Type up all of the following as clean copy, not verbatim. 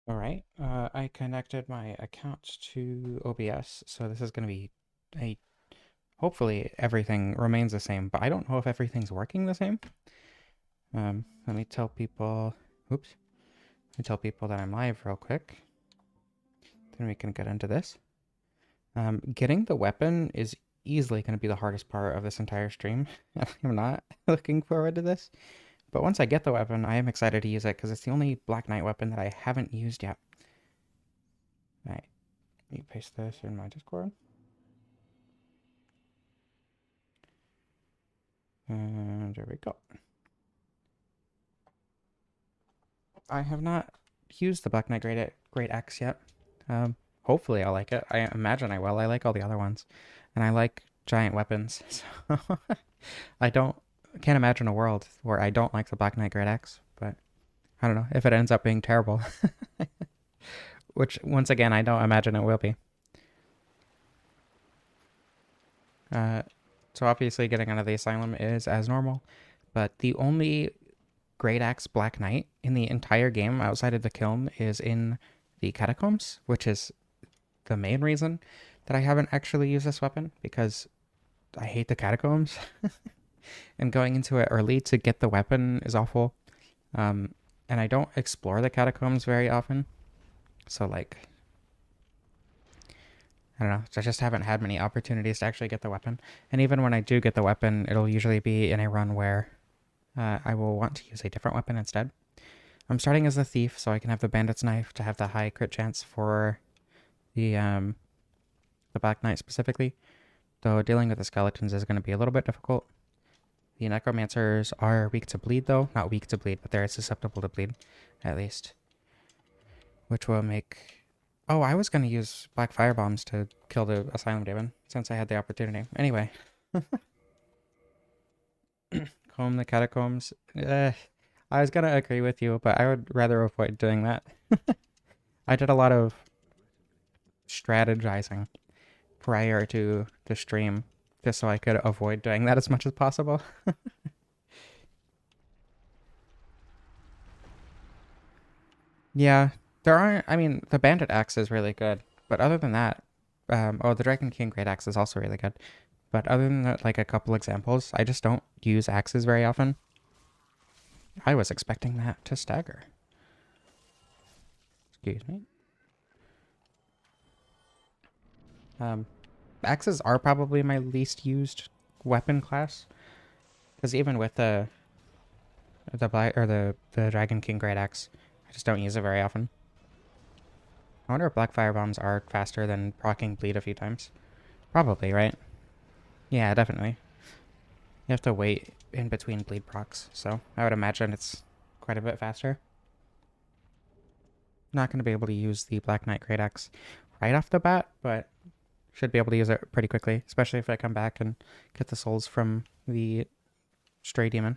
All right, I connected my account to OBS, so this is going to be a hopefully everything remains the same, but I don't know if everything's working the same. Let me tell people, oops, let me tell people that I'm live real quick. Then we can get into this. Getting the weapon is easily going to be the hardest part of this entire stream. I'm not looking forward to this, but once I get the weapon, I am excited to use it because it's the only Black Knight weapon that I haven't used yet. All right, let me paste this in my Discord. And there we go. I have not used the Black Knight Great Axe yet. Hopefully I'll like it. I imagine I will. I like all the other ones. And I like giant weapons. So can't imagine a world where I don't like the Black Knight Great Axe, but I don't know if it ends up being terrible. Which, once again, I don't imagine it will be. So obviously getting out of the asylum is as normal, but the only Great Axe Black Knight in the entire game outside of the kiln is in the catacombs, which is the main reason that I haven't actually used this weapon, because I hate the catacombs. And going into it early to get the weapon is awful. And I don't explore the catacombs very often. So, like, I don't know. I just haven't had many opportunities to actually get the weapon. And even when I do get the weapon, it'll usually be in a run where I will want to use a different weapon instead. I'm starting as a thief, so I can have the bandit's knife to have the high crit chance for the Black Knight specifically. Though dealing with the skeletons is going to be a little bit difficult. The necromancers are weak to bleed, though. Not weak to bleed, but they're susceptible to bleed, at least. Which will make... Oh, I was going to use black fire bombs to kill the asylum demon, since I had the opportunity. Anyway. Comb the catacombs. I was going to agree with you, but I would rather avoid doing that. I did a lot of strategizing prior to the stream, just so I could avoid doing that as much as possible. Yeah, there aren't. I mean, the Bandit Axe is really good, but other than that, oh, the Dragon King Great Axe is also really good. But other than that, like a couple examples, I just don't use axes very often. I was expecting that to stagger. Excuse me. Um, Axes are probably my least used weapon class, because even with the Dragon King Great Axe, I just don't use it very often. I wonder if black fire bombs are faster than proccing bleed a few times. Probably, right? Yeah, definitely. You have to wait in between bleed procs, so I would imagine it's quite a bit faster. Not going to be able to use the Black Knight Great Axe right off the bat, but should be able to use it pretty quickly, especially if I come back and get the souls from the Stray Demon.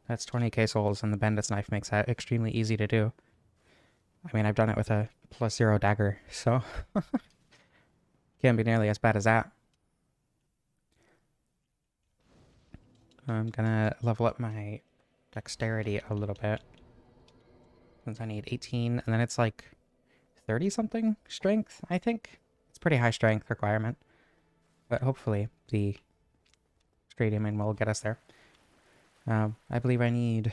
That's 20k souls, and the Bandit's Knife makes that extremely easy to do. I mean, I've done it with a +0 dagger, so can't be nearly as bad as that. I'm gonna level up my dexterity a little bit, since I need 18, and then it's like 30 something strength, I think. It's pretty high strength requirement, but hopefully the Stray Demon will get us there. I believe I need,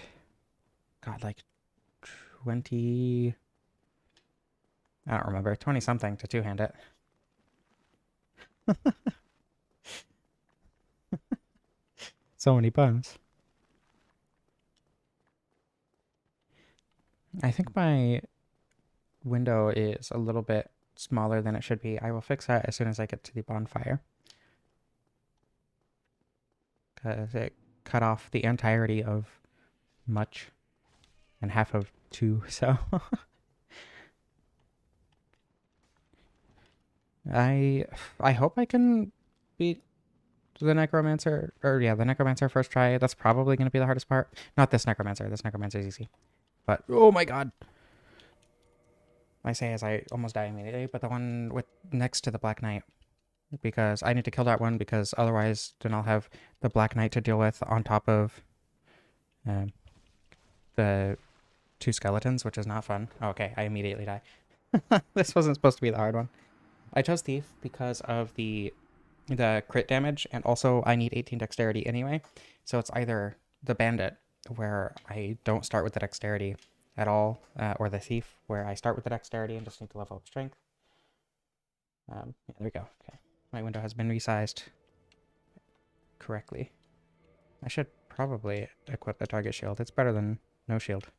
God, like 20, I don't remember, 20 something to two-hand it. So many buttons. I think my window is a little bit smaller than it should be. I will fix that as soon as I get to the bonfire, because it cut off the entirety of much and half of 2, so I hope I can beat the Necromancer, or yeah, the Necromancer first try. That's probably going to be the hardest part. Not this Necromancer. This Necromancer is easy. But, oh my god. I say as I almost die immediately, but the one with next to the Black Knight. Because I need to kill that one, because otherwise then I'll have the Black Knight to deal with on top of the 2 skeletons, which is not fun. Oh, okay, I immediately die. This wasn't supposed to be the hard one. I chose Thief because of the crit damage, and also I need 18 dexterity anyway. So it's either the Bandit, where I don't start with the dexterity at all, or the Thief, where I start with the dexterity and just need to level up strength. Yeah, there we go. Okay, my window has been resized correctly. I should probably equip the target shield. It's better than no shield.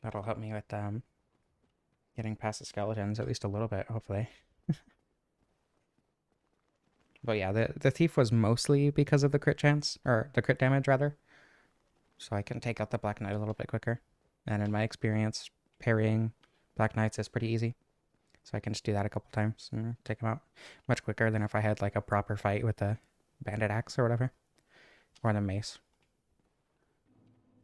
That'll help me with getting past the skeletons at least a little bit, hopefully. But yeah, the Thief was mostly because of the crit chance, or the crit damage rather. So I can take out the Black Knight a little bit quicker. And in my experience, parrying Black Knights is pretty easy. So I can just do that a couple times and take them out much quicker than if I had like a proper fight with the Bandit Axe or whatever. Or the Mace.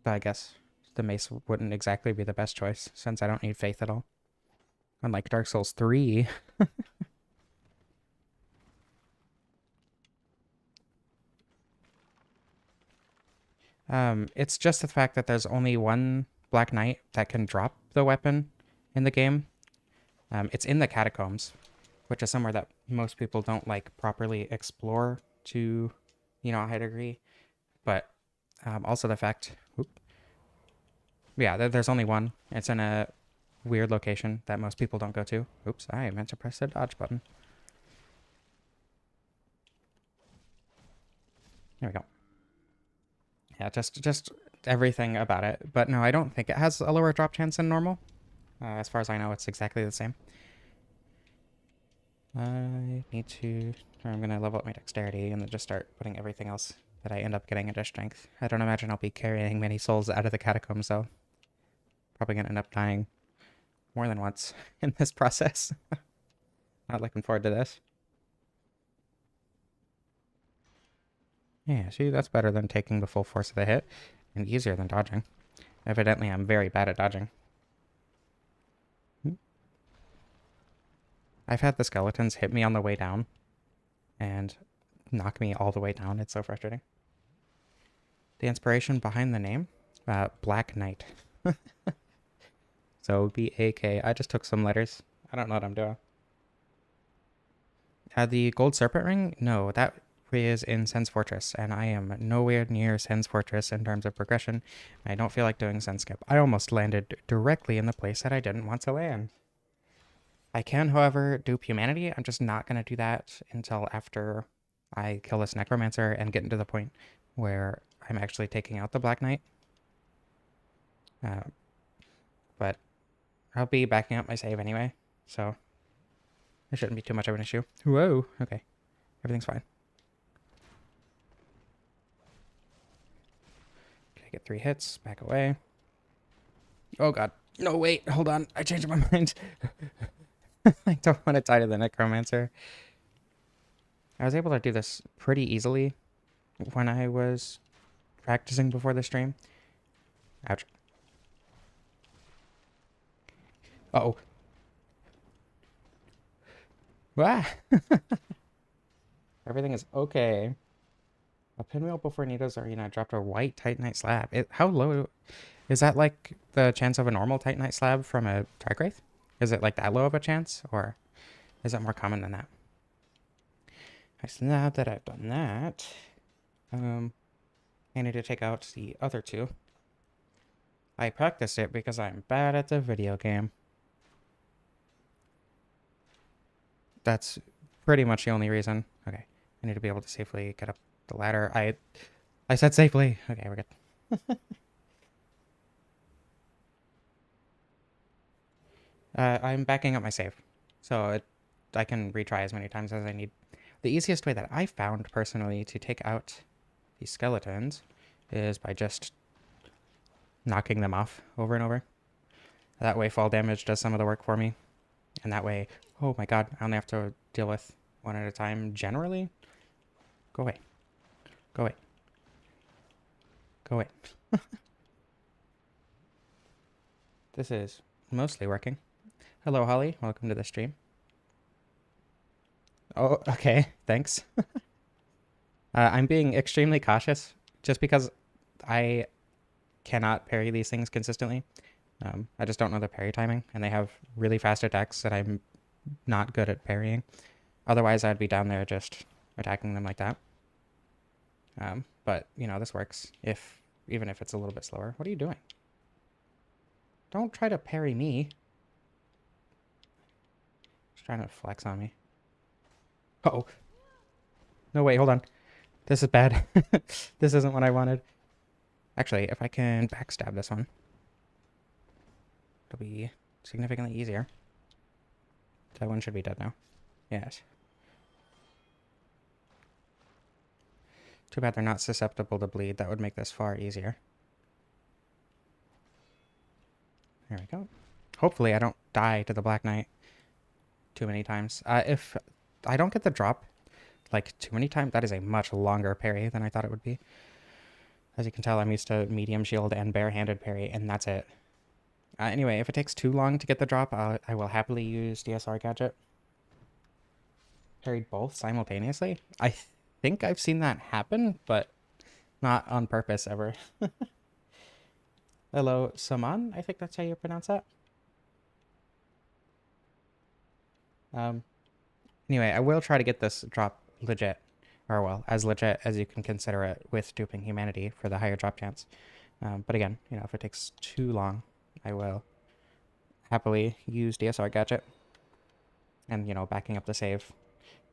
But I guess the Mace wouldn't exactly be the best choice since I don't need Faith at all. Unlike Dark Souls 3. It's just the fact that there's only one Black Knight that can drop the weapon in the game. It's in the catacombs, which is somewhere that most people don't like properly explore to, a high degree. But also the fact, yeah, there's only one. It's in a weird location that most people don't go to. Oops, I meant to press the dodge button. There we go. Yeah, just everything about it. But no, I don't think it has a lower drop chance than normal. As far as I know, it's exactly the same. I need to... I'm going to level up my dexterity and then just start putting everything else that I end up getting into strength. I don't imagine I'll be carrying many souls out of the catacombs, though. Probably going to end up dying more than once in this process. Not looking forward to this. Yeah, see, that's better than taking the full force of the hit, and easier than dodging. Evidently, I'm very bad at dodging. I've had the skeletons hit me on the way down, and knock me all the way down. It's so frustrating. The inspiration behind the name? Black Knight. So B-A-K. I just took some letters. I don't know what I'm doing. The gold serpent ring? No, that is in Sen's Fortress, and I am nowhere near Sen's Fortress in terms of progression. I don't feel like doing Sen skip. I almost landed directly in the place that I didn't want to land. I can, however, dupe humanity. I'm just not going to do that until after I kill this necromancer and get into the point where I'm actually taking out the Black Knight. But I'll be backing up my save anyway, so it shouldn't be too much of an issue. Whoa, okay. Everything's fine. Okay, get 3 hits, back away. Oh god. No, wait, hold on. I changed my mind. I don't want to die to the necromancer. I was able to do this pretty easily when I was practicing before the stream. Ouch. Uh-oh. Ah! Everything is okay. A pinwheel before Nita's arena dropped a white Titanite slab. How low... Is that like the chance of a normal Titanite slab from a Triwraith? Is it like that low of a chance? Or is it more common than that? So now that I've done that, I need to take out the other 2. I practiced it because I'm bad at the video game. That's pretty much the only reason. Okay, I need to be able to safely get up the ladder. I said safely. Okay, we're good. I'm backing up my save, so I can retry as many times as I need. The easiest way that I found personally to take out these skeletons is by just knocking them off over and over. That way fall damage does some of the work for me. And that way, oh my god, I only have to deal with one at a time generally. Go away. Go away. Go away. This is mostly working. Hello, Holly. Welcome to the stream. Oh, okay. Thanks. I'm being extremely cautious just because I cannot parry these things consistently. I just don't know the parry timing, and they have really fast attacks that I'm not good at parrying. Otherwise, I'd be down there just attacking them like that. But, you know, this works, even if it's a little bit slower. What are you doing? Don't try to parry me. Just trying to flex on me. Uh-oh. No, wait, hold on. This is bad. This isn't what I wanted. Actually, if I can backstab this one, it'll be significantly easier. That one should be dead now. Yes. Too bad they're not susceptible to bleed. That would make this far easier. There we go. Hopefully I don't die to the Black Knight too many times. If I don't get the drop like too many times, that is a much longer parry than I thought it would be. As you can tell, I'm used to medium shield and barehanded parry, and that's it. Anyway, if it takes too long to get the drop, I will happily use DSR gadget. Parried both simultaneously? I think I've seen that happen, but not on purpose ever. Hello, Saman? I think that's how you pronounce that. Anyway, I will try to get this drop legit, or well, as legit as you can consider it with duping humanity for the higher drop chance. But again, you know, if it takes too long, I will happily use DSR gadget. And, you know, backing up the save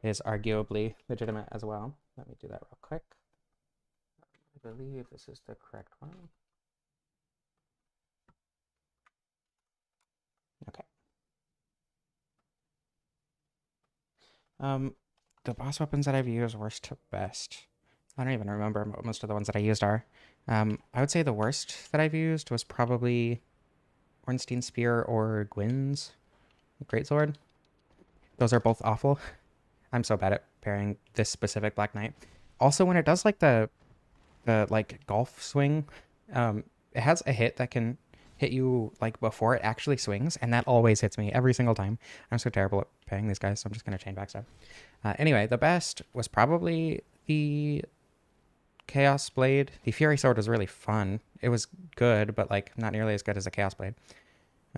is arguably legitimate as well. Let me do that real quick. I believe this is the correct one. Okay. The boss weapons that I've used, worst to best. I don't even remember what most of the ones that I used are. I would say the worst that I've used was probably Ornstein's Spear or Gwyn's Greatsword. Those are both awful. I'm so bad at pairing this specific Black Knight. Also, when it does like the like golf swing, it has a hit that can hit you like before it actually swings, and that always hits me every single time. I'm so terrible at pairing these guys, so I'm just gonna chain backstab. Anyway, the best was probably the Chaos Blade. The Fury Sword was really fun. It was good, but like not nearly as good as the Chaos Blade.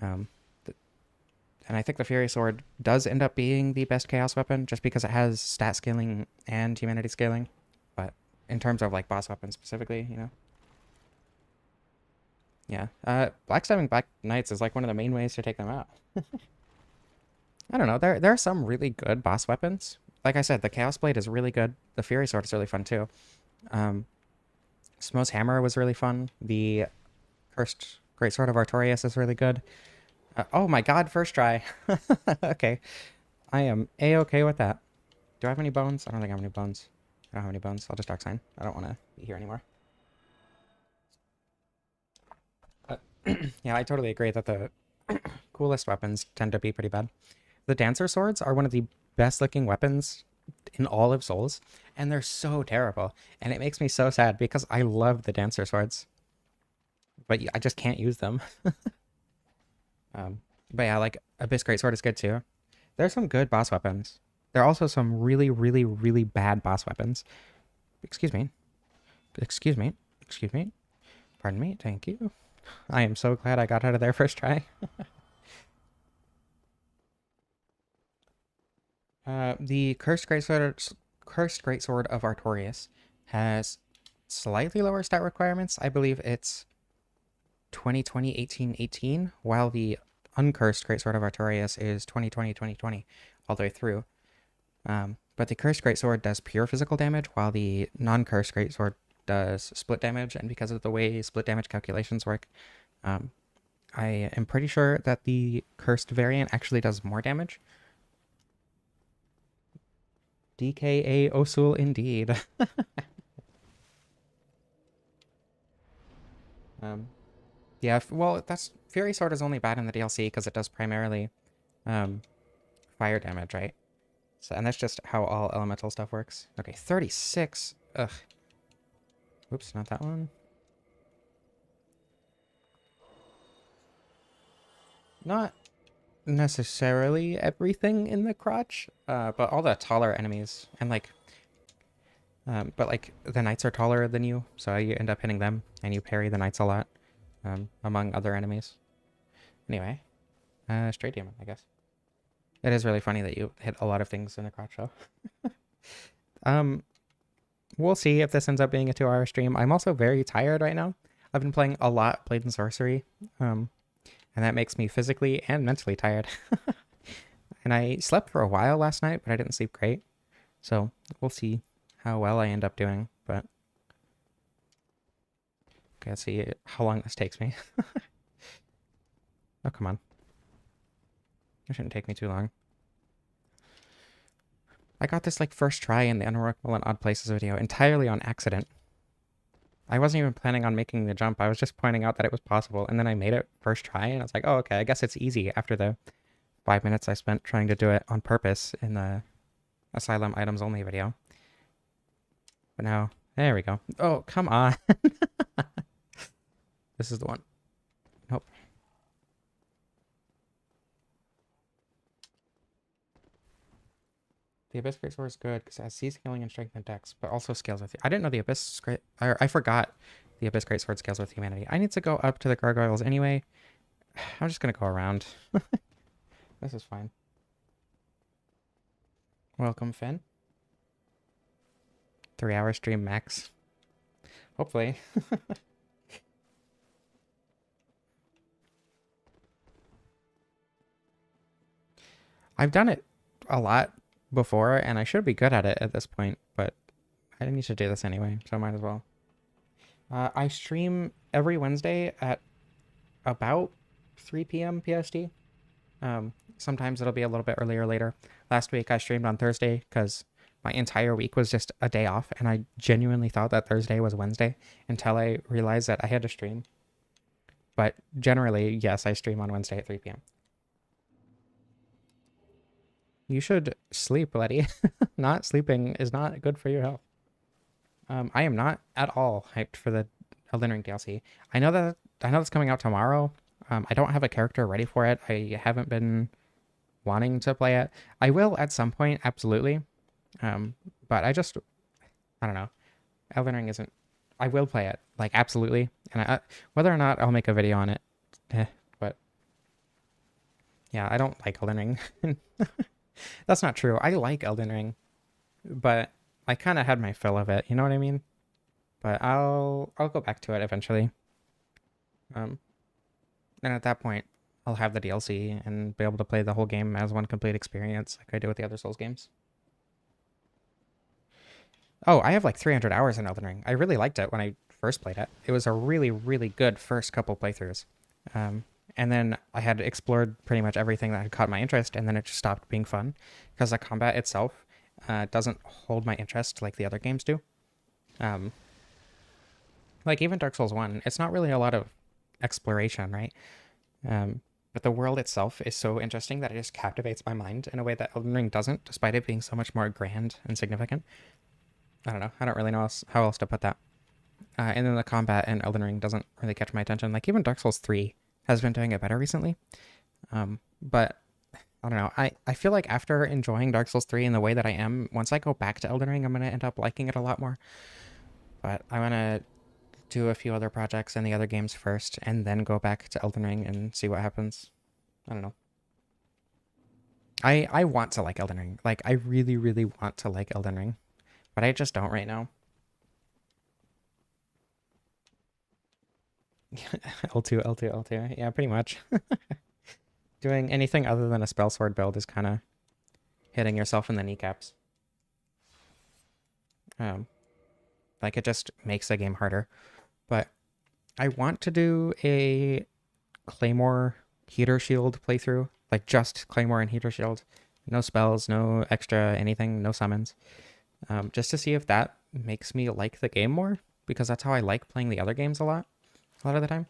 And I think the Fury Sword does end up being the best Chaos weapon just because it has stat scaling and humanity scaling. But in terms of like boss weapons specifically, you know. Yeah. Blackstabbing Black Knights is like one of the main ways to take them out. I don't know. There are some really good boss weapons. Like I said, the Chaos Blade is really good. The Fury Sword is really fun too. Smo's Hammer was really fun. The Cursed Greatsword of Artorias is really good. Oh my god, first try. Okay. I am A-okay with that. Do I have any bones? I don't think I have any bones. I don't have any bones. I'll just Dark Sign. I don't want to be here anymore. Yeah, I totally agree that the coolest weapons tend to be pretty bad. The Dancer Swords are one of the best looking weapons in all of Souls, and they're so terrible. And it makes me so sad because I love the Dancer Swords. But I just can't use them. But yeah, like Abyss Greatsword is good too. There's some good boss weapons. There are also some really, really, really bad boss weapons. Excuse me. Excuse me. Excuse me. Pardon me. Thank you. I am so glad I got out of there first try. The Cursed Greatsword of Artorias has slightly lower stat requirements. I believe it's 2020, 18, 18, while the Uncursed Greatsword of Artorias is 2020, 2020, all the way through. But the Cursed Greatsword does pure physical damage, while the non-Cursed Greatsword does split damage, and because of the way split damage calculations work, I am pretty sure that the Cursed variant actually does more damage. DKA Osul indeed. Yeah, well, that's Fury Sword is only bad in the DLC because it does primarily fire damage, right? So, and that's just how all elemental stuff works. Okay, 36. Ugh. Oops, not that one. Not necessarily everything in the crotch, but all the taller enemies and like, but like the knights are taller than you, so you end up hitting them and you parry the knights a lot. among other enemies. Anyway, straight demon, I guess. It is really funny that you hit a lot of things in a crotch show. Um, we'll see if this ends up being a 2-hour stream. I'm also very tired right now. I've been playing a lot Blade and Sorcery, and that makes me physically and mentally tired. And I slept for a while last night, but I didn't sleep great. So we'll see how well I end up doing. But okay, let's see how long this takes me. Oh, come on. It shouldn't take me too long. I got this like first try in the Unworkable and Odd Places video entirely on accident. I wasn't even planning on making the jump. I was just pointing out that it was possible, and then I made it first try, and I was like, oh, okay, I guess it's easy after the 5 minutes I spent trying to do it on purpose in the Asylum Items Only video. But now, there we go. Oh, come on. This is the one. Nope. The Abyss Greatsword is good because it has C scaling and strength and dex, but also scales with you. I didn't know the Abyss Great... I forgot the Abyss Greatsword scales with humanity. I need to go up to the gargoyles anyway. I'm just going to go around. This is fine. Welcome, Finn. 3-hour stream max. Hopefully. I've done it a lot before, and I should be good at it at this point, but I need to do this anyway, so I might as well. I stream every Wednesday at about 3 p.m. PST. Sometimes it'll be a little bit earlier or later. Last week I streamed on Thursday because my entire week was just a day off, and I genuinely thought that Thursday was Wednesday until I realized that I had to stream. But generally, yes, I stream on Wednesday at 3 p.m. You should sleep, Letty. Not sleeping is not good for your health. I am not at all hyped for the Elden Ring DLC. I know that's coming out tomorrow. I don't have a character ready for it. I haven't been wanting to play it. I will at some point, absolutely. But I don't know. Elden Ring isn't... I will play it, like, absolutely. And whether or not I'll make a video on it, but... Yeah, I don't like Elden Ring. That's not true. I like Elden Ring, but I kind of had my fill of it. You know what I mean? But I'll go back to it eventually. And at that point, I'll have the DLC and be able to play the whole game as one complete experience, like I do with the other Souls games. Oh, I have like 300 hours in Elden Ring. I really liked it when I first played it. It was a really, really good first couple playthroughs. And then I had explored pretty much everything that had caught my interest, and then it just stopped being fun because the combat itself doesn't hold my interest like the other games do. Like even Dark Souls 1, it's not really a lot of exploration, right? But the world itself is so interesting that it just captivates my mind in a way that Elden Ring doesn't, despite it being so much more grand and significant. I don't know. I don't really know how else to put that. And then the combat in Elden Ring doesn't really catch my attention. Like even Dark Souls 3 has been doing it better recently. But I don't know. I feel like after enjoying Dark Souls 3 in the way that I am, once I go back to Elden Ring, I'm going to end up liking it a lot more. But I want to do a few other projects and the other games first, and then go back to Elden Ring and see what happens. I don't know. I want to like Elden Ring. Like, I really, really want to like Elden Ring. But I just don't right now. L2, L2, L2. Yeah, pretty much. Doing anything other than a spell sword build is kind of hitting yourself in the kneecaps. Like, it just makes the game harder. But I want to do a Claymore Heater Shield playthrough. Like, just Claymore and Heater Shield. No spells, no extra anything, no summons. Just to see if that makes me like the game more. Because that's how I like playing the other games a lot of the time.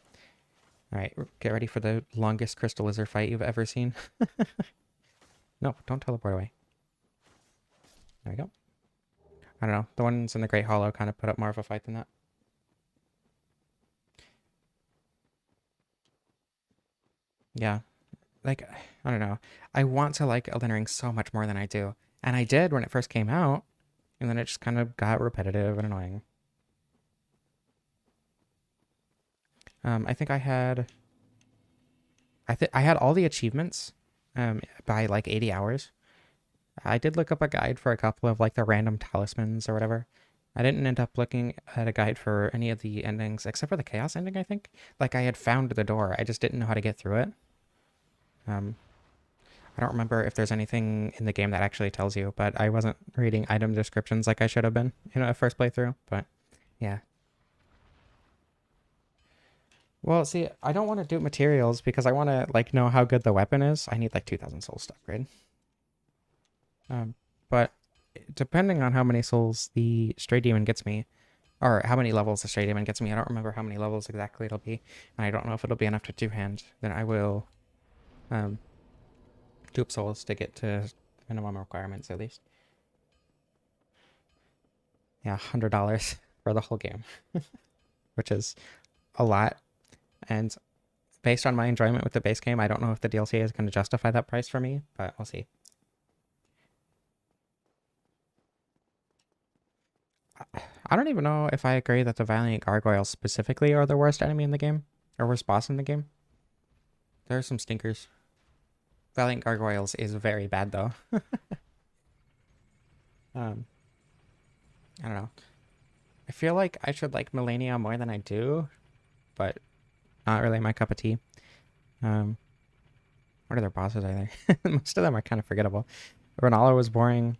Alright, get ready for the longest Crystal Lizard fight you've ever seen. No, don't teleport away. There we go. I don't know. The ones in the Great Hollow kind of put up more of a fight than that. Yeah. Like, I don't know. I want to like Elden Ring so much more than I do. And I did when it first came out. And then it just kind of got repetitive and annoying. I think I had all the achievements by like 80 hours. I did look up a guide for a couple of like the random talismans or whatever. I didn't end up looking at a guide for any of the endings except for the chaos ending, I think. Like I had found the door, I just didn't know how to get through it. Um, I don't remember if there's anything in the game that actually tells you, but I wasn't reading item descriptions like I should have been in a first playthrough. But yeah. Well, see, I don't want to do materials because I want to like know how good the weapon is. I need like 2,000 souls to upgrade. But depending on how many souls the stray demon gets me, or how many levels the stray demon gets me, I don't remember how many levels exactly it'll be, and I don't know if it'll be enough to two-hand, then I will dupe souls to get to minimum requirements at least. Yeah, $100 for the whole game, which is a lot. And based on my enjoyment with the base game, I don't know if the DLC is going to justify that price for me, but we'll see. I don't even know if I agree that the Valiant Gargoyles specifically are the worst enemy in the game, or worst boss in the game. There are some stinkers. Valiant Gargoyles is very bad though. I don't know. I feel like I should like Melania more than I do, but not really my cup of tea. What are their bosses are there? Most of them are kind of forgettable. Renala was boring.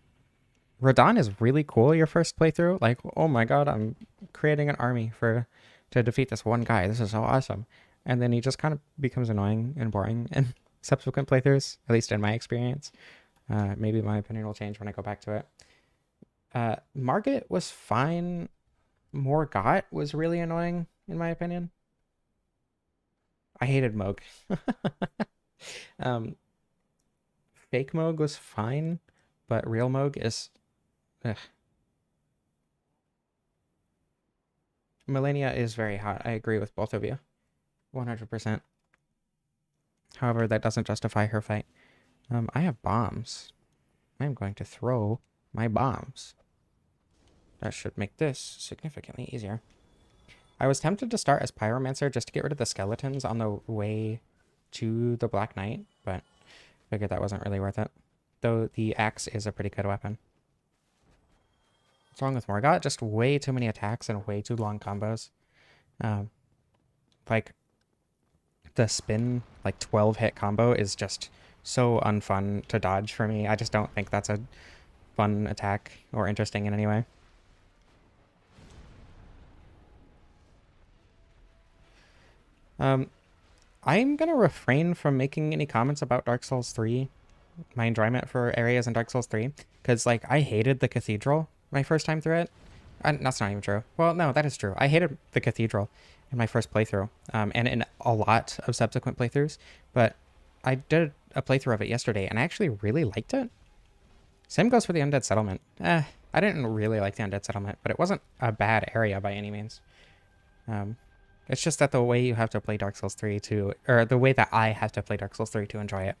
Radon is really cool your first playthrough. Like, oh my god, I'm creating an army to defeat this one guy. This is so awesome. And then he just kind of becomes annoying and boring in subsequent playthroughs, at least in my experience. Maybe my opinion will change when I go back to it. Margit was fine. Morgott was really annoying, in my opinion. I hated Moog. Fake Moog was fine, but real Moog is... Ugh. Melania is very hot. I agree with both of you. 100%. However, that doesn't justify her fight. I have bombs. I'm going to throw my bombs. That should make this significantly easier. I was tempted to start as Pyromancer just to get rid of the skeletons on the way to the Black Knight, but figured that wasn't really worth it. Though the axe is a pretty good weapon. What's wrong with Morgott? Just way too many attacks and way too long combos. Like, the spin, like 12 hit combo is just so unfun to dodge for me. I just don't think that's a fun attack or interesting in any way. I'm gonna refrain from making any comments about Dark Souls 3, my enjoyment for areas in Dark Souls 3, because like I hated the cathedral my first time through it. That's not even true. Well, no, that is true. I hated the cathedral in my first playthrough, and in a lot of subsequent playthroughs, but I did a playthrough of it yesterday, and I actually really liked it. Same goes for the Undead Settlement. I didn't really like the Undead Settlement, but it wasn't a bad area by any means. It's just that the way you have to play Dark Souls 3 or the way that I have to play Dark Souls 3 to enjoy it,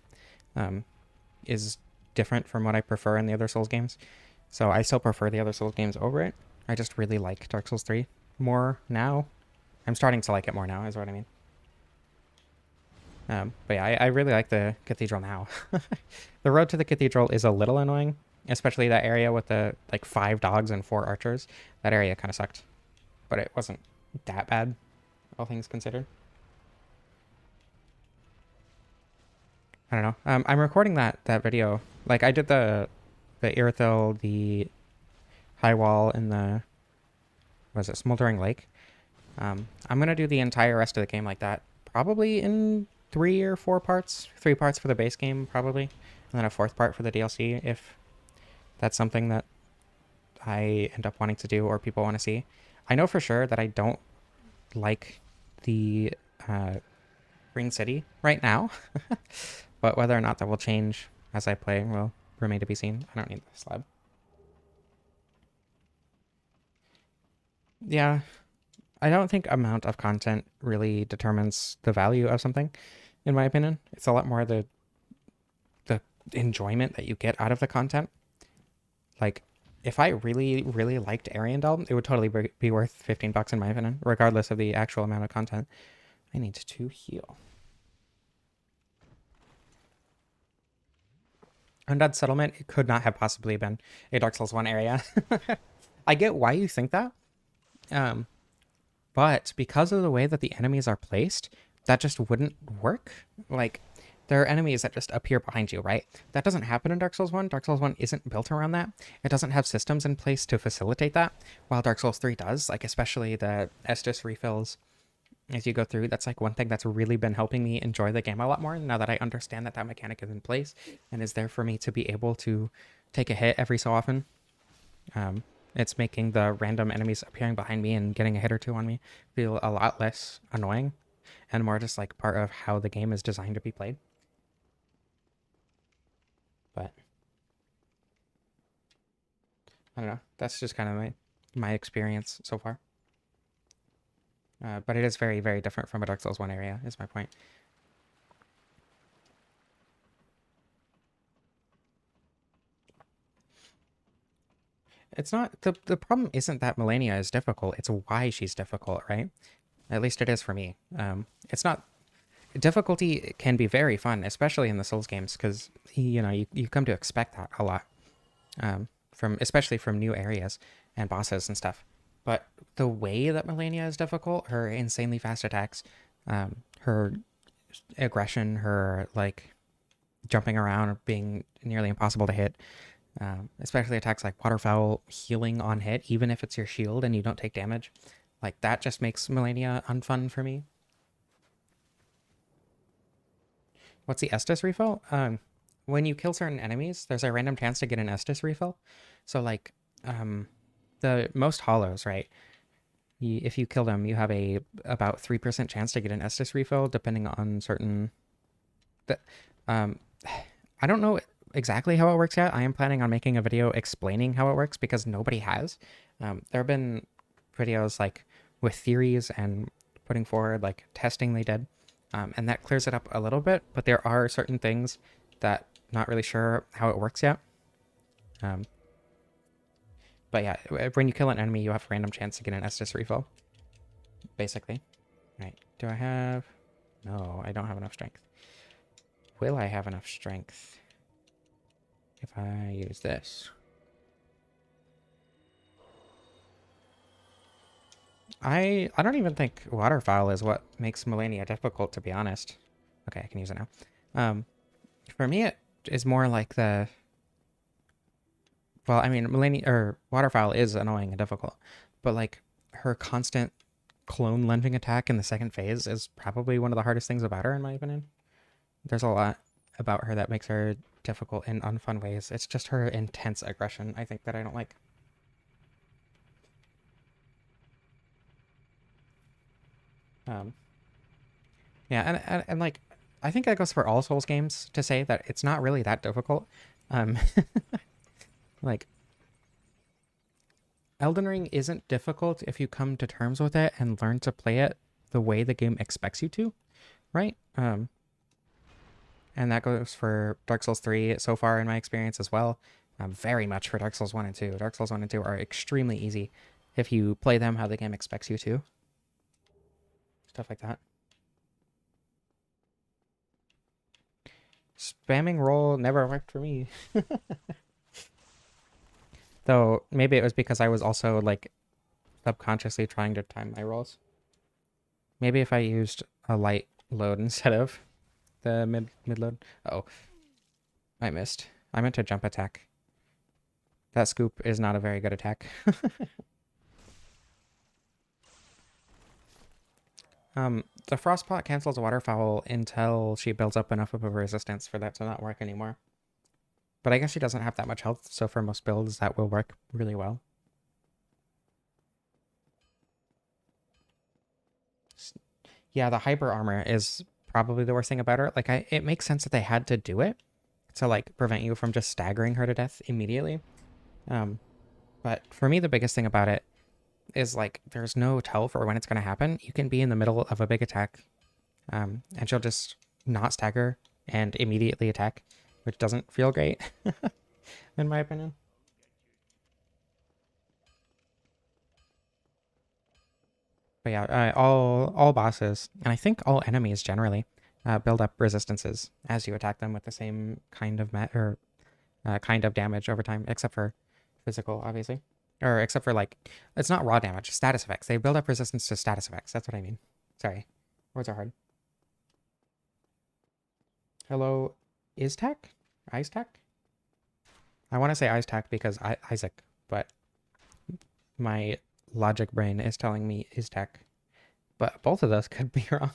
is different from what I prefer in the other Souls games. So I still prefer the other Souls games over it. I just really like Dark Souls 3 more now. I'm starting to like it more now, is what I mean. But yeah, I really like the cathedral now. The road to the cathedral is a little annoying, especially that area with the like 5 dogs and 4 archers. That area kind of sucked, but it wasn't that bad, all things considered. I don't know. I'm recording that video. Like I did the Irithyll, the high wall, and the Smoldering Lake. I'm gonna do the entire rest of the game like that, probably in 3 or 4 parts. 3 parts for the base game, probably, and then a 4th part for the DLC, if that's something that I end up wanting to do or people want to see. I know for sure that I don't like the Green City right now, but whether or not that will change as I play will remain to be seen. I don't need the slab. Yeah, I don't think amount of content really determines the value of something, in my opinion. It's a lot more the enjoyment that you get out of the content. Like, if I really, really liked Ariandel, it would totally be worth $15 in my opinion, regardless of the actual amount of content. I need to heal. Undead Settlement, it could not have possibly been a Dark Souls 1 area. I get why you think that. But because of the way that the enemies are placed, that just wouldn't work. Like, there are enemies that just appear behind you, right? That doesn't happen in Dark Souls 1. Dark Souls 1 isn't built around that. It doesn't have systems in place to facilitate that, while Dark Souls 3 does, like especially the Estus refills as you go through. That's like one thing that's really been helping me enjoy the game a lot more now that I understand that that mechanic is in place and is there for me to be able to take a hit every so often. It's making the random enemies appearing behind me and getting a hit or two on me feel a lot less annoying and more just like part of how the game is designed to be played. But I don't know. That's just kind of my experience so far. But it is very, very different from a Dark Souls 1 area, is my point. It's not, the problem isn't that Melania is difficult, it's why she's difficult, right? At least it is for me. It's not, difficulty can be very fun, especially in the Souls games, because, you know, you come to expect that a lot, especially from new areas and bosses and stuff. But the way that Melania is difficult, her insanely fast attacks, her aggression, her, like, jumping around, being nearly impossible to hit, especially attacks like Waterfowl healing on hit, even if it's your shield and you don't take damage. Like, that just makes Melania unfun for me. What's the Estus refill? When you kill certain enemies, there's a random chance to get an Estus refill. So, like, the most hollows, right? If you kill them, you have about 3% chance to get an Estus refill, depending on certain... I don't know exactly how it works yet. I am planning on making a video explaining how it works because nobody has. There have been videos like with theories and putting forward like testing they did, and that clears it up a little bit, but there are certain things that not really sure how it works yet. But yeah, when you kill an enemy, you have a random chance to get an Estus refill, basically. Right, do I have... No, I don't have enough strength. Will I have enough strength if I use this? I don't even think Waterfowl is what makes Melania difficult, to be honest. Okay, I can use it now. For me, it is more like the... Well, I mean, Waterfowl is annoying and difficult, but like her constant clone lunging attack in the second phase is probably one of the hardest things about her, in my opinion. There's a lot about her that makes her difficult in unfun ways. It's just her intense aggression, I think, that I don't like. Yeah, and like, I think that goes for all Souls games to say that it's not really that difficult. Like, Elden Ring isn't difficult if you come to terms with it and learn to play it the way the game expects you to, right? And that goes for Dark Souls 3 so far in my experience as well. Very much for Dark Souls 1 and 2. Dark Souls 1 and 2 are extremely easy if you play them how the game expects you to. Stuff like that. Spamming roll never worked for me. Though maybe it was because I was also like subconsciously trying to time my rolls. Maybe if I used a light load instead of the mid load. Oh, I missed. I meant to jump attack. That scoop is not a very good attack. The Frostpot cancels Waterfowl until she builds up enough of a resistance for that to not work anymore. But I guess she doesn't have that much health, so for most builds that will work really well. Yeah, the hyper armor is probably the worst thing about her. Like, it makes sense that they had to do it to like prevent you from just staggering her to death immediately. But for me, the biggest thing about it is like there's no tell for when it's going to happen. You can be in the middle of a big attack, and she'll just not stagger and immediately attack, which doesn't feel great, in my opinion. But yeah, all bosses, and I think all enemies generally, build up resistances as you attack them with the same kind of kind of damage over time, except for physical, obviously, or except for like it's not raw damage, status effects. They build up resistance to status effects. That's what I mean. Sorry, words are hard. Hello, Iztac? Iztac? I want to say Iztac because Isaac, but my logic brain is telling me Iztac. But both of those could be wrong.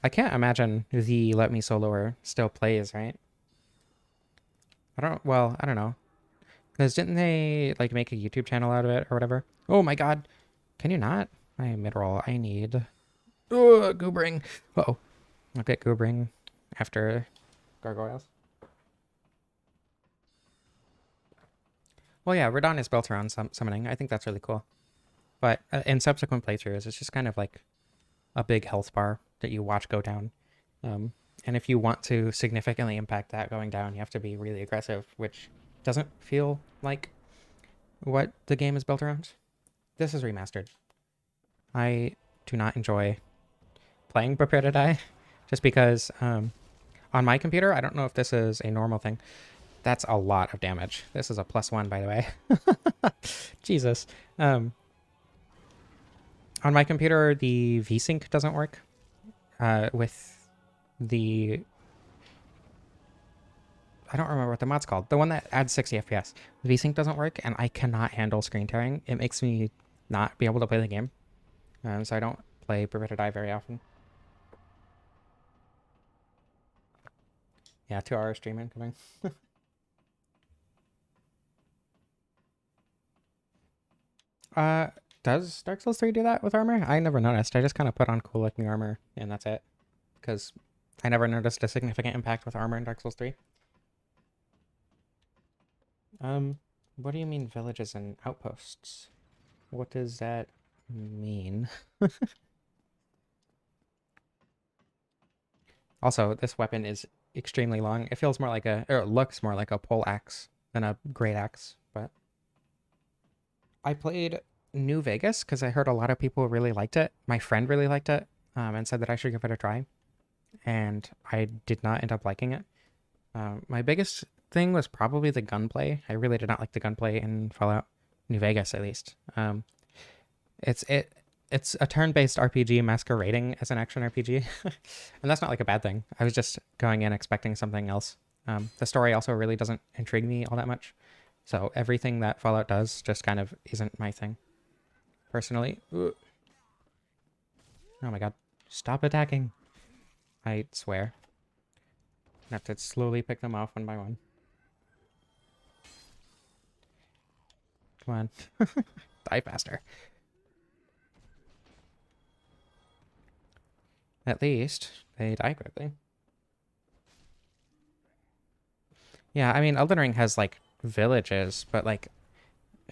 I can't imagine the Let Me Soloer still plays, right? Well, I don't know. Because didn't they, like, make a YouTube channel out of it or whatever? Oh my god. Can you not? My mid-roll, I need... Ugh, goobering. Uh-oh. I'll get goobering after gargoyles. Well, yeah, Radon is built around summoning. I think that's really cool. But in subsequent playthroughs, it's just kind of like a big health bar that you watch go down. And if you want to significantly impact that going down, you have to be really aggressive, which doesn't feel like what the game is built around. This is remastered. I do not enjoy playing Prepare to Die, just because on my computer, I don't know if this is a normal thing. That's a lot of damage. This is a +1, by the way. Jesus. On my computer, the VSync doesn't work with the... I don't remember what the mod's called. The one that adds 60 FPS. VSync doesn't work, and I cannot handle screen tearing. It makes me not be able to play the game. So I don't play Prepare to Die very often. Yeah, 2-hour stream incoming. Does Dark Souls 3 do that with armor? I never noticed. I just kind of put on cool looking armor and that's it. Because I never noticed a significant impact with armor in Dark Souls 3. What do you mean villages and outposts? What does that mean? Also, this weapon is extremely long. It feels more like or it looks more like a pole axe than a great axe, but I played New Vegas because I heard a lot of people really liked it. My friend really liked it, and said that I should give it a try, and I did not end up liking it. My biggest thing was probably the gunplay. I really did not like the gunplay in Fallout New Vegas, at least. It's a turn-based RPG masquerading as an action RPG, and that's not like a bad thing. I was just going in expecting something else. The story also really doesn't intrigue me all that much, so everything that Fallout does just kind of isn't my thing, personally. Ooh. Oh my god. Stop attacking. I swear. I have to slowly pick them off one by one. Come on. Die faster. At least they die quickly. Yeah, I mean, Elden Ring has, like, villages, but, like,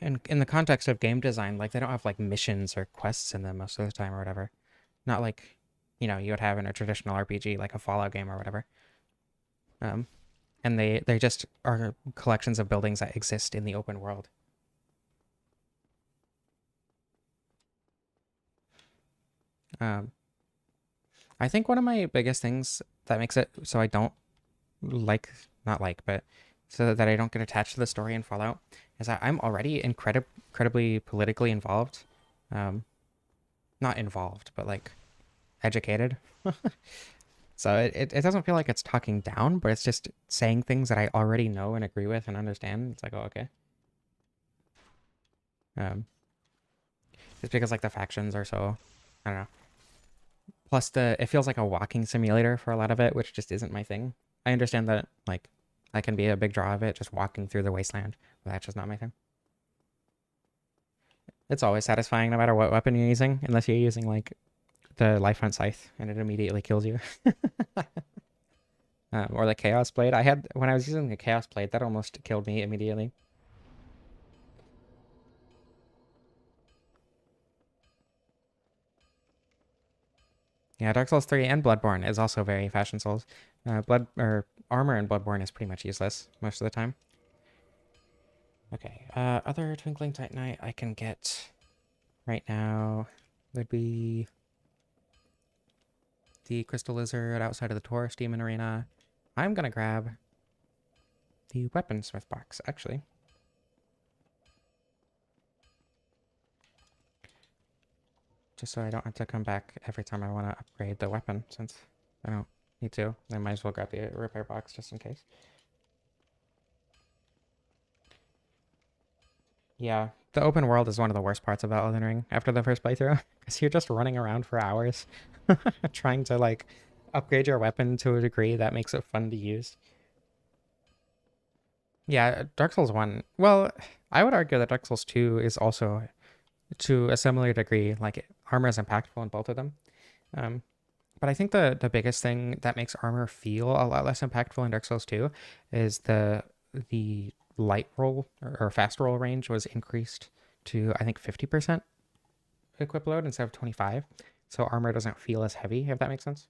in the context of game design, like, they don't have, like, missions or quests in them most of the time or whatever. Not like, you know, you would have in a traditional RPG, like a Fallout game or whatever. And they just are collections of buildings that exist in the open world. I think one of my biggest things that makes it so I don't but so that I don't get attached to the story in Fallout is that I'm already incredibly politically involved. Not involved, but like educated. So it doesn't feel like it's talking down, but it's just saying things that I already know and agree with and understand. It's like, oh, okay. Just because like the factions are so, I don't know. Plus it feels like a walking simulator for a lot of it, which just isn't my thing. I understand that like that can be a big draw of it, just walking through the wasteland, but that's just not my thing. It's always satisfying no matter what weapon you're using, unless you're using like the Life Hunt Scythe and it immediately kills you. Or the Chaos Blade. When I was using the Chaos Blade, that almost killed me immediately. Yeah, Dark Souls 3 and Bloodborne is also very Fashion Souls. Armor in Bloodborne is pretty much useless most of the time. Okay, other Twinkling Titanite I can get right now would be the Crystal Lizard outside of the Taurus Demon Arena. I'm gonna grab the Weaponsmith box, actually. Just so I don't have to come back every time I want to upgrade the weapon, since I don't need to. I might as well grab the repair box just in case. Yeah, the open world is one of the worst parts about Elden Ring after the first playthrough, because you're just running around for hours trying to, like, upgrade your weapon to a degree that makes it fun to use. Yeah, Dark Souls 1. Well, I would argue that Dark Souls 2 is also, to a similar degree, like, armor is impactful in both of them. Um, but I think the biggest thing that makes armor feel a lot less impactful in Dark Souls 2 is the light roll or fast roll range was increased to, I think, 50% equip load instead of 25. So armor doesn't feel as heavy, if that makes sense.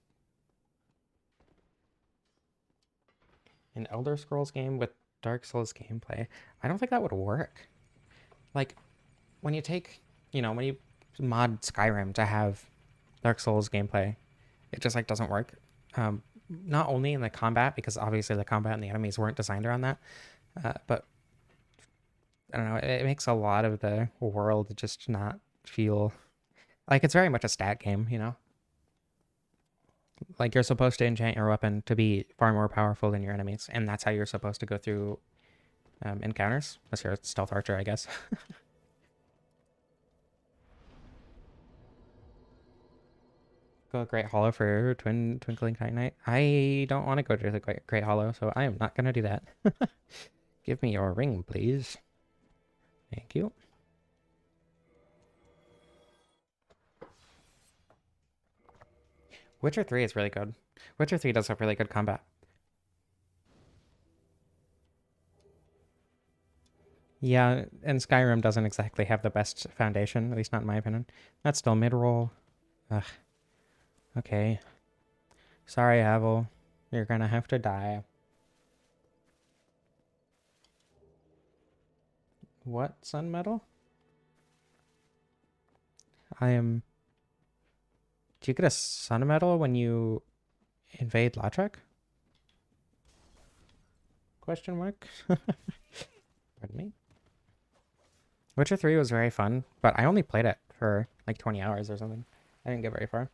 An Elder Scrolls game with Dark Souls gameplay, I don't think that would work. Like, when you take, when you mod Skyrim to have Dark Souls gameplay, it just, like, doesn't work. Not only in the combat, because obviously the combat and the enemies weren't designed around that, but I don't know, it makes a lot of the world just not feel like it's very much a stat game, Like, you're supposed to enchant your weapon to be far more powerful than your enemies, and that's how you're supposed to go through encounters. Unless you're a stealth archer, I guess. Go Great Hollow for Twinkling Titanite. I don't want to go to the Great Hollow, so I am not going to do that. Give me your ring, please. Thank you. Witcher 3 is really good. Witcher 3 does have really good combat. Yeah, and Skyrim doesn't exactly have the best foundation, at least not in my opinion. That's still mid-roll. Ugh. Okay. Sorry, Havel. You're gonna have to die. What, Sun Metal? I am... Do you get a Sun Medal when you invade Latrak? Question mark? Pardon me. Witcher 3 was very fun, but I only played it for like 20 hours or something. I didn't get very far.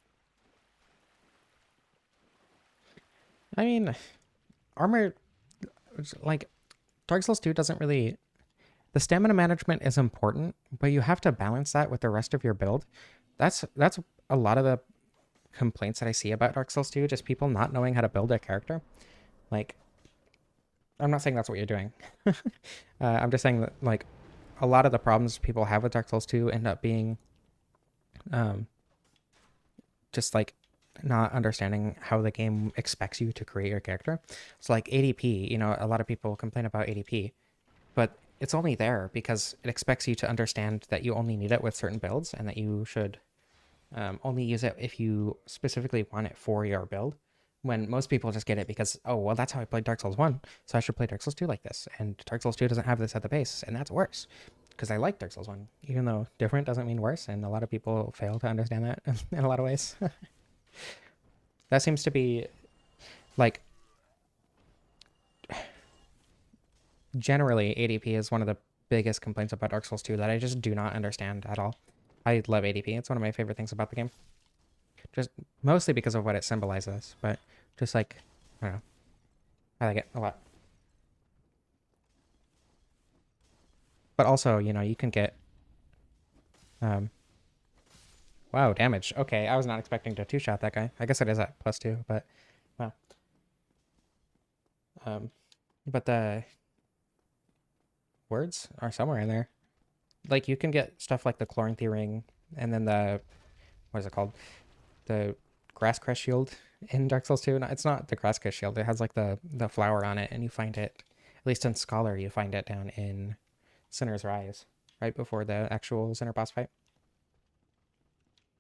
I mean, armor, like, Dark Souls 2 doesn't really... The stamina management is important, but you have to balance that with the rest of your build. That's a lot of the complaints that I see about Dark Souls 2, just people not knowing how to build a character. Like, I'm not saying that's what you're doing. I'm just saying that, like, a lot of the problems people have with Dark Souls 2 end up being just, like, not understanding how the game expects you to create your character. So, like, ADP, a lot of people complain about ADP, but it's only there because it expects you to understand that you only need it with certain builds and that you should only use it if you specifically want it for your build. When most people just get it because, oh, well, that's how I played Dark Souls 1, so I should play Dark Souls 2 like this. And Dark Souls 2 doesn't have this at the base, and that's worse. Because I like Dark Souls 1, even though different doesn't mean worse, and a lot of people fail to understand that in a lot of ways. That seems to be, like, generally, ADP is one of the biggest complaints about Dark Souls 2 that I just do not understand at all. I love ADP. It's one of my favorite things about the game. Just mostly because of what it symbolizes, but just, like, I don't know. I like it a lot. But also, you can get um wow, damage. Okay, I was not expecting to two-shot that guy. I guess it is at +2, but wow. Um but the words are somewhere in there. Like, you can get stuff like the Chloranthy ring and then the what is it called? The grass crest shield in Dark Souls 2. No, it's not the grass crest shield. It has, like, the flower on it, and you find it, at least in Scholar, you find it down in Sinner's Rise, right before the actual Sinner boss fight.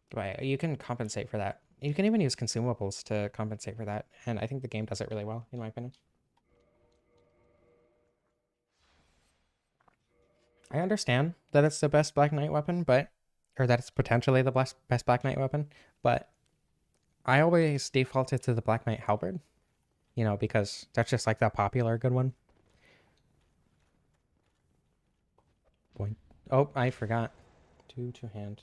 But you can compensate for that. You can even use consumables to compensate for that, and I think the game does it really well, in my opinion. I understand that it's the best Black Knight weapon, but or that it's potentially the best Black Knight weapon, but I always defaulted to the Black Knight halberd, you know, because that's just like the popular good one. Boing. Oh, I forgot. Two hand.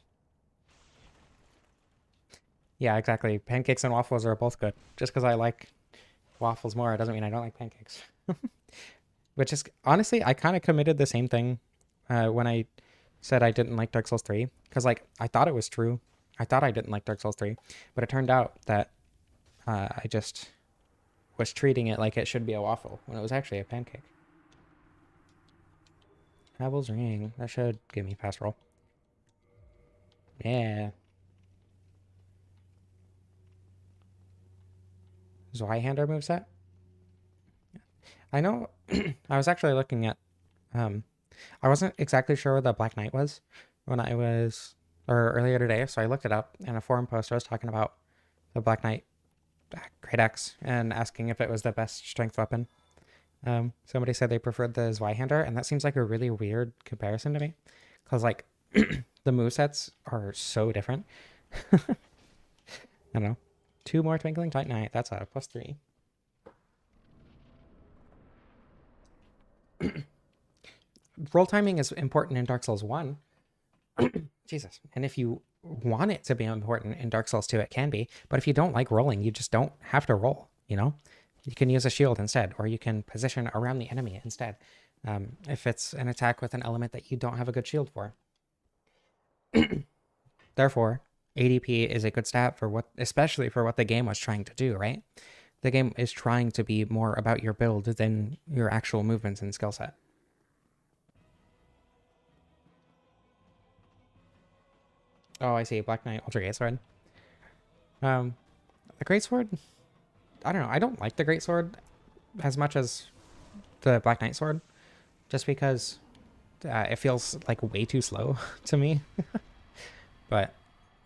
Yeah, exactly. Pancakes and waffles are both good. Just because I like waffles more, it doesn't mean I don't like pancakes. Which is, honestly, I kind of committed the same thing when I said I didn't like Dark Souls 3. Because, like, I thought it was true. I thought I didn't like Dark Souls 3. But it turned out that I just was treating it like it should be a waffle when it was actually a pancake. Havel's Ring. That should give me pass roll. Yeah. Zweihander moveset? I know. I was actually looking at. I wasn't exactly sure what the Black Knight was when I was, or earlier today, so I looked it up. In a forum post, I was talking about the Black Knight Great Axe and asking if it was the best strength weapon. Somebody said they preferred the Zweihander, and that seems like a really weird comparison to me, because like the movesets are so different. I don't know. 2 more Twinkling Titanite. That's a +3. Roll timing is important in Dark Souls 1. Jesus. And if you want it to be important in Dark Souls 2, it can be. But if you don't like rolling, you just don't have to roll, you know? You can use a shield instead, or you can position around the enemy instead. If it's an attack with an element that you don't have a good shield for. Therefore, ADP is a good stat for what, especially for what the game was trying to do, right? The game is trying to be more about your build than your actual movements and skill set. Oh, I see. Black Knight Ultra Greatsword. The Greatsword, I don't know. I don't like the Greatsword as much as the Black Knight sword, just because it feels like way too slow to me. But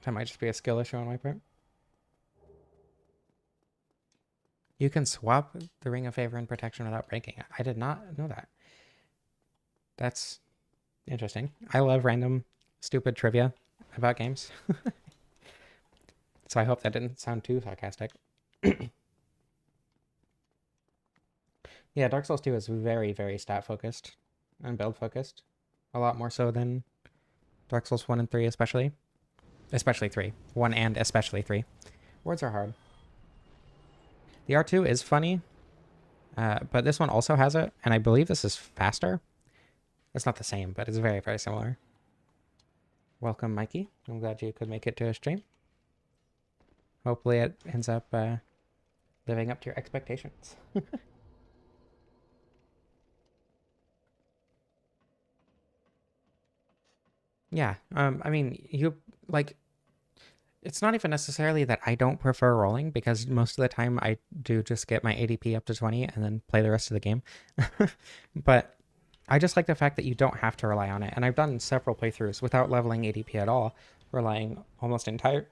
that might just be a skill issue on my part. You can swap the Ring of Favor and Protection without breaking it. I did not know that. That's interesting. I love random stupid trivia about games. So I hope that didn't sound too sarcastic. Yeah, Dark Souls 2 is very, very stat focused and build focused. A lot more so than Dark Souls 1 and 3 especially. Especially 3. 1 and especially 3. Words are hard. The R2 is funny, but this one also has it, and I believe this is faster. It's not the same, but it's very, very similar. Welcome, Mikey. I'm glad you could make it to a stream. Hopefully it ends up living up to your expectations. Yeah, I mean, you, like, it's not even necessarily that I don't prefer rolling, because most of the time I do just get my ADP up to 20 and then play the rest of the game. But I just like the fact that you don't have to rely on it. And I've done several playthroughs without leveling ADP at all, relying almost entirely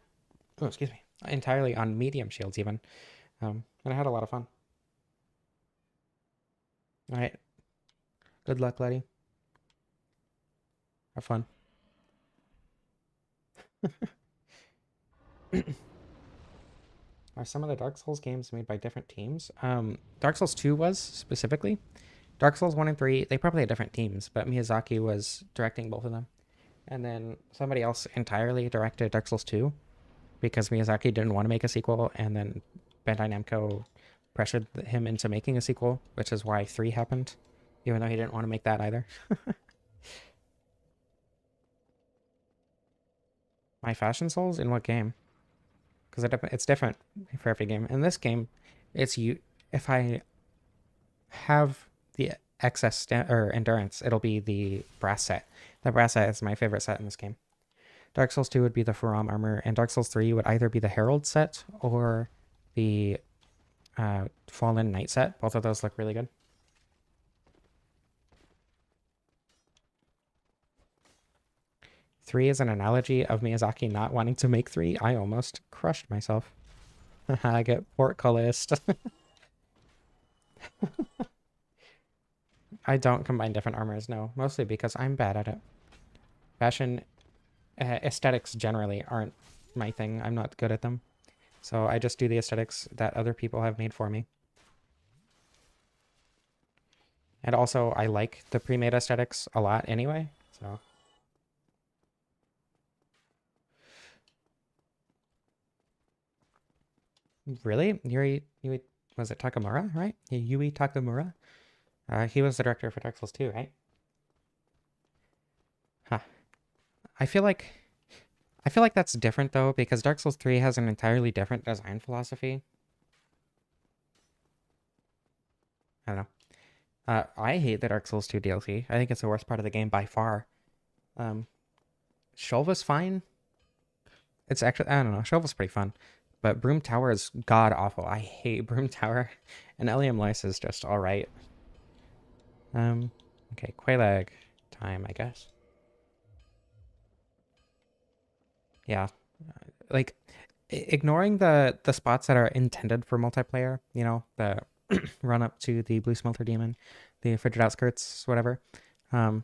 on medium shields even. And I had a lot of fun. All right. Good luck, Letty. Have fun. Are some of the Dark Souls games made by different teams? Dark Souls 2 was, specifically. Dark Souls 1 and 3, they probably had different teams, but Miyazaki was directing both of them. And then somebody else entirely directed Dark Souls 2, because Miyazaki didn't want to make a sequel, and then Bandai Namco pressured him into making a sequel, which is why 3 happened, even though he didn't want to make that either. My Fashion Souls? In what game? Because it's different for every game. In this game, it's you. If I have the excess or endurance, it'll be the brass set. The brass set is my favorite set in this game. Dark Souls 2 would be the Faram armor, and Dark Souls 3 would either be the Herald set or the Fallen Knight set. Both of those look really good. Three is an analogy of Miyazaki not wanting to make 3. I almost crushed myself. I get portcullis. I don't combine different armors, no. Mostly because I'm bad at it. Fashion aesthetics generally aren't my thing. I'm not good at them. So I just do the aesthetics that other people have made for me. And also, I like the pre-made aesthetics a lot anyway, so... Really? Yuri was it Takamura, right? Yui Takamura? He was the director for Dark Souls 2, right? Huh. I feel like I feel like that's different though, because Dark Souls 3 has an entirely different design philosophy. I don't know. I hate the Dark Souls 2 DLC. I think it's the worst part of the game by far. Um, Shulva's fine. It's actually, I don't know, Shulva's pretty fun. But Broom Tower is god awful. I hate Broom Tower. And Eliam Lice is just alright. Okay, Quelaag time, I guess. Yeah. Like, ignoring the spots that are intended for multiplayer, you know, the run up to the Blue Smelter Demon, the Frigid Outskirts, whatever. Um,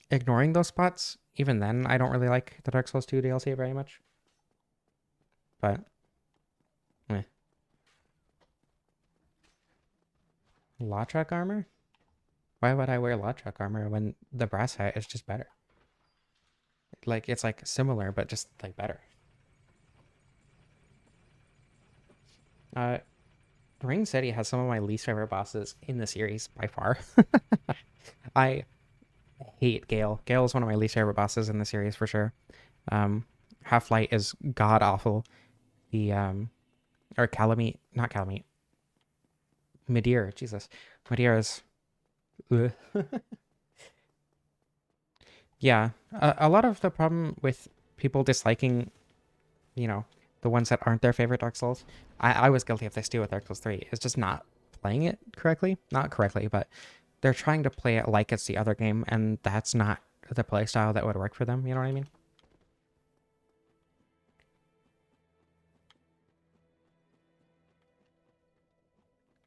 Ignoring those spots, even then, I don't really like the Dark Souls 2 DLC very much. But, eh. Lawtruck armor? Why would I wear Lawtruck armor when the brass hat is just better? Like, it's like similar, but just like better. Uh, Ring City has some of my least favorite bosses in the series by far. I hate Gale. Gale is one of my least favorite bosses in the series for sure. Half-Light is god awful. The or Calamite, not Calamite. Midir, Jesus. Midir is yeah. A lot of the problem with people disliking, you know, the ones that aren't their favorite Dark Souls, I was guilty of this too with Dark Souls 3, is just not playing it correctly. Not correctly, but they're trying to play it like it's the other game, and that's not the play style that would work for them, you know what I mean?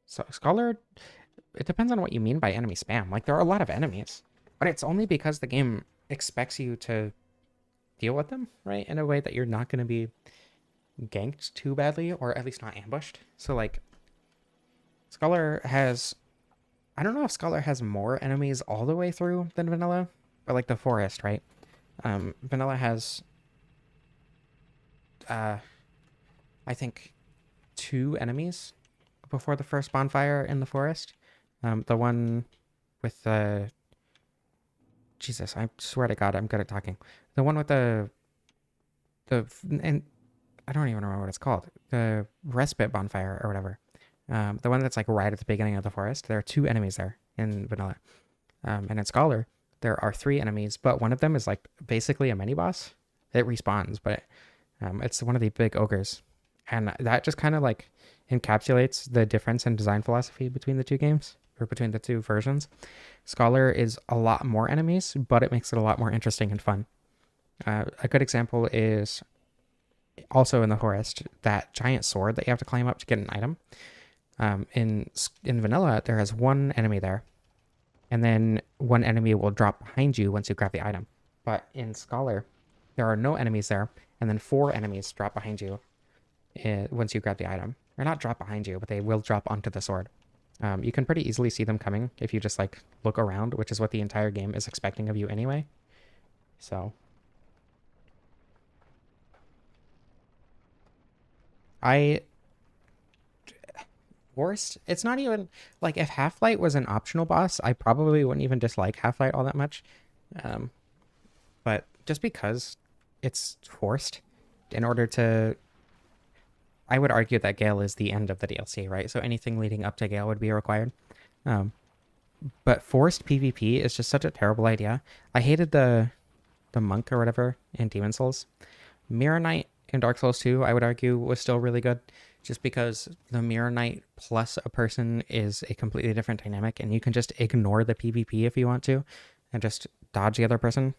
So Scholar, it depends on what you mean by enemy spam. Like, there are a lot of enemies, but it's only because the game expects you to deal with them, right? In a way that you're not going to be ganked too badly, or at least not ambushed. So, like, Scholar has... I don't know if Scholar has more enemies all the way through than Vanilla, but like the forest, right? Vanilla has, uh, I think, 2 enemies before the first bonfire in the forest. The one with the... Jesus, I swear to God, I'm good at talking. The one with and I don't even remember what it's called. The respite bonfire or whatever. The one that's like right at the beginning of the forest. There are 2 enemies there in Vanilla. And in Scholar, there are 3 enemies, but one of them is like basically a mini boss. It respawns, but it's one of the big ogres. And that just kind of like encapsulates the difference in design philosophy between the 2 games, or between the 2 versions. Scholar is a lot more enemies, but it makes it a lot more interesting and fun. A good example is also in the forest, that giant sword that you have to climb up to get an item. In Vanilla, there is 1 enemy there, and then 1 enemy will drop behind you once you grab the item. But in Scholar, there are no enemies there, and then 4 enemies drop behind you once you grab the item. Or not drop behind you, but they will drop onto the sword. You can pretty easily see them coming if you just like look around, which is what the entire game is expecting of you anyway. So I worst, it's not even like, if Half-Light was an optional boss, I probably wouldn't even dislike Half-Light all that much. But just because it's forced in order to... I would argue that Gale is the end of the DLC, right? So anything leading up to Gale would be required. But forced PvP is just such a terrible idea. I hated the monk or whatever in Demon Souls. Mirror Knight in Dark Souls 2, I would argue, was still really good, just because the Mirror Knight plus a person is a completely different dynamic, and you can just ignore the PvP if you want to, and just dodge the other person.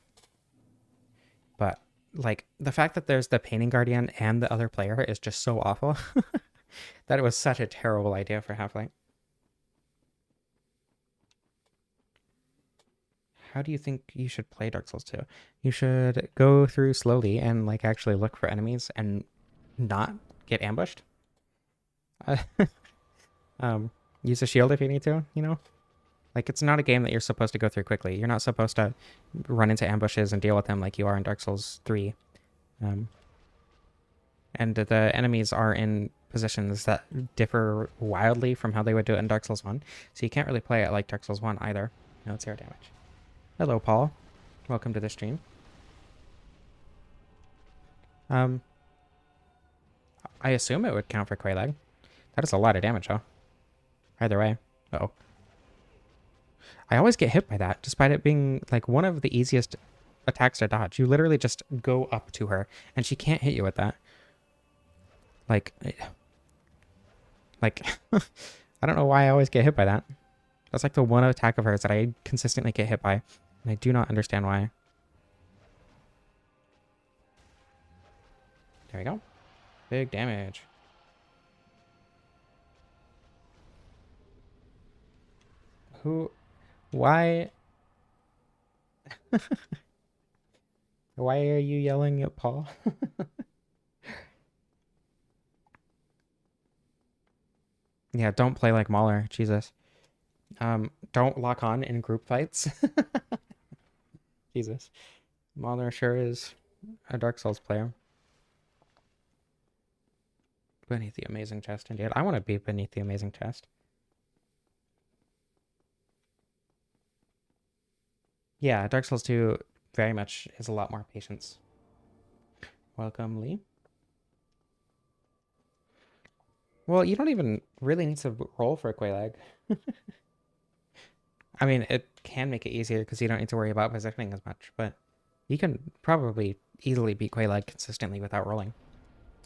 But, like, the fact that there's the Painting Guardian and the other player is just so awful that it was such a terrible idea for Half-Life. how do you think you should play Dark Souls 2? You should go through slowly and like actually look for enemies and not get ambushed. Uh, um, use a shield if you need to, you know? Like, it's not a game that you're supposed to go through quickly. You're not supposed to run into ambushes and deal with them like you are in Dark Souls 3. And the enemies are in positions that differ wildly from how they would do it in Dark Souls 1. So you can't really play it like Dark Souls 1 either. No, it's air damage. Hello, Paul. Welcome to the stream. I assume it would count for Quelaag. That is a lot of damage, though. Either way. Uh-oh. I always get hit by that, despite it being like one of the easiest attacks to dodge. You literally just go up to her, and she can't hit you with that. Like, I don't know why I always get hit by that. That's like the one attack of hers that I consistently get hit by, and I do not understand why. There we go. Big damage. Why? Why are you yelling at Paul? Yeah, don't play like Mauler, Jesus. Don't lock on in group fights. Jesus. Mauler sure is a Dark Souls player. Beneath the amazing chest, indeed. I want to be beneath the amazing chest. Yeah, Dark Souls 2 very much is a lot more patience. Welcome, Lee. Well, you don't even really need to roll for a Quelaag. I mean, it can make it easier because you don't need to worry about positioning as much, but you can probably easily beat Quelaag consistently without rolling.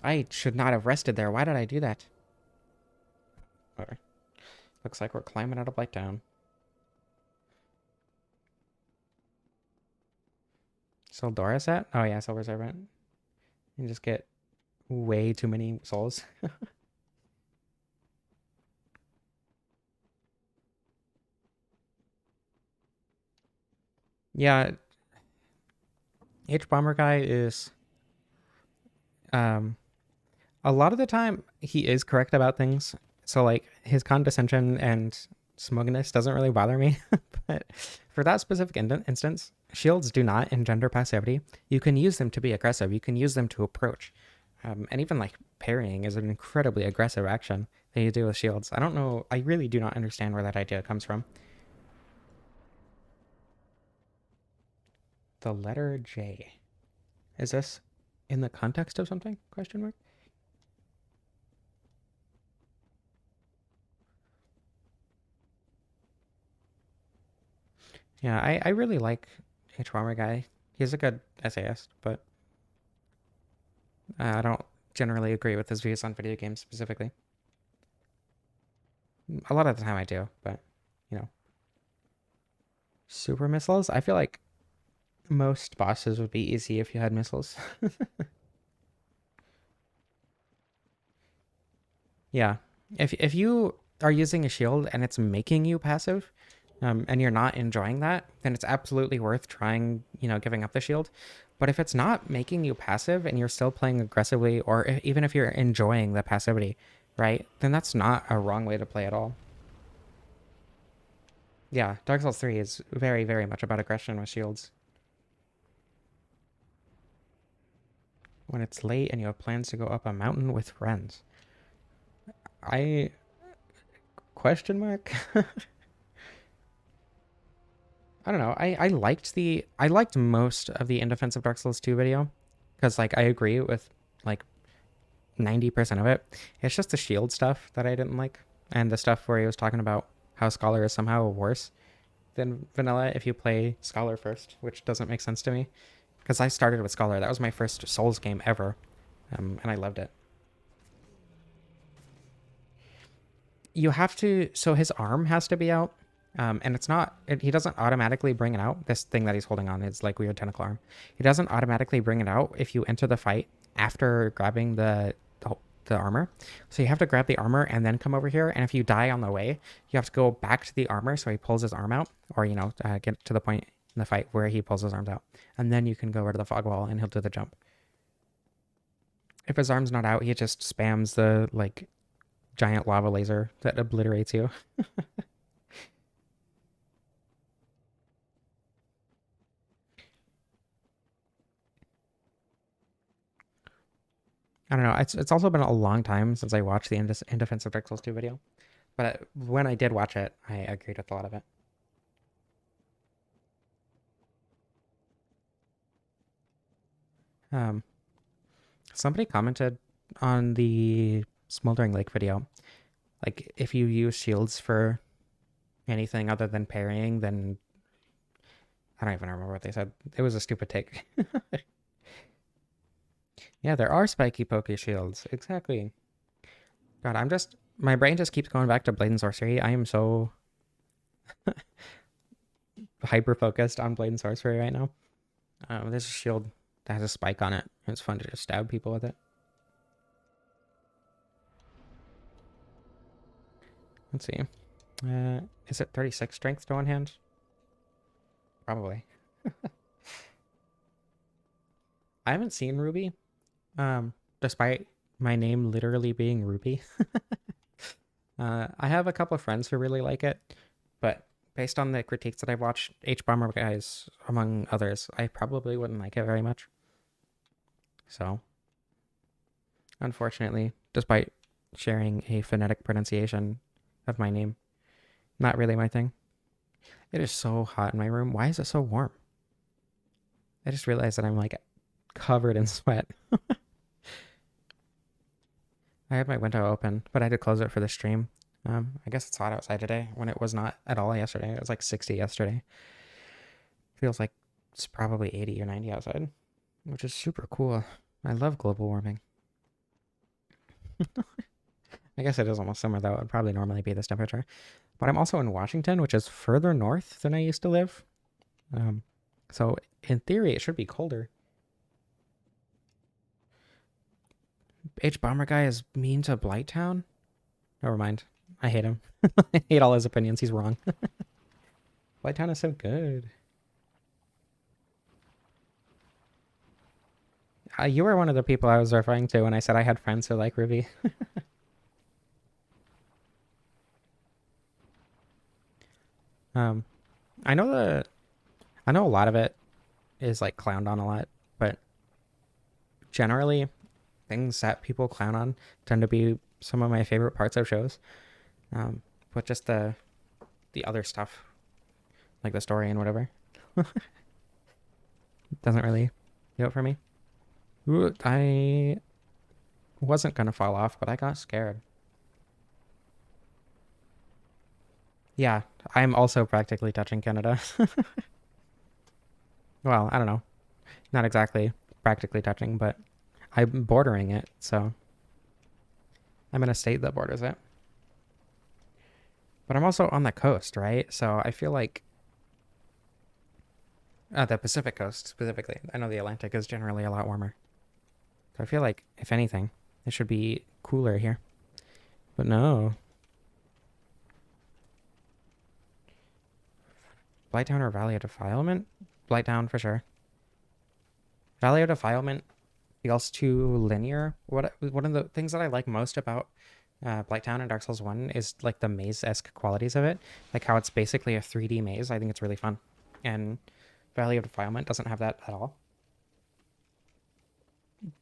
I should not have rested there. Why did I do that? Okay. Looks like we're climbing out of Blighttown. Sildoris set? Oh yeah, Silver Servant. You just get way too many souls. Yeah, H-Bomber guy is a lot of the time he is correct about things. So like his condescension and smugness doesn't really bother me. But for that specific instance, shields do not engender passivity. You can use them to be aggressive. You can use them to approach. And even like parrying is an incredibly aggressive action that you do with shields. I don't know. I really do not understand where that idea comes from. The letter J. Is this in the context of something? Question mark. Yeah, I really like H-Bomber guy. He's a good essayist, but I don't generally agree with his views on video games specifically. A lot of the time I do, but, you know. Super missiles? I feel like most bosses would be easy if you had missiles. Yeah. If you are using a shield and it's making you passive, and you're not enjoying that, then it's absolutely worth trying, you know, giving up the shield. But if it's not making you passive and you're still playing aggressively, or even if you're enjoying the passivity, right, then that's not a wrong way to play at all. Yeah, Dark Souls 3 is very, very much about aggression with shields. When it's late and you have plans to go up a mountain with friends. I... Question mark? I don't know. I liked most of the In Defense of Dark Souls 2 video because like I agree with like 90% of it. It's just the shield stuff that I didn't like, and the stuff where he was talking about how Scholar is somehow worse than Vanilla if you play Scholar first, which doesn't make sense to me because I started with Scholar. That was my first Souls game ever, and I loved it. You have to, so his arm has to be out. And it's not, he doesn't automatically bring it out. This thing that he's holding on is like weird tentacle arm. He doesn't automatically bring it out if you enter the fight after grabbing the armor. So you have to grab the armor and then come over here. And if you die on the way, you have to go back to the armor. So he pulls his arm out, or, you know, get to the point in the fight where he pulls his arms out. And then you can go over to the fog wall and he'll do the jump. If his arm's not out, he just spams the like giant lava laser that obliterates you. I don't know. It's also been a long time since I watched the In Defense of Dark Souls 2 video. But when I did watch it, I agreed with a lot of it. Um, Somebody commented on the Smoldering Lake video, like if you use shields for anything other than parrying, then I don't even remember what they said. It was a stupid take. Yeah, there are spiky pokey shields. Exactly. God, my brain just keeps going back to Blade and Sorcery. I am so hyper focused on Blade and Sorcery right now. There's a shield that has a spike on it. It's fun to just stab people with it. Let's see. Is it 36 strength to one hand? Probably. I haven't seen Ruby, despite my name literally being Ruby. I have a couple of friends who really like it, but based on the critiques that I've watched, H-Bomber guys, among others, I probably wouldn't like it very much. So, unfortunately, despite sharing a phonetic pronunciation of my name, not really my thing. It is so hot in my room. Why is it so warm? I just realized that I'm like covered in sweat. I had my window open, but I had to close it for the stream. I guess it's hot outside today when it was not at all yesterday. It was like 60 yesterday. Feels like it's probably 80 or 90 outside, which is super cool. I love global warming. I guess it is almost summer though. It would probably normally be this temperature. But I'm also in Washington, which is further north than I used to live. So in theory, it should be colder. H-Bomber guy is mean to Blighttown? Never mind. I hate him. I hate all his opinions. He's wrong. Blighttown is so good. You were one of the people I was referring to when I said I had friends who like Ruby. I know a lot of it is like clowned on a lot, but generally things that people clown on tend to be some of my favorite parts of shows. But just the other stuff, like the story and whatever, doesn't really do it for me. Ooh, I wasn't gonna fall off, but I got scared. Yeah, I'm also practically touching Canada. Well, I don't know. Not exactly practically touching, but I'm bordering it, so I'm in a state that borders it. But I'm also on the coast, right? So I feel like the Pacific coast specifically. I know the Atlantic is generally a lot warmer. So I feel like, if anything, it should be cooler here. But no. Blighttown or Valley of Defilement? Blighttown for sure. Valley of Defilement feels too linear. One of the things that I like most about Blighttown and Dark Souls 1 is like the maze-esque qualities of it. Like how it's basically a 3D maze. I think it's really fun. And Valley of Defilement doesn't have that at all.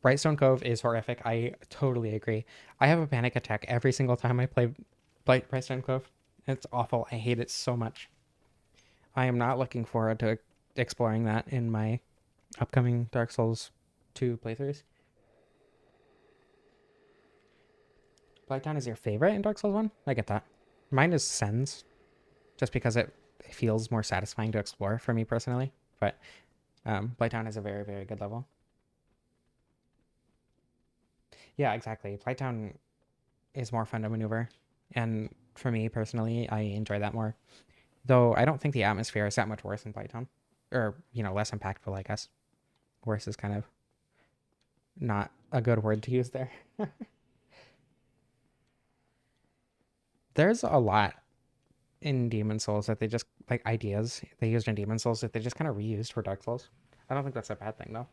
Brightstone Cove is horrific. I totally agree. I have a panic attack every single time I play Brightstone Cove. It's awful. I hate it so much. I am not looking forward to exploring that in my upcoming Dark Souls 2 playthroughs. Blighttown is your favorite in Dark Souls 1? I get that. Mine is Sen's, just because it feels more satisfying to explore for me personally. But Blighttown is a very, very good level. Yeah, exactly. Blighttown is more fun to maneuver. And for me personally, I enjoy that more. Though I don't think the atmosphere is that much worse in Blighttown. Or, less impactful, I guess. Worse is kind of not a good word to use there. There's a lot in Demon Souls that they just, like, ideas they used in Demon Souls that they just kind of reused for Dark Souls. I don't think that's a bad thing, though.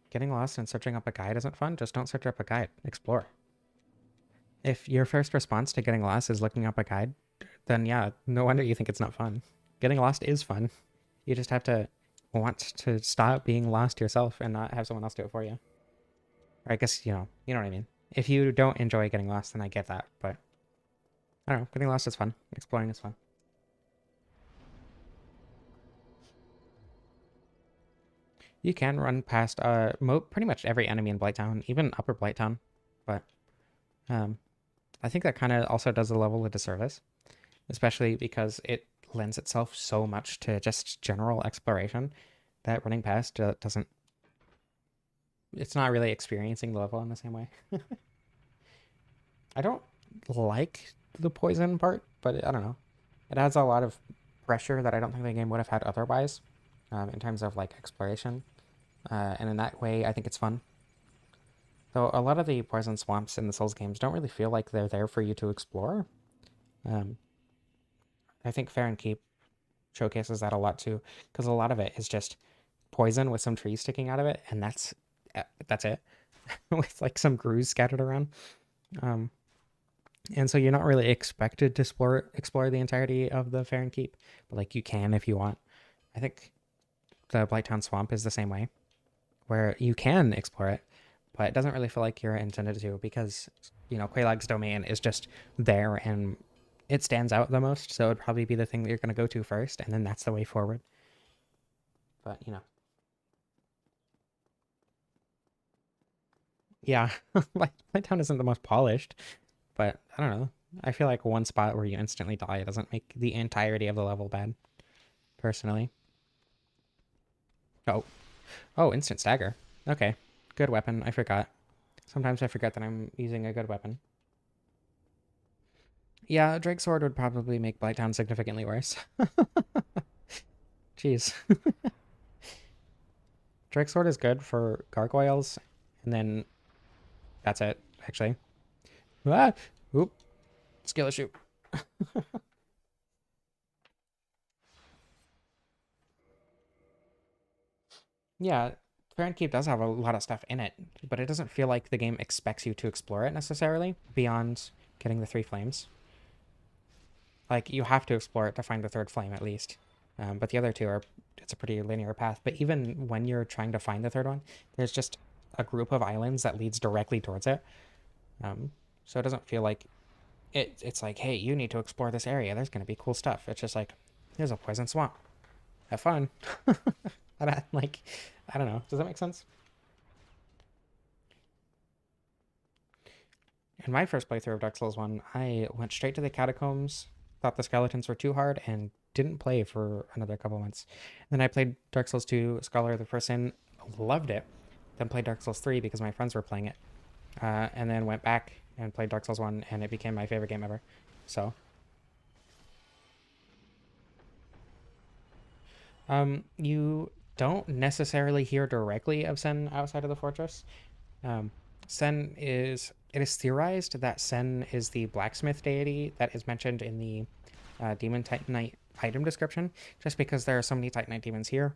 Getting lost and searching up a guide isn't fun. Just don't search up a guide. Explore. If your first response to getting lost is looking up a guide, then yeah, no wonder you think it's not fun. Getting lost is fun. You just have to want to stop being lost yourself and not have someone else do it for you. Or I guess, you know what I mean. If you don't enjoy getting lost, then I get that. But I don't know. Getting lost is fun. Exploring is fun. You can run past pretty much every enemy in Blighttown, even Upper Blighttown. But um, I think that kind of also does a level of disservice, especially because it lends itself so much to just general exploration that running past doesn't. It's not really experiencing the level in the same way. I don't like the poison part, but I don't know. It adds a lot of pressure that I don't think the game would have had otherwise, in terms of like exploration. And in that way, I think it's fun. Though a lot of the poison swamps in the Souls games don't really feel like they're there for you to explore. Um, I think Fair and Keep showcases that a lot too, because a lot of it is just poison with some trees sticking out of it, and that's it, with like some grooves scattered around. And so you're not really expected to explore the entirety of the Fair and Keep, but like you can if you want. I think the Blighttown Swamp is the same way, where you can explore it, but it doesn't really feel like you're intended to because, Quelaag's domain is just there and it stands out the most, so it'd probably be the thing that you're going to go to first, and then that's the way forward. But, yeah, Blighttown isn't the most polished, but I don't know. I feel like one spot where you instantly die doesn't make the entirety of the level bad, personally. Oh, instant stagger. Okay, good weapon. I forgot. Sometimes I forget that I'm using a good weapon. Yeah, Drake Sword would probably make Blighttown significantly worse. Jeez. Drake Sword is good for gargoyles, and then that's it, actually. Ah! Oop. Skill issue. Yeah, Fair and Keep does have a lot of stuff in it, but it doesn't feel like the game expects you to explore it necessarily beyond getting the 3 flames. Like, you have to explore it to find the 3rd flame at least. But the other 2 it's a pretty linear path. But even when you're trying to find the 3rd one, there's just a group of islands that leads directly towards it. So it doesn't feel like it's like, hey, you need to explore this area. There's going to be cool stuff. It's just like, here's a poison swamp. Have fun. Like, I don't know. Does that make sense? In my first playthrough of Dark Souls 1, I went straight to the catacombs, thought the skeletons were too hard, and didn't play for another couple months. Then I played Dark Souls 2, Scholar of the First Sin, loved it. Then played Dark Souls 3 because my friends were playing it. And then went back and played Dark Souls 1, and it became my favorite game ever. So, you don't necessarily hear directly of Sen outside of the fortress. Um, it is theorized that Sen is the blacksmith deity that is mentioned in the Demon Titanite item description, just because there are so many Titanite demons here.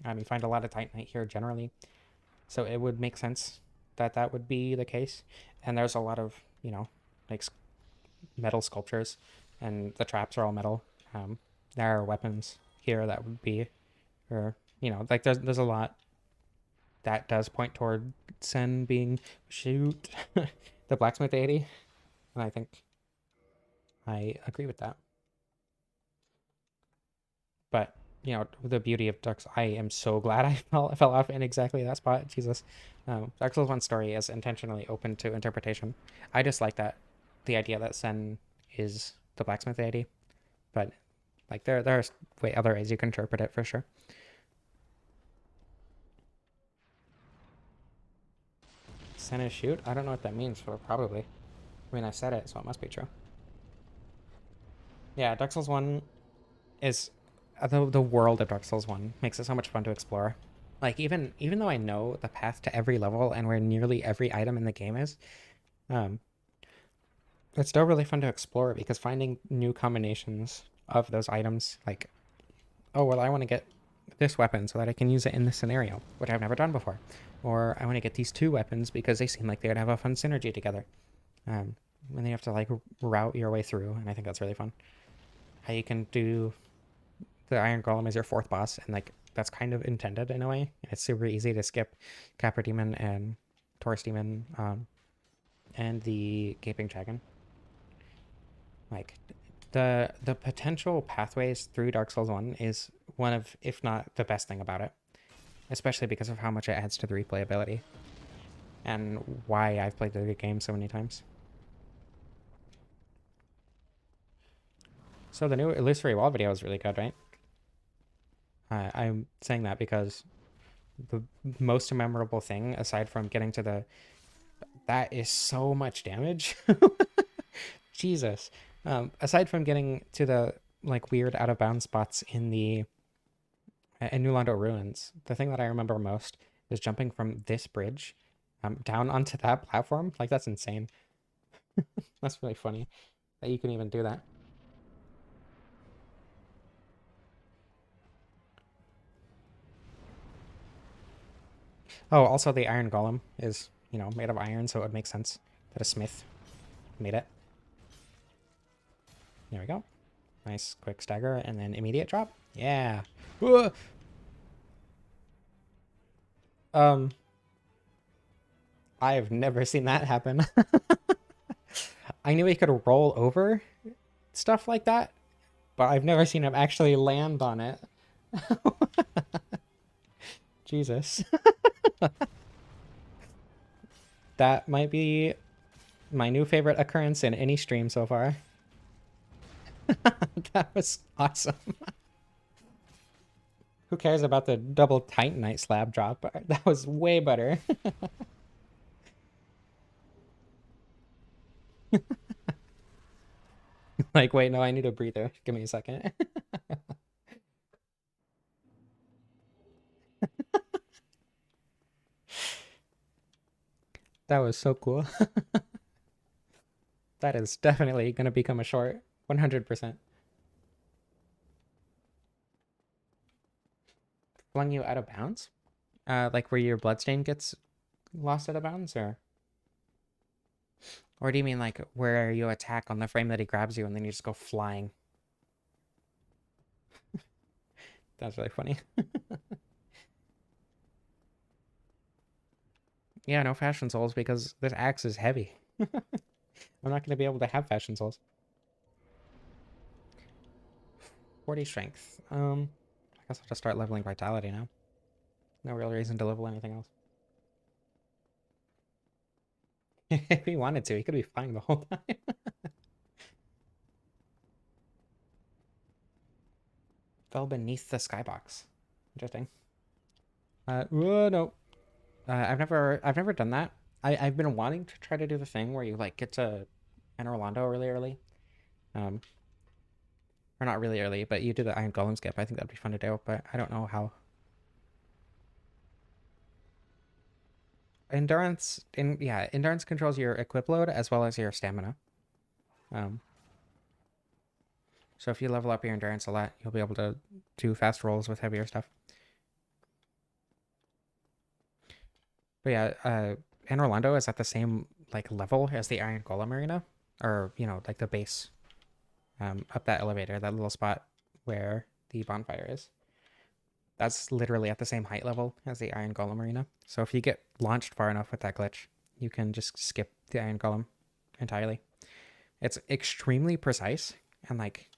You find a lot of Titanite here generally, so it would make sense that that would be the case. And there's a lot of, like metal sculptures, and the traps are all metal. There are weapons here that would be, or, like there's a lot that does point toward Sen being, shoot, the blacksmith deity. And I think I agree with that. But, the beauty of Dark Souls, I am so glad I fell off in exactly that spot. Jesus. Dark Souls 1 story is intentionally open to interpretation. I just like that, the idea that Sen is the blacksmith deity. But, like, there are other ways you can interpret it for sure. Sen is shoot? I don't know what that means, but probably. I mean, I said it, so it must be true. Yeah, Dark Souls 1 is the world of Dark Souls 1 makes it so much fun to explore. Like even though I know the path to every level and where nearly every item in the game is, um, it's still really fun to explore because finding new combinations of those items, like, oh well, I want to get this weapon so that I can use it in this scenario, which I've never done before, or I want to get these two weapons because they seem like they would have a fun synergy together. And then you have to like route your way through, and I think that's really fun. How you can do the Iron Golem as your fourth boss, and like that's kind of intended in a way. It's super easy to skip Capra Demon and Taurus Demon, and the Gaping Dragon. Like the potential pathways through Dark Souls 1 is one of, if not the best thing about it, especially because of how much it adds to the replayability and why I've played the game so many times. So the new Illusory Wall video is really good, right? I'm saying that because the most memorable thing, aside from getting to the... That is so much damage. Jesus. Aside from getting to the like weird out of bounds spots in the in New Londo Ruins, the thing that I remember most is jumping from this bridge down onto that platform. Like that's insane. That's really funny that you can even do that. Oh, also the Iron Golem is, you know, made of iron, so it would make sense that a smith made it. There we go. Nice quick stagger and then immediate drop. Yeah. Um, I've never seen that happen. I knew he could roll over stuff like that, but I've never seen him actually land on it. Jesus. That might be my new favorite occurrence in any stream so far. That was awesome. Who cares about the double Titanite slab drop? That was way better. Like, wait, no, I need a breather. Give me a second. That was so cool. That is definitely going to become a short. 100%. Flung you out of bounds? Like where your bloodstain gets lost out of bounds, or do you mean like where you attack on the frame that he grabs you and then you just go flying? That's really funny. Yeah, no fashion souls because this axe is heavy. I'm not going to be able to have fashion souls. 40 strength. I guess I'll just start leveling vitality now. No real reason to level anything else. If he wanted to, he could be flying the whole time. Fell beneath the skybox. Interesting. Whoa, no. I've never done that. I've been wanting to try to do the thing where you like get to Enter Orlando really early. Um, or not really early, but you do the Iron Golem skip. I think that'd be fun to do, but I don't know how. Endurance controls your equip load as well as your stamina. Um, so if you level up your endurance a lot, you'll be able to do fast rolls with heavier stuff. But yeah, Enter Orlando is at the same like level as the Iron Golem arena, or you know, like the base, up that elevator, that little spot where the bonfire is. That's literally at the same height level as the Iron Golem arena. So if you get launched far enough with that glitch, you can just skip the Iron Golem entirely. It's extremely precise and like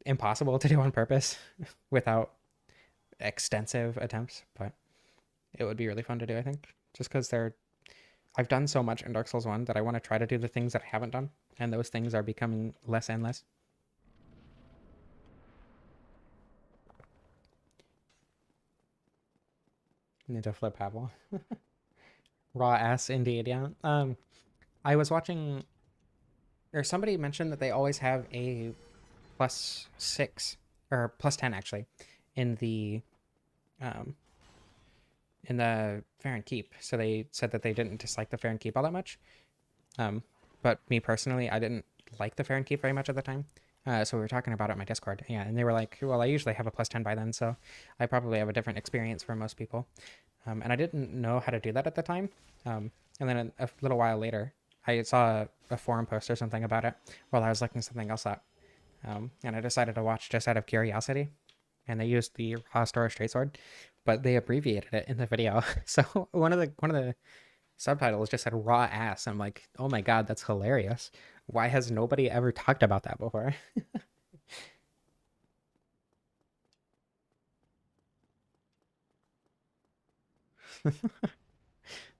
impossible to do on purpose without extensive attempts, but it would be really fun to do, I think. Just because I've done so much in Dark Souls 1 that I want to try to do the things that I haven't done, and those things are becoming less and less. Need to flip Pavel. Raw ass indeed, yeah. I was watching, or somebody mentioned that they always have a +6 or +10 actually in the um, in the Fair and Keep. So they said that they didn't dislike the Fair and Keep all that much. But me personally, I didn't like the Fair and Keep very much at the time. So we were talking about it in my Discord. Yeah, and they were like, well, I usually have a +10 by then, so I probably have a different experience from most people. And I didn't know how to do that at the time. And then a little while later, I saw a forum post or something about it while I was looking something else up. And I decided to watch just out of curiosity. And they used the raw store straight sword, but they abbreviated it in the video. So one of the subtitles just said raw ass. I'm like, oh my god, that's hilarious. Why has nobody ever talked about that before?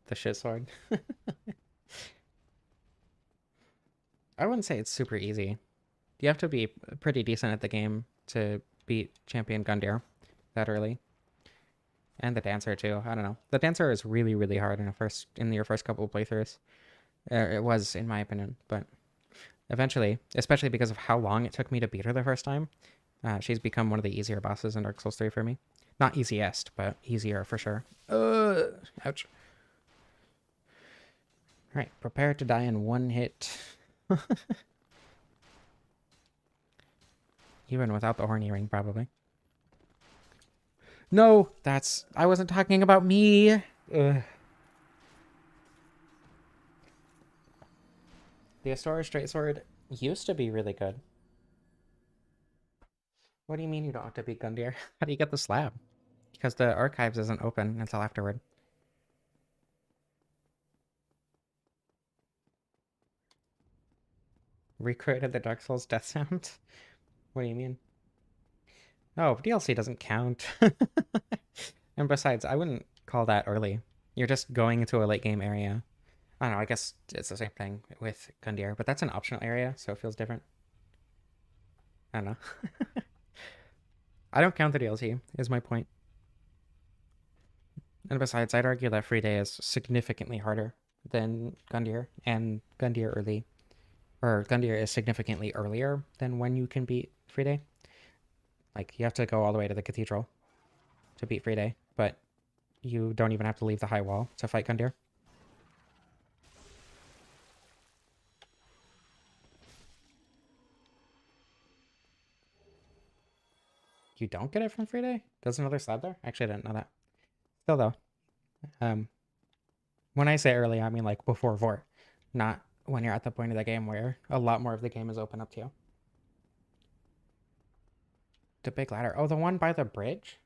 The shit sword. I wouldn't say it's super easy. You have to be pretty decent at the game to beat Champion Gundyr that early. And the dancer too. I don't know. The dancer is really, really hard in your first couple of playthroughs. It was, in my opinion, but eventually, especially because of how long it took me to beat her the first time, she's become one of the easier bosses in Dark Souls 3 for me. Not easiest, but easier for sure. Ouch. Alright, prepare to die in one hit. Even without the horny ring, probably. No, I wasn't talking about me. Ugh. The Astora Straight Sword used to be really good. What do you mean you don't have to beat Gundyr? How do you get the slab? Because the archives isn't open until afterward. Recreated the Dark Souls death sound? What do you mean? Oh, DLC doesn't count. And besides, I wouldn't call that early. You're just going into a late game area. I don't know, I guess it's the same thing with Gundyr, but that's an optional area, so it feels different. I don't know. I don't count the DLC, is my point. And besides, I'd argue that Free Day is significantly harder than Gundyr, and Gundyr is significantly earlier than when you can beat Free Day. Like, you have to go all the way to the cathedral to beat Free Day, but you don't even have to leave the high wall to fight Gundyr. You don't get it from Free Day? There's another slab there? Actually, I didn't know that. Still, though, when I say early, I mean like before Vort, not when you're at the point of the game where a lot more of the game is open up to you. The big ladder. Oh, the one by the bridge?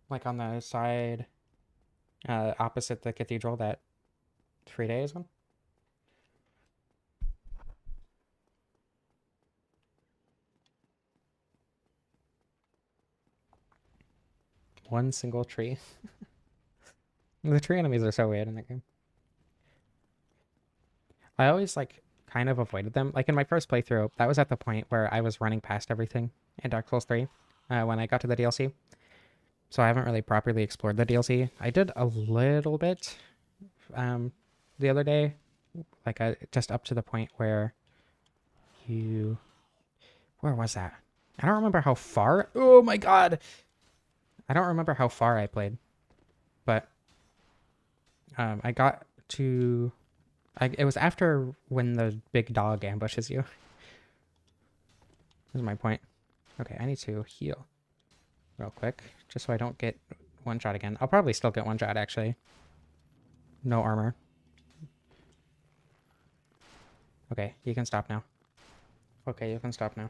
Like on the side opposite the cathedral that 3 days on? One single tree. The tree enemies are so weird in that game. I always like kind of avoided them. Like in my first playthrough, that was at the point where I was running past everything in Dark Souls 3 when I got to the DLC. So I haven't really properly explored the DLC. I did a little bit the other day, like just up to the point where where was that? I don't remember how far. Oh my god! I don't remember how far I played, but I got to. It was after when the big dog ambushes you. This is my point. Okay, I need to heal real quick, just so I don't get one shot again. I'll probably still get one shot, actually. No armor. Okay, you can stop now. Okay, you can stop now.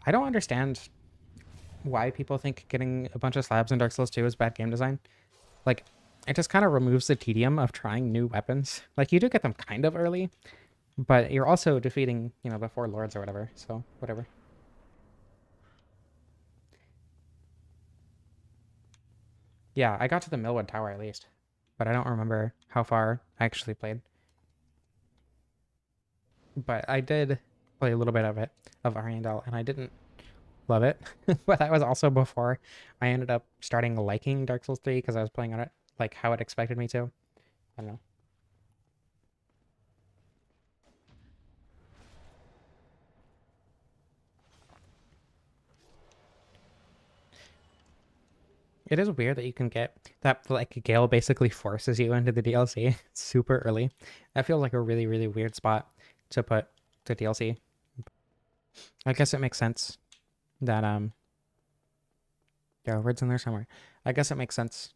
I don't understand why people think getting a bunch of slabs in Dark Souls 2 is bad game design. Like, it just kind of removes the tedium of trying new weapons. Like, you do get them kind of early, but you're also defeating, the 4 lords or whatever, so whatever. Yeah, I got to the Millwood Tower at least, but I don't remember how far I actually played. But I did play a little bit of it, of Ariandel, and I didn't love it. But that was also before I ended up starting liking Dark Souls 3 because I was playing on it like how it expected me to. I don't know. It is weird that you can get that, like, Gale basically forces you into the DLC super early. That feels like a really, really weird spot to put the DLC. I guess it makes sense that, yeah, words in there somewhere. I guess it makes sense.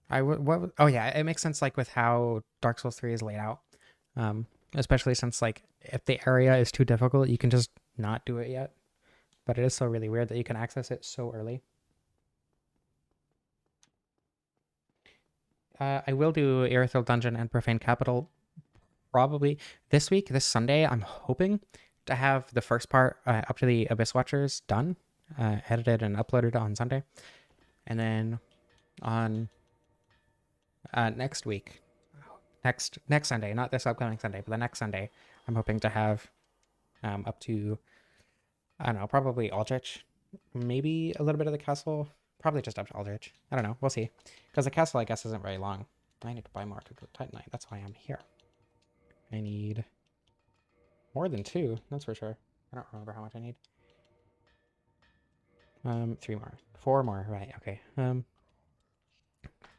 Oh yeah, it makes sense, like, with how Dark Souls 3 is laid out. Especially since, like, if the area is too difficult, you can just not do it yet. But it is so really weird that you can access it so early. I will do Aerithyll Dungeon and Profane Capital probably this week, this Sunday. I'm hoping to have the first part up to the Abyss Watchers done, edited and uploaded on Sunday. And then on next week, next Sunday, not this upcoming Sunday, but the next Sunday, I'm hoping to have up to, I don't know, probably Aldrich, maybe a little bit of the castle, probably just up to Aldrich. I don't know, we'll see. Because the castle, I guess, isn't very long. I need to buy more to go Titanite. That's why I'm here. I need more than 2, that's for sure. I don't remember how much I need. 3 more. 4 more, right, okay.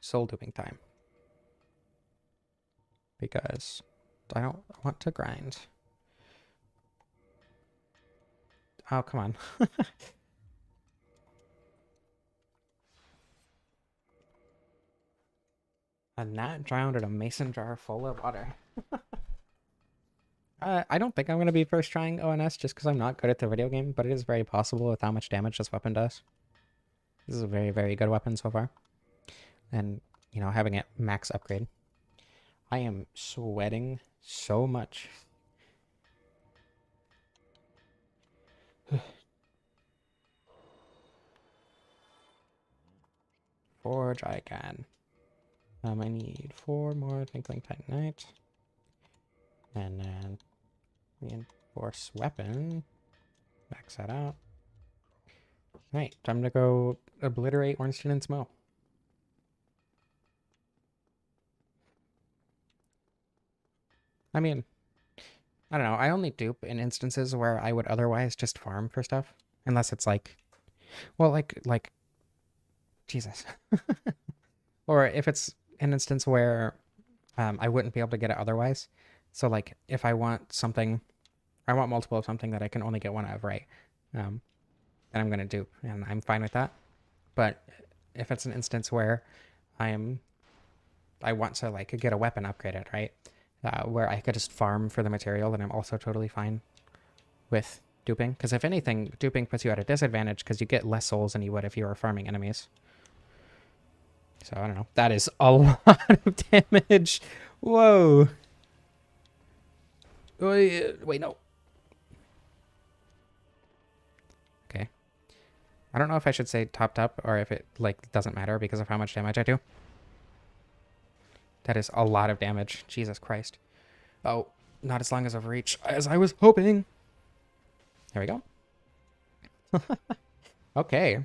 Soul duping time. Because I don't want to grind. Oh, come on. A gnat drowned in a mason jar full of water. I don't think I'm going to be first trying ONS just because I'm not good at the video game, but it is very possible with how much damage this weapon does. This is a very, very good weapon so far. And, you know, having it max upgrade. I am sweating so much. Forge I can. I need 4 more Twinkling Titanite. And then reinforce weapon. Max that out. Right, time to go obliterate Ornstein and Smo. I mean, I don't know. I only dupe in instances where I would otherwise just farm for stuff. Unless it's like, well, like, Jesus. Or if it's an instance where I wouldn't be able to get it otherwise. So, like, if I want something, I want multiple of something that I can only get one of, right? Then I'm going to dupe, and I'm fine with that. But if it's an instance where I want to, like, get a weapon upgraded, right? Where I could just farm for the material, then I'm also totally fine with duping. Because if anything, duping puts you at a disadvantage because you get less souls than you would if you were farming enemies. So, I don't know. That is a lot of damage. Whoa. Wait, no. Okay. I don't know if I should say topped up or if it, like, doesn't matter because of how much damage I do. That is a lot of damage. Jesus Christ. Oh, not as long as Overreach as I was hoping. There we go. Okay.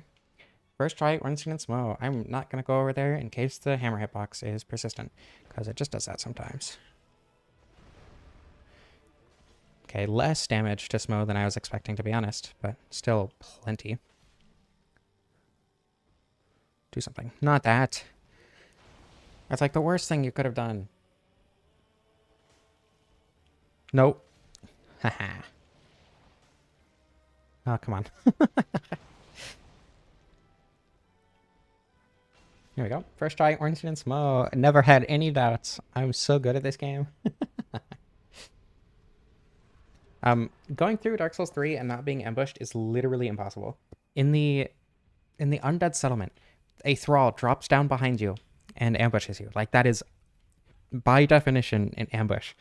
First try Ornstein and Smo. I'm not going to go over there in case the hammer hitbox is persistent, because it just does that sometimes. Okay, less damage to Smo than I was expecting, to be honest, but still plenty. Do something. Not that. That's like the worst thing you could have done. Nope. Haha. Oh, come on. Here we go. First try, Ornstein and Smo. Never had any doubts. I'm so good at this game. Going through Dark Souls 3 and not being ambushed is literally impossible. In the Undead Settlement, a thrall drops down behind you and ambushes you. Like, that is, by definition, an ambush.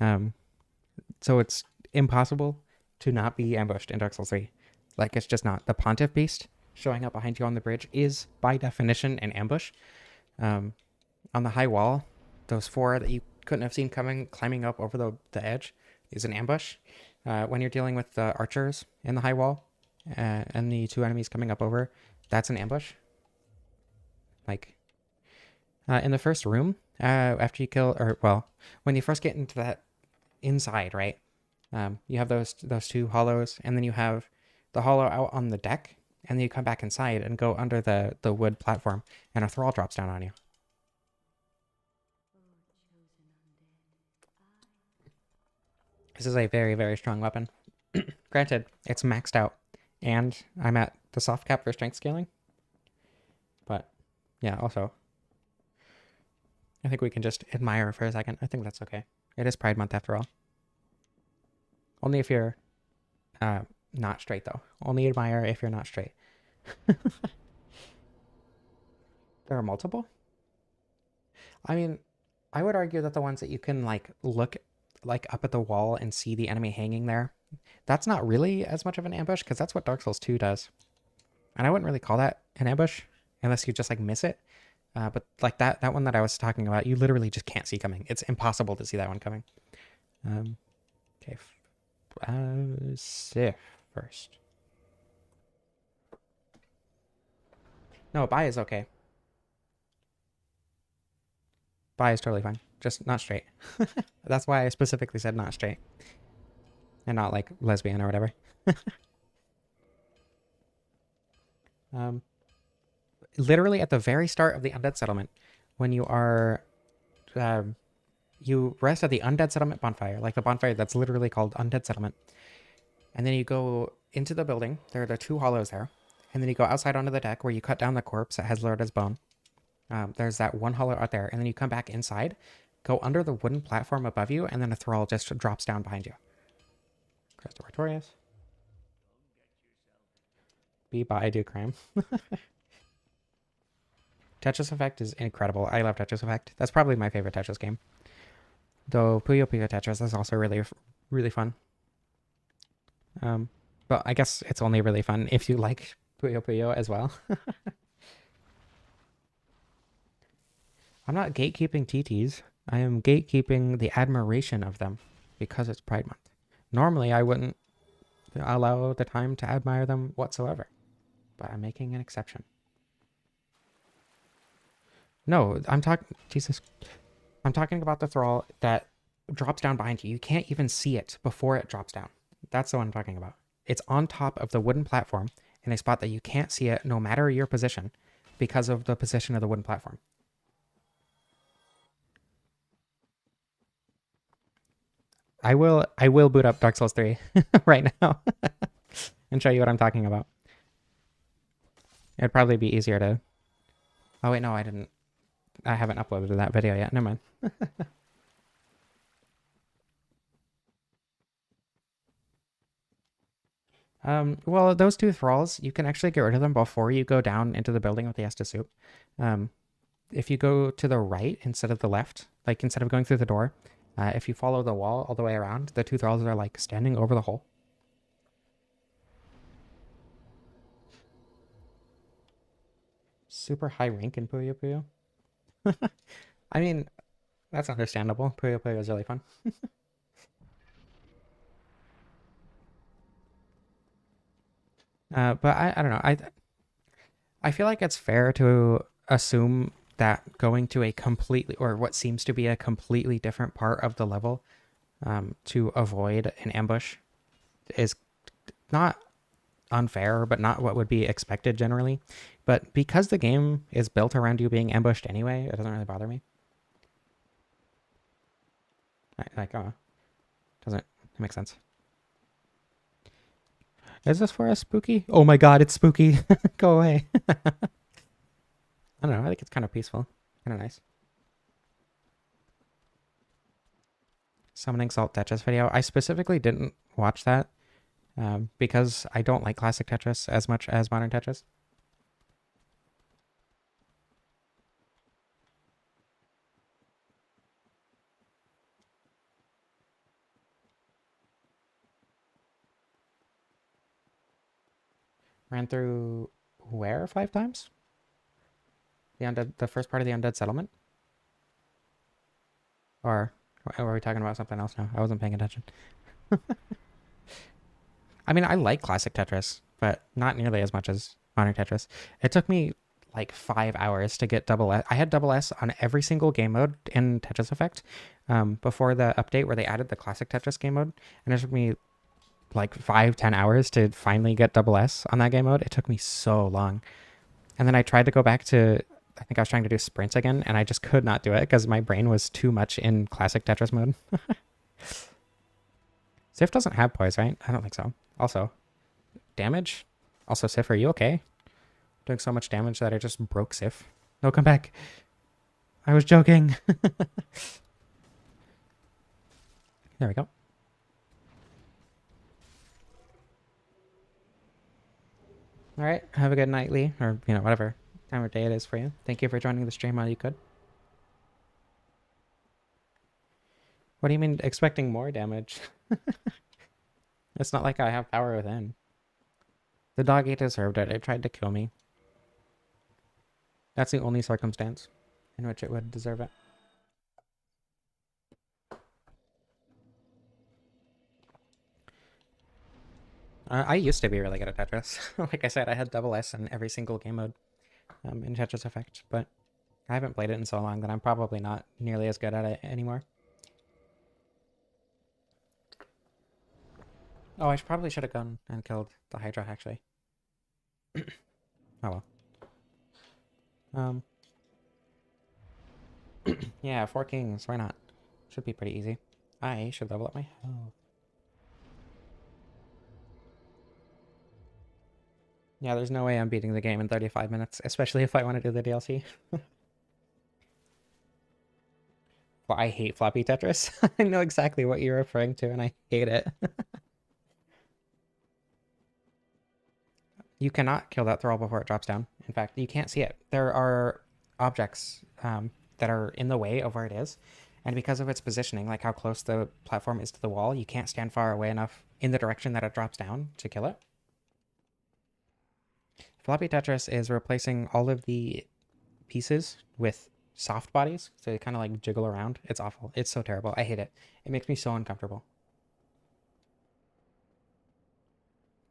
So it's impossible to not be ambushed in Dark Souls 3. Like, it's just not. The Pontiff Beast showing up behind you on the bridge is, by definition, an ambush. On the high wall, those 4 that you couldn't have seen coming, climbing up over the edge, is an ambush. When you're dealing with the archers in the high wall and the 2 enemies coming up over, that's an ambush. Like, in the first room, after you kill, or, well, when you first get into that inside, right? You have those 2 hollows, and then you have the hollow out on the deck and then you come back inside and go under the wood platform, and a thrall drops down on you. This is a very, very strong weapon. Granted, it's maxed out, and I'm at the soft cap for strength scaling. But yeah, also, I think we can just admire for a second. I think that's okay. It is Pride Month after all. Only if you're not straight, though. Only admire if you're not straight. There are multiple? I mean, I would argue that the ones that you can like look like up at the wall and see the enemy hanging there, that's not really as much of an ambush because that's what Dark Souls 2 does. And I wouldn't really call that an ambush unless you just like miss it. But like that one that I was talking about, you literally just can't see coming. It's impossible to see that one coming. Okay. Sif first. No, buy is okay. Buy is totally fine. Just not straight. That's why I specifically said not straight. And not like lesbian or whatever. Literally at the very start of the Undead Settlement, when you are... you rest at the Undead Settlement bonfire, like the bonfire that's literally called Undead Settlement. And then you go into the building. There are the two hollows there. And then you go outside onto the deck where you cut down the corpse that has Lorda's bone. There's that one hollow out there. And then you come back inside, go under the wooden platform above you, and then a thrall just drops down behind you. Crystal Artorias. Be by do crime. Tetris Effect is incredible. I love Tetris Effect. That's probably my favorite Tetris game. Though Puyo Puyo Tetris is also really, really fun. But I guess it's only really fun if you like Puyo Puyo as well. I'm not gatekeeping TTs. I am gatekeeping the admiration of them because it's Pride Month. Normally, I wouldn't allow the time to admire them whatsoever. But I'm making an exception. No, I'm talking... Jesus. I'm talking about the thrall that drops down behind you. You can't even see it before it drops down. That's the one I'm talking about. It's on top of the wooden platform in a spot that you can't see it no matter your position because of the position of the wooden platform. I will boot up Dark Souls 3 right now and show you what I'm talking about. It'd probably be easier to... Oh wait, no, I didn't. I haven't uploaded that video yet. Never mind. Well, those two thralls, you can actually get rid of them before you go down into the building with the Estus Soup. If you go to the right instead of the left, like instead of going through the door, if you follow the wall all the way around, the two thralls are like standing over the hole. Super high rank in Puyo Puyo. I mean, that's understandable. Puyo Puyo is really fun. But I don't know. I feel like it's fair to assume that going to a completely, or what seems to be a completely different part of the level to avoid an ambush is not unfair, but not what would be expected generally. But because the game is built around you being ambushed anyway, it doesn't really bother me. Doesn't make sense. Is this for a spooky? Oh my god, it's spooky. Go away. I don't know. I think it's kind of peaceful. Kind of nice. Summoning Salt Tetris video. I specifically didn't watch that because I don't like classic Tetris as much as modern Tetris. Ran through where 5 times? The first part of the Undead Settlement? Or are we talking about something else now? I wasn't paying attention. I mean, I like classic Tetris, but not nearly as much as modern Tetris. It took me like 5 hours to get double S. I had double S on every single game mode in Tetris Effect before the update where they added the classic Tetris game mode. And it took me like 5-10 hours to finally get double S on that game mode. It took me so long. And then I tried to go back to, I think I was trying to do sprint again, and I just could not do it because my brain was too much in classic Tetris mode. Sif doesn't have poise, right? I don't think so. Also, damage? Also, Sif, are you okay? Doing so much damage that I just broke Sif. No, come back. I was joking. There we go. All right. Have a good night, Lee, or, whatever time of day it is for you. Thank you for joining the stream while you could. What do you mean expecting more damage? It's not like I have power within. The doggy deserved it. It tried to kill me. That's the only circumstance in which it would deserve it. I used to be really good at Tetris. Like I said, I had double S in every single game mode in Tetris Effect, but I haven't played it in so long that I'm probably not nearly as good at it anymore. Oh, I probably should have gone and killed the Hydra, actually. Oh well. Yeah, 4 kings, why not? Should be pretty easy. I should level up my health. Yeah, there's no way I'm beating the game in 35 minutes, especially if I want to do the DLC. Well, I hate floppy Tetris. I know exactly what you're referring to, and I hate it. You cannot kill that thrall before it drops down. In fact, you can't see it. There are objects that are in the way of where it is, and because of its positioning, like how close the platform is to the wall, you can't stand far away enough in the direction that it drops down to kill it. Floppy Tetris is replacing all of the pieces with soft bodies, so they kind of like jiggle around. It's awful. It's so terrible. I hate it. It makes me so uncomfortable.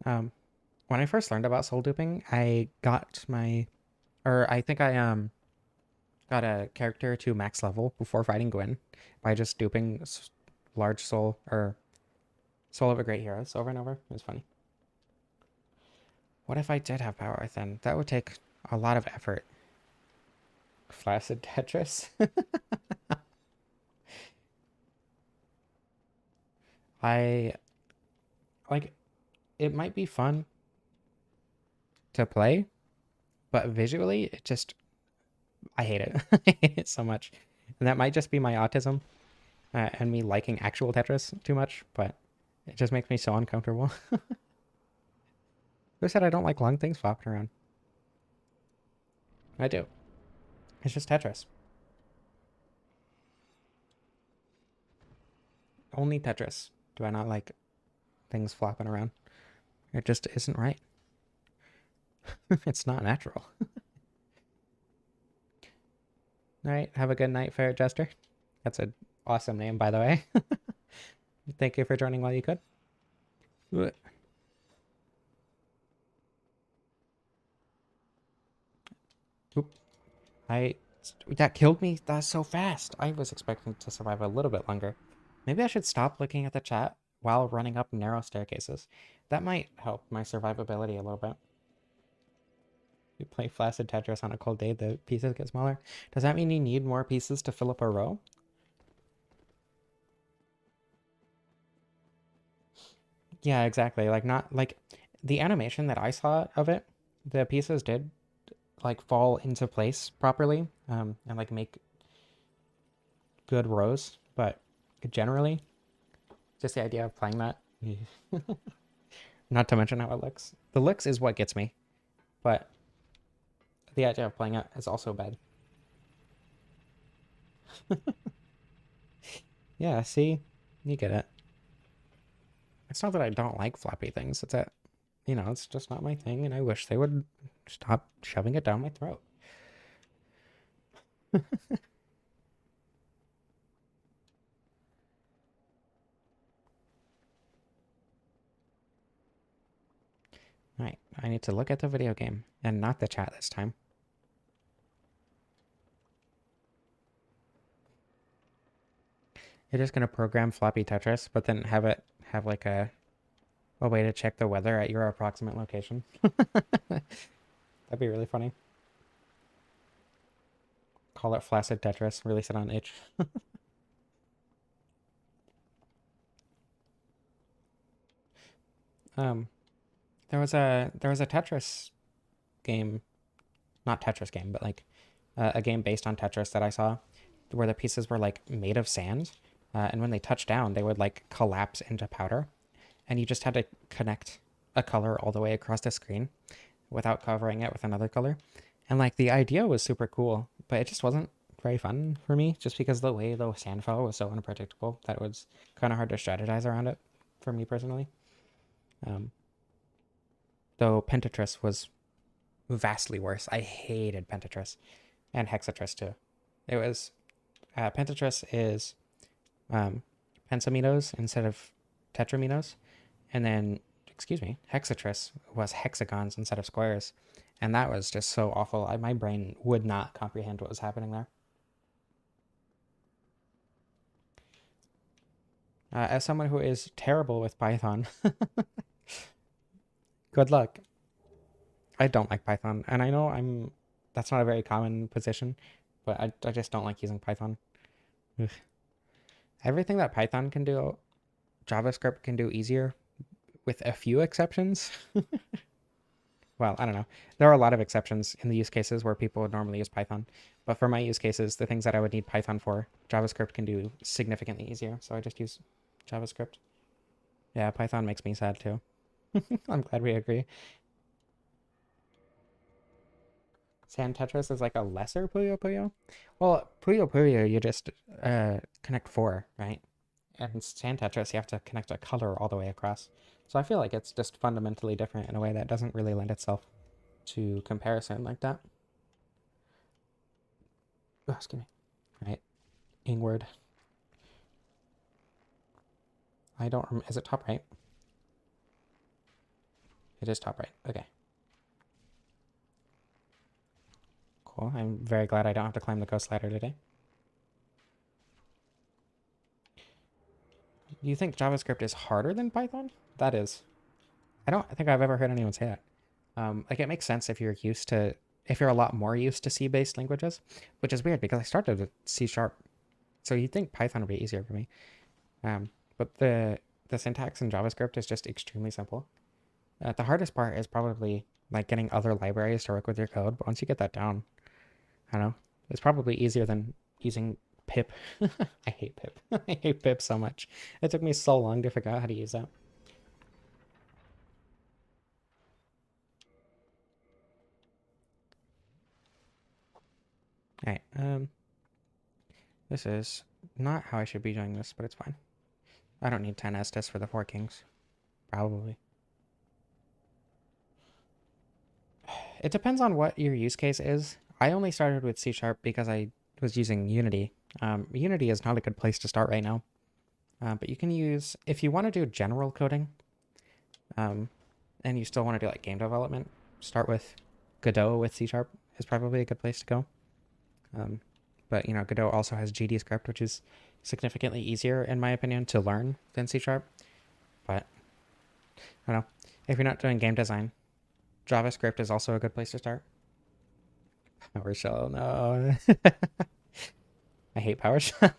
When I first learned about soul duping, I got my, or I think I got a character to max level before fighting Gwyn by just duping large soul or soul of a great heroes over and over. It was funny. What if I did have power within? That would take a lot of effort. Flaccid Tetris. I like it might be fun to play, but visually it just I hate it. I hate it so much. And that might just be my autism and me liking actual Tetris too much, but it just makes me so uncomfortable. Who said I don't like long things flopping around? I do. It's just Tetris. Only Tetris do I not like things flopping around. It just isn't right. It's not natural. All right, have a good night, Ferret Jester. That's an awesome name, by the way. Thank you for joining while you could. Oop. That killed me so fast. I was expecting to survive a little bit longer. Maybe I should stop looking at the chat while running up narrow staircases. That might help my survivability a little bit. You play flaccid Tetris on a cold day, the pieces get smaller. Does that mean you need more pieces to fill up a row? Yeah, exactly. Like not like the animation that I saw of it, the pieces did like fall into place properly, and like make good rows, but generally just the idea of playing that not to mention how it looks. The looks is what gets me, but the idea of playing it is also bad. Yeah, see? You get it. It's not that I don't like floppy things. It's that, it's just not my thing, and I wish they would stop shoving it down my throat. Alright, I need to look at the video game, and not the chat this time. You're just gonna program floppy Tetris, but then have it have like a a way to check the weather at your approximate location. That'd be really funny. Call it Flaccid Tetris, release it on itch. um, there was a Tetris game, not Tetris game, but like a game based on Tetris that I saw, where the pieces were like made of sand, and when they touched down, they would like collapse into powder, and you just had to connect a color all the way across the screen without covering it with another color. And like the idea was super cool, but it just wasn't very fun for me just because the way the sand fell was so unpredictable that it was kind of hard to strategize around it for me personally. Um, though Pentatris was vastly worse. I hated Pentatris and Hexatris too. It was Pentatris is um, pensaminos instead of tetraminos, and then excuse me, Hexatris was hexagons instead of squares, and that was just so awful. My brain would not comprehend what was happening there. As someone who is terrible with Python, good luck. I don't like Python, and I know that's not a very common position, but I just don't like using Python. Ugh. Everything that Python can do, JavaScript can do easier, with a few exceptions. Well, I don't know. There are a lot of exceptions in the use cases where people would normally use Python, but for my use cases, the things that I would need Python for, JavaScript can do significantly easier, so I just use JavaScript. Yeah, Python makes me sad too. I'm glad we agree. Sand Tetris is like a lesser Puyo Puyo. Well, Puyo Puyo, you just connect four, right? And Sand Tetris, you have to connect a color all the way across. So I feel like it's just fundamentally different in a way that doesn't really lend itself to comparison like that. Oh, excuse me. Right. Ingward. I don't remember. Is it top right? It is top right. Okay. Cool. I'm very glad I don't have to climb the ghost ladder today. Do you think JavaScript is harder than Python? That is. I don't think I've ever heard anyone say that. Like it makes sense if you're a lot more used to C-based languages, which is weird because I started with C sharp, so you'd think Python would be easier for me. But the syntax in JavaScript is just extremely simple. The hardest part is probably like getting other libraries to work with your code, but once you get that down, I don't know, it's probably easier than using pip. I hate pip. I hate pip so much. It took me so long to figure out how to use that. All right. This is not how I should be doing this, but it's fine. I don't need 10 Estes for the 4 kings. Probably. It depends on what your use case is. I only started with C Sharp because I was using Unity. Unity is not a good place to start right now. But you can use, if you want to do general coding, and you still want to do like game development, start with Godot with C Sharp is probably a good place to go. But you know, Godot also has GD script, which is significantly easier in my opinion to learn than C Sharp. But I don't know. If you're not doing game design, JavaScript is also a good place to start. PowerShell, no. I hate PowerShell.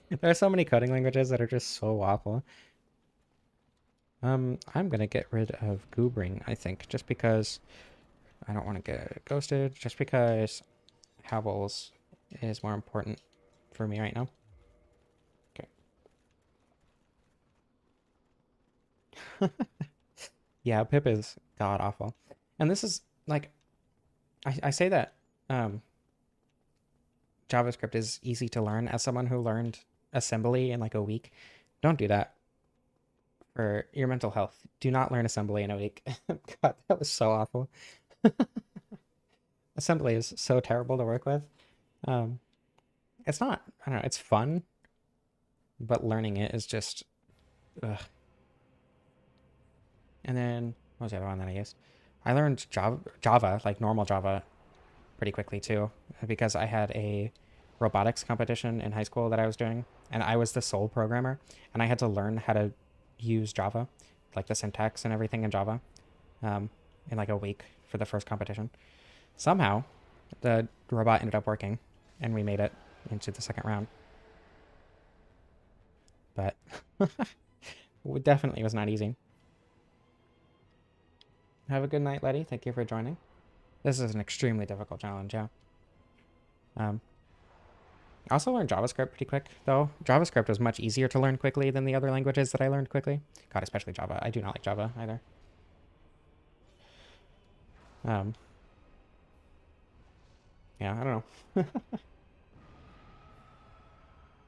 There are so many coding languages that are just so awful. I'm gonna get rid of goobring, I think, just because I don't want to get ghosted, just because Havels is more important for me right now. Okay. Yeah, pip is god awful. And this is like I say that JavaScript is easy to learn as someone who learned assembly in like a week. Don't do that for your mental health. Do not learn assembly in a week. God, that was so awful. Assembly is so terrible to work with. It's not, I don't know, it's fun, but learning it is just, ugh. And then, what was the other one that I used? I learned Java, like normal Java, pretty quickly too, because I had a robotics competition in high school that I was doing, and I was the sole programmer, and I had to learn how to use Java like the syntax and everything in Java um, in like a week for the first competition. Somehow, the robot ended up working, and we made it into the second round. But it definitely was not easy. Have a good night, Letty. Thank you for joining. This is an extremely difficult challenge, yeah. I also learned JavaScript pretty quick, though. JavaScript was much easier to learn quickly than the other languages that I learned quickly. God, especially Java. I do not like Java either. Um, yeah, I don't know.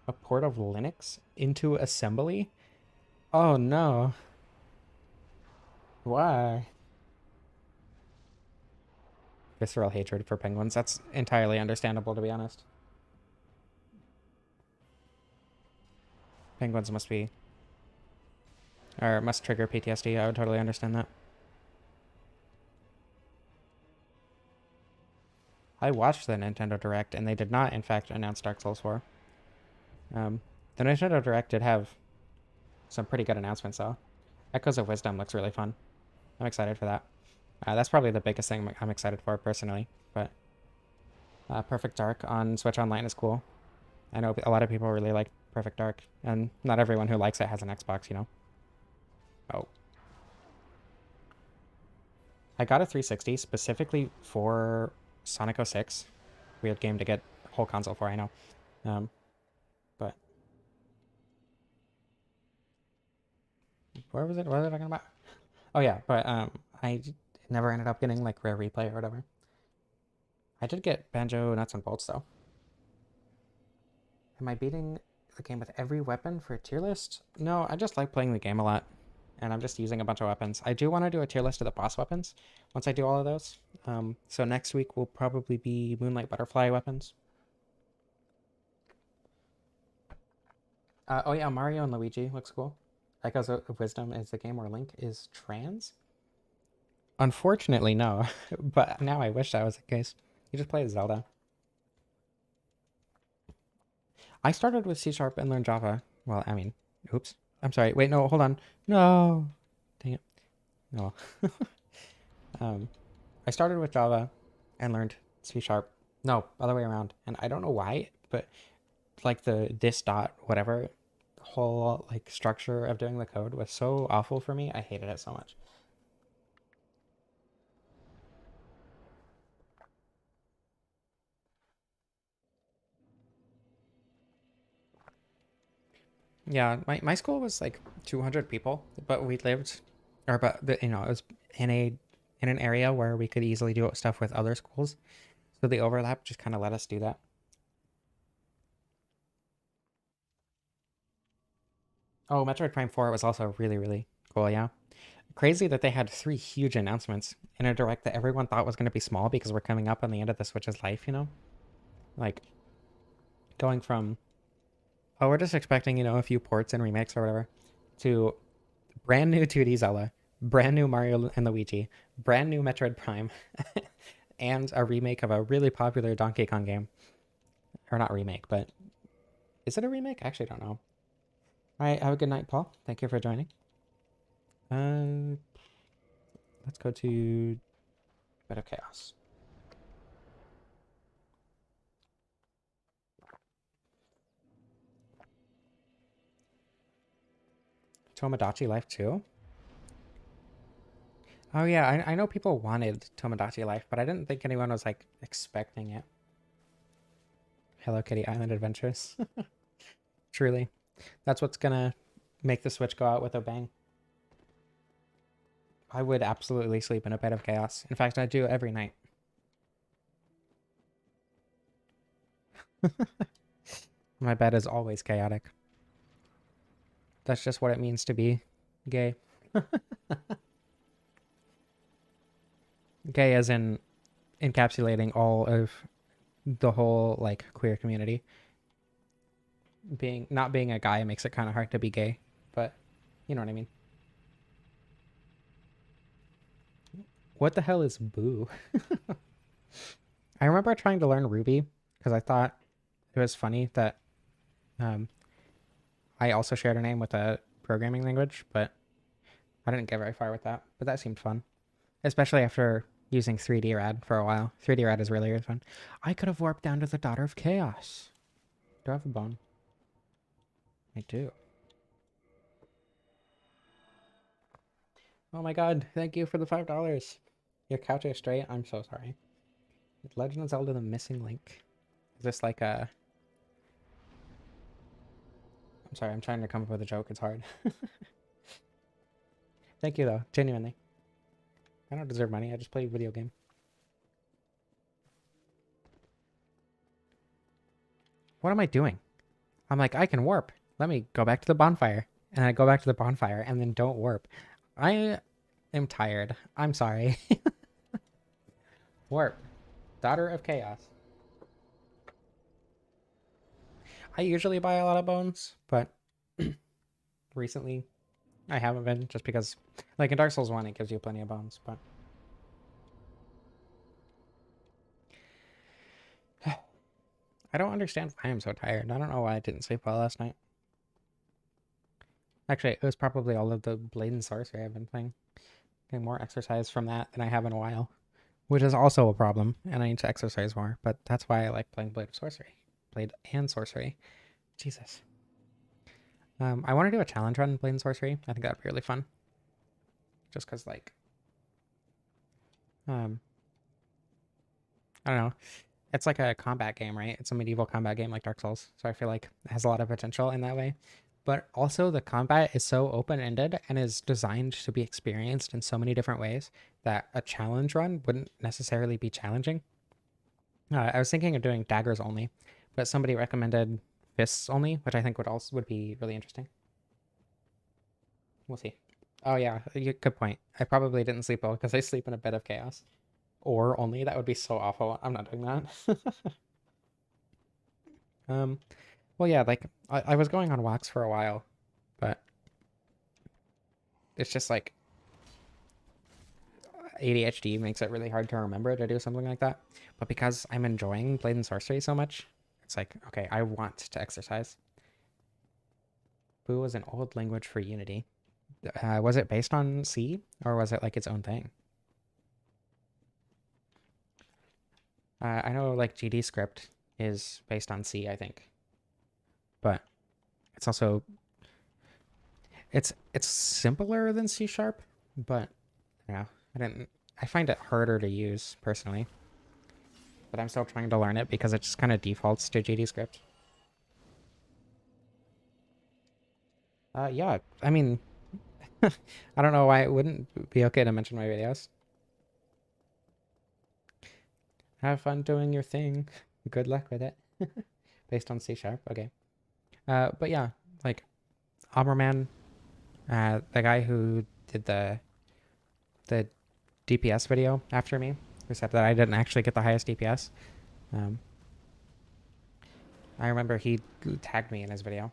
A port of Linux into assembly? Oh no. Why? Visceral hatred for penguins. That's entirely understandable, to be honest. Penguins must be, or must trigger PTSD. I would totally understand that. I watched the Nintendo Direct, and they did not, in fact, announce Dark Souls 4. Um, the Nintendo Direct did have some pretty good announcements, though. Echoes of Wisdom looks really fun. I'm excited for that. That's probably the biggest thing I'm excited for personally. But Perfect Dark on Switch Online is cool. I know a lot of people really like Perfect Dark, and not everyone who likes it has an Xbox, you know? Oh. I got a 360 specifically for Sonic 06. Weird game to get a whole console for, I know. Um, but where was it? What was I talking about? Oh yeah, but I never ended up getting like Rare Replay or whatever. I did get Banjo Nuts and Bolts though. Am I beating the game with every weapon for a tier list? No, I just like playing the game a lot, and I'm just using a bunch of weapons. I do want to do a tier list of the boss weapons once I do all of those. So next week will probably be Moonlight Butterfly weapons. Oh yeah, Mario and Luigi looks cool. Echoes of Wisdom is the game where Link is trans? Unfortunately, no. But now I wish that was the case. You just play as Zelda. I started with C Sharp and learned Java. Well, I mean, oops. I'm sorry. Wait, no, hold on. No. Dang it. No. um, I started with Java and learned C Sharp. No, other way around. And I don't know why, but like the this dot whatever whole like structure of doing the code was so awful for me. I hated it so much. Yeah, my school was like 200 people, but we lived, or but the, you know, it was in a in an area where we could easily do stuff with other schools. So the overlap just kind of let us do that. Oh, Metroid Prime 4 was also really, really cool, yeah. Crazy that they had three huge announcements in a direct that everyone thought was going to be small because we're coming up on the end of the Switch's life, you know? Like going from, oh, we're just expecting, you know, a few ports and remakes or whatever, to brand new 2D Zelda, brand new Mario and Luigi, brand new Metroid Prime, and a remake of a really popular Donkey Kong game. Or not remake, but is it a remake? I actually don't know. All right, have a good night, Paul. Thank you for joining. Uh, let's go to Bit of Chaos. Tomodachi Life 2? Oh yeah, I know people wanted Tomodachi Life, but I didn't think anyone was like expecting it. Hello Kitty Island Adventures. Truly. That's what's gonna make the Switch go out with a bang. I would absolutely sleep in a bed of chaos. In fact, I do every night. My bed is always chaotic. That's just what it means to be gay. Gay as in encapsulating all of the whole like queer community. Being not being a guy makes it kind of hard to be gay, but you know what I mean. What the hell is boo? I remember trying to learn Ruby because I thought it was funny that um, I also shared a name with a programming language, but I didn't get very far with that, but that seemed fun, especially after using 3D Rad for a while. 3D Rad is really, really fun. I could have warped down to the Daughter of Chaos. Do I have a bone? I do. Oh my god, thank you for the $5. Your couch is straight. I'm so sorry. Legend of Zelda: The Missing Link. Is this like a... I'm sorry, I'm trying to come up with a joke. It's hard. Thank you, though. Genuinely. I don't deserve money. I just play a video game. What am I doing? I'm like, I can warp. Let me go back to the bonfire. And I go back to the bonfire and then don't warp. I am tired. I'm sorry. Warp. Daughter of Chaos. I usually buy a lot of bones, but recently I haven't been just because, like in Dark Souls 1, it gives you plenty of bones, but I don't understand why I'm so tired. I don't know why I didn't sleep well last night. Actually, it was probably all of the Blade and Sorcery I've been playing. Getting more exercise from that than I have in a while, which is also a problem, and I need to exercise more, but that's why I like playing Blade of Sorcery. Blade and Sorcery. Jesus. I want to do a challenge run in Blade and Sorcery. I think that'd be really fun. Just because, like, um, I don't know. It's like a combat game, right? It's a medieval combat game like Dark Souls. So I feel like it has a lot of potential in that way. But also the combat is so open-ended and is designed to be experienced in so many different ways that a challenge run wouldn't necessarily be challenging. I was thinking of doing daggers only, but somebody recommended fists only, which I think would be really interesting. We'll see. Oh yeah, good point. I probably didn't sleep well because I sleep in a bed of chaos. Or only, that would be so awful. I'm not doing that. um, well, yeah, like I was going on walks for a while, but it's just like ADHD makes it really hard to remember to do something like that. But because I'm enjoying Blade and Sorcery so much, it's like, okay, I want to exercise. Boo was an old language for Unity. Was it based on C or was it like its own thing? I know like GD script is based on C, I think, but it's also it's simpler than C sharp, but yeah, I find it harder to use personally. But I'm still trying to learn it because it just kind of defaults to GD script. Yeah, I mean, I don't know why it wouldn't be okay to mention my videos. Have fun doing your thing. Good luck with it. Based on C sharp, okay. But yeah, like Omberman, the guy who did the DPS video after me, who said that I didn't actually get the highest DPS. Um, I remember he tagged me in his video.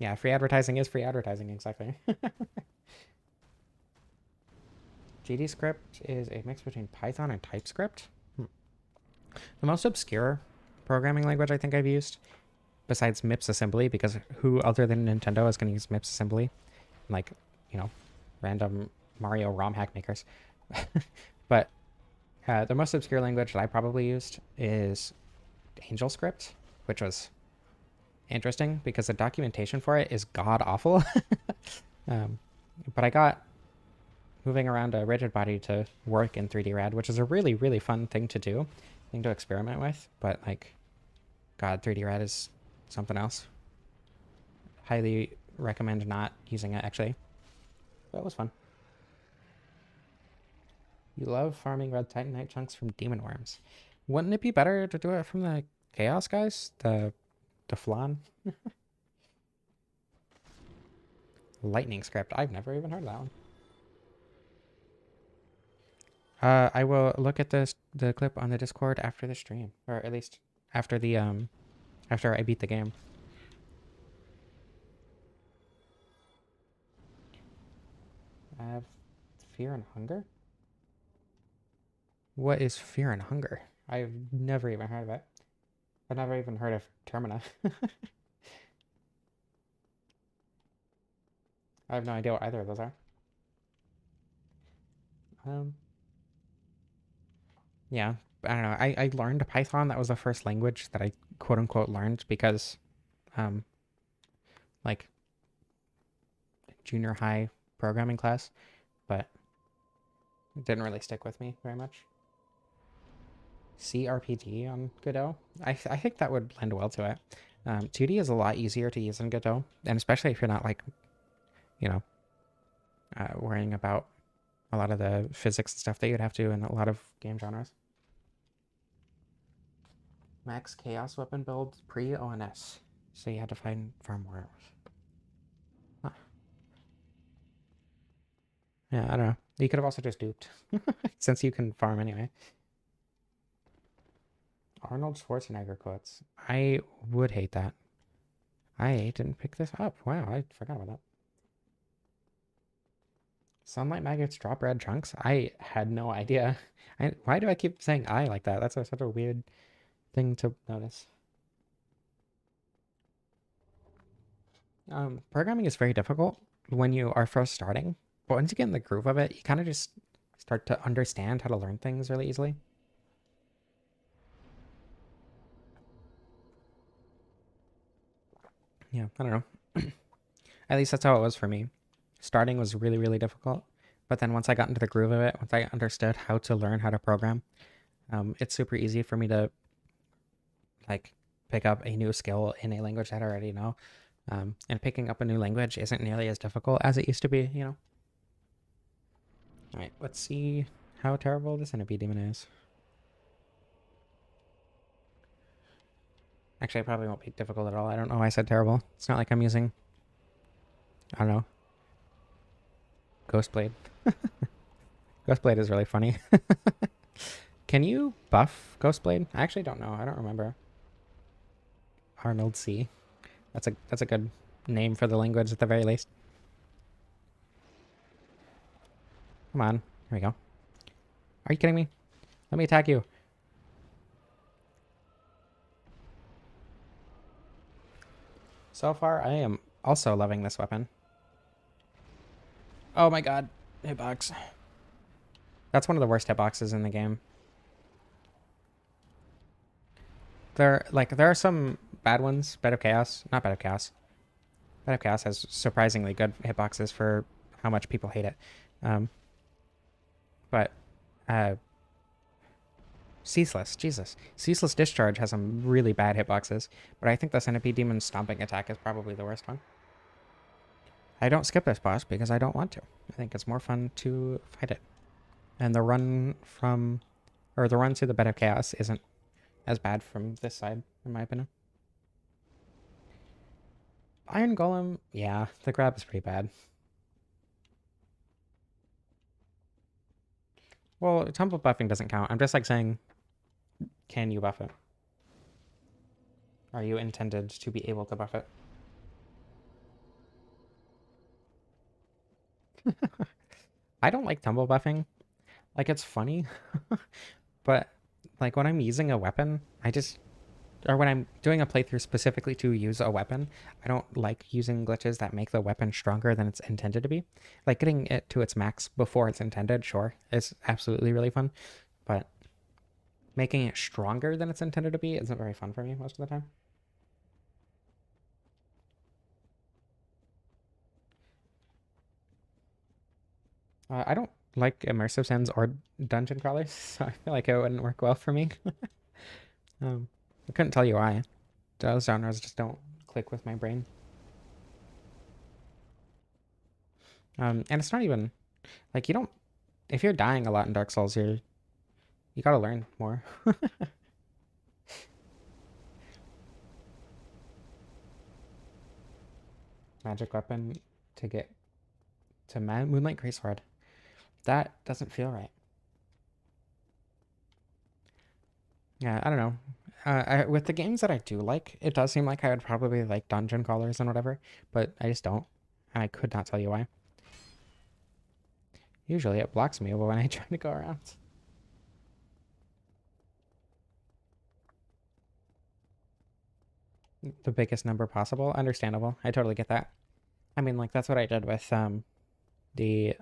Yeah, free advertising is free advertising, exactly. GD script is a mix between Python and TypeScript. The most obscure programming language I think I've used, besides MIPS assembly, because who other than Nintendo is going to use MIPS assembly? Like, you know, random Mario ROM hack makers. But the most obscure language that I probably used is AngelScript, which was interesting because the documentation for it is god awful. um, but I got moving around a rigid body to work in 3D Rad, which is a really, really fun thing to do, thing to experiment with. But like, God, 3D Rad is something else. Highly recommend not using it actually. But it was fun. You love farming red titanite chunks from demon worms. Wouldn't it be better to do it from the chaos guys? The flan? Lightning script. I've never even heard of that one. I will look at the clip on the Discord after the stream, or at least after the after I beat the game. I have fear and hunger. What is fear and hunger? I've never even heard of it. I've never even heard of Termina. I have no idea what either of those are. Um, yeah, I don't know. I learned Python. That was the first language that I quote unquote learned because, um, like junior high programming class, but it didn't really stick with me very much. CRPG on Godot. I think that would blend well to it. 2D is a lot easier to use in Godot, and especially if you're not like, you know, worrying about a lot of the physics and stuff that you'd have to in a lot of game genres. Max Chaos weapon build pre-ONS. So you had to find farm more. Huh. Yeah, I don't know. You could have also just duped, since you can farm anyway. Arnold Schwarzenegger quotes. I would hate that. I didn't pick this up. Wow, I forgot about that. Sunlight maggots drop red chunks? I had no idea. Why do I keep saying I like that? That's such a weird thing to notice. Programming is very difficult when you are first starting, but once you get in the groove of it, you kind of just start to understand how to learn things really easily. Yeah, I don't know. At least that's how it was for me. Starting was really, really difficult, but then once I got into the groove of it, once I understood how to learn how to program, it's super easy for me to like pick up a new skill in a language that I already know. And picking up a new language isn't nearly as difficult as it used to be, you know? All right, let's see how terrible this NP demon is. Actually, it probably won't be difficult at all. I don't know why I said terrible. It's not like I'm using, I don't know, Ghostblade. Ghostblade is really funny. Can you buff Ghostblade? I actually don't know. I don't remember. Arnold C. That's a good name for the language at the very least. Come on. Here we go. Are you kidding me? Let me attack you. So far, I am also loving this weapon. Oh my god. Hitbox. That's one of the worst hitboxes in the game. There are some bad ones. Bed of Chaos. Not Bed of Chaos. Bed of Chaos has surprisingly good hitboxes for how much people hate it. Um, but Ceaseless, Jesus. Ceaseless Discharge has some really bad hitboxes, but I think the Centipede Demon's Stomping Attack is probably the worst one. I don't skip this boss because I don't want to. I think it's more fun to fight it. And the run to the Bed of Chaos isn't as bad from this side, in my opinion. Iron Golem, yeah, the grab is pretty bad. Well, tumble buffing doesn't count. I'm just like saying, can you buff it? Are you intended to be able to buff it? I don't like tumble buffing. Like, it's funny, but like when I'm using a weapon, or when I'm doing a playthrough specifically to use a weapon, I don't like using glitches that make the weapon stronger than it's intended to be. Like getting it to its max before it's intended, sure, is absolutely really fun, but making it stronger than it's intended to be isn't very fun for me most of the time. I don't like immersive sims or dungeon crawlers, so I feel like it wouldn't work well for me. I couldn't tell you why. Those genres just don't click with my brain. And it's not even like you don't. If you're dying a lot in Dark Souls, you gotta learn more. Magic weapon to get to Moonlight Greatsword. That doesn't feel right. Yeah, I don't know. With the games that I do like, it does seem like I would probably like dungeon crawlers and whatever, but I just don't. And I could not tell you why. Usually it blocks me when I try to go around. The biggest number possible. Understandable. I totally get that. I mean, like, that's what I did with the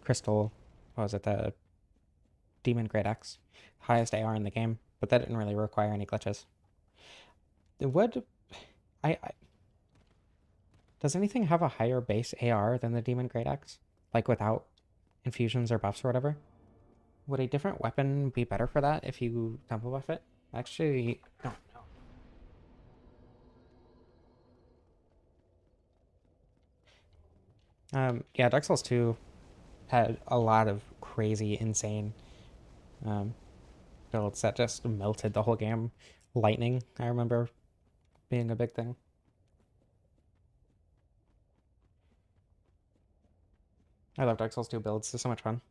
crystal what was it, the Demon Great Axe. Highest AR in the game, but that didn't really require any glitches. Would I does anything have a higher base AR than the Demon Great Axe? Like without infusions or buffs or whatever? Would a different weapon be better for that if you tempo buff it? Actually, don't know. Yeah, Dark Souls 2 had a lot of crazy, insane um, builds that just melted the whole game. Lightning, I remember being a big thing. I love Dark Souls 2 builds. They're so much fun.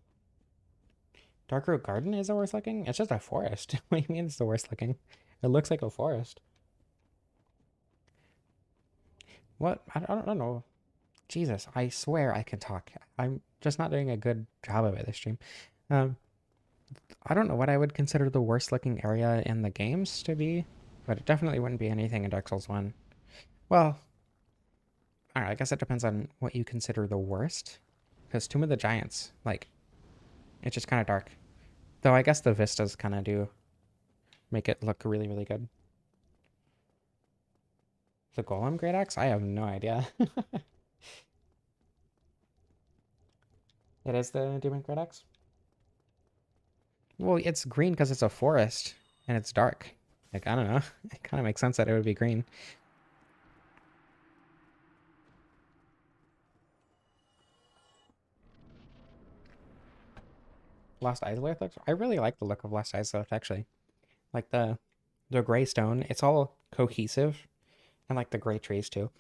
Dark Root Garden is the worst looking? It's just a forest. What do you mean it's the worst looking? It looks like a forest. What? I don't know. Jesus, I swear I can talk. I'm just not doing a good job of it this stream. Um, I don't know what I would consider the worst looking area in the games to be, but it definitely wouldn't be anything in Dark Souls 1. Well, alright, I guess it depends on what you consider the worst. Because Tomb of the Giants, like, it's just kind of dark. Though I guess the vistas kind of do make it look really, really good. The Golem Great Axe? I have no idea. It is the Demon Great Axe? Well, it's green because it's a forest and it's dark. Like, I don't know. It kind of makes sense that it would be green. Lost Izalith looks. I really like the look of Lost Izalith actually. Like the gray stone, it's all cohesive, and like the gray trees too,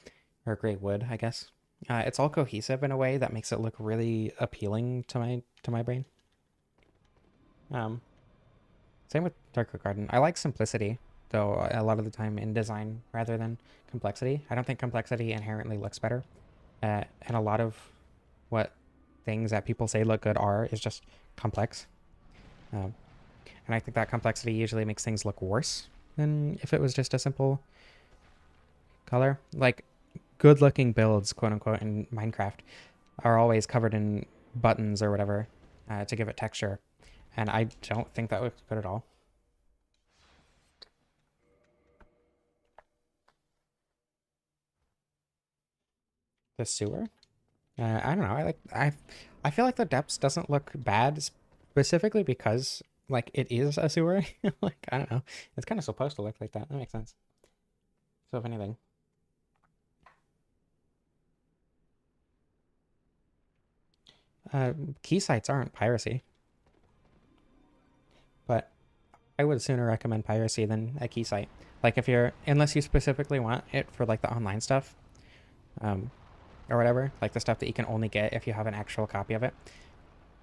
or gray wood, I guess. It's all cohesive in a way that makes it look really appealing to my brain. Um, Same with Darker Garden. I like simplicity, though a lot of the time in design rather than complexity. I don't think complexity inherently looks better. And a lot of what things that people say look good are is just complex. Um, and I think that complexity usually makes things look worse than if it was just a simple color. Like good looking builds, quote unquote, in Minecraft are always covered in buttons or whatever to give it texture. And I don't think that looks good at all. The sewer? I don't know. I feel like the depths doesn't look bad specifically because like it is a sewer. Like I don't know. It's kind of supposed to look like that. That makes sense. So if anything, uh, key sites aren't piracy, but I would sooner recommend piracy than a key site. Like if you're unless you specifically want it for like the online stuff, um, or whatever, like the stuff that you can only get if you have an actual copy of it.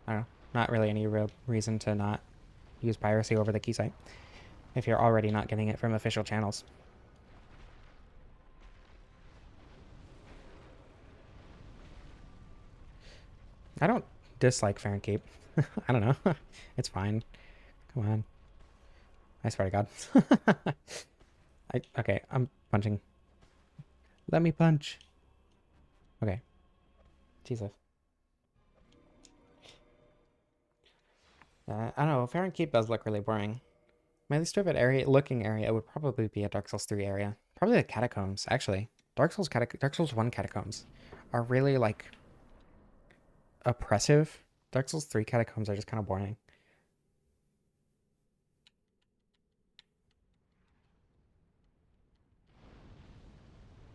I don't know. Not really any real reason to not use piracy over the key site if you're already not getting it from official channels. I don't dislike Fahrenkeep. I don't know. It's fine. Come on. I swear to God. Okay, I'm punching. Let me punch. Okay. Jesus. I don't know. Fahrenkeep does look really boring. My least favorite looking area would probably be a Dark Souls 3 area. Probably the catacombs, actually. Dark Souls 1 catacombs are really like oppressive. Dark Souls 3 catacombs are just kind of boring.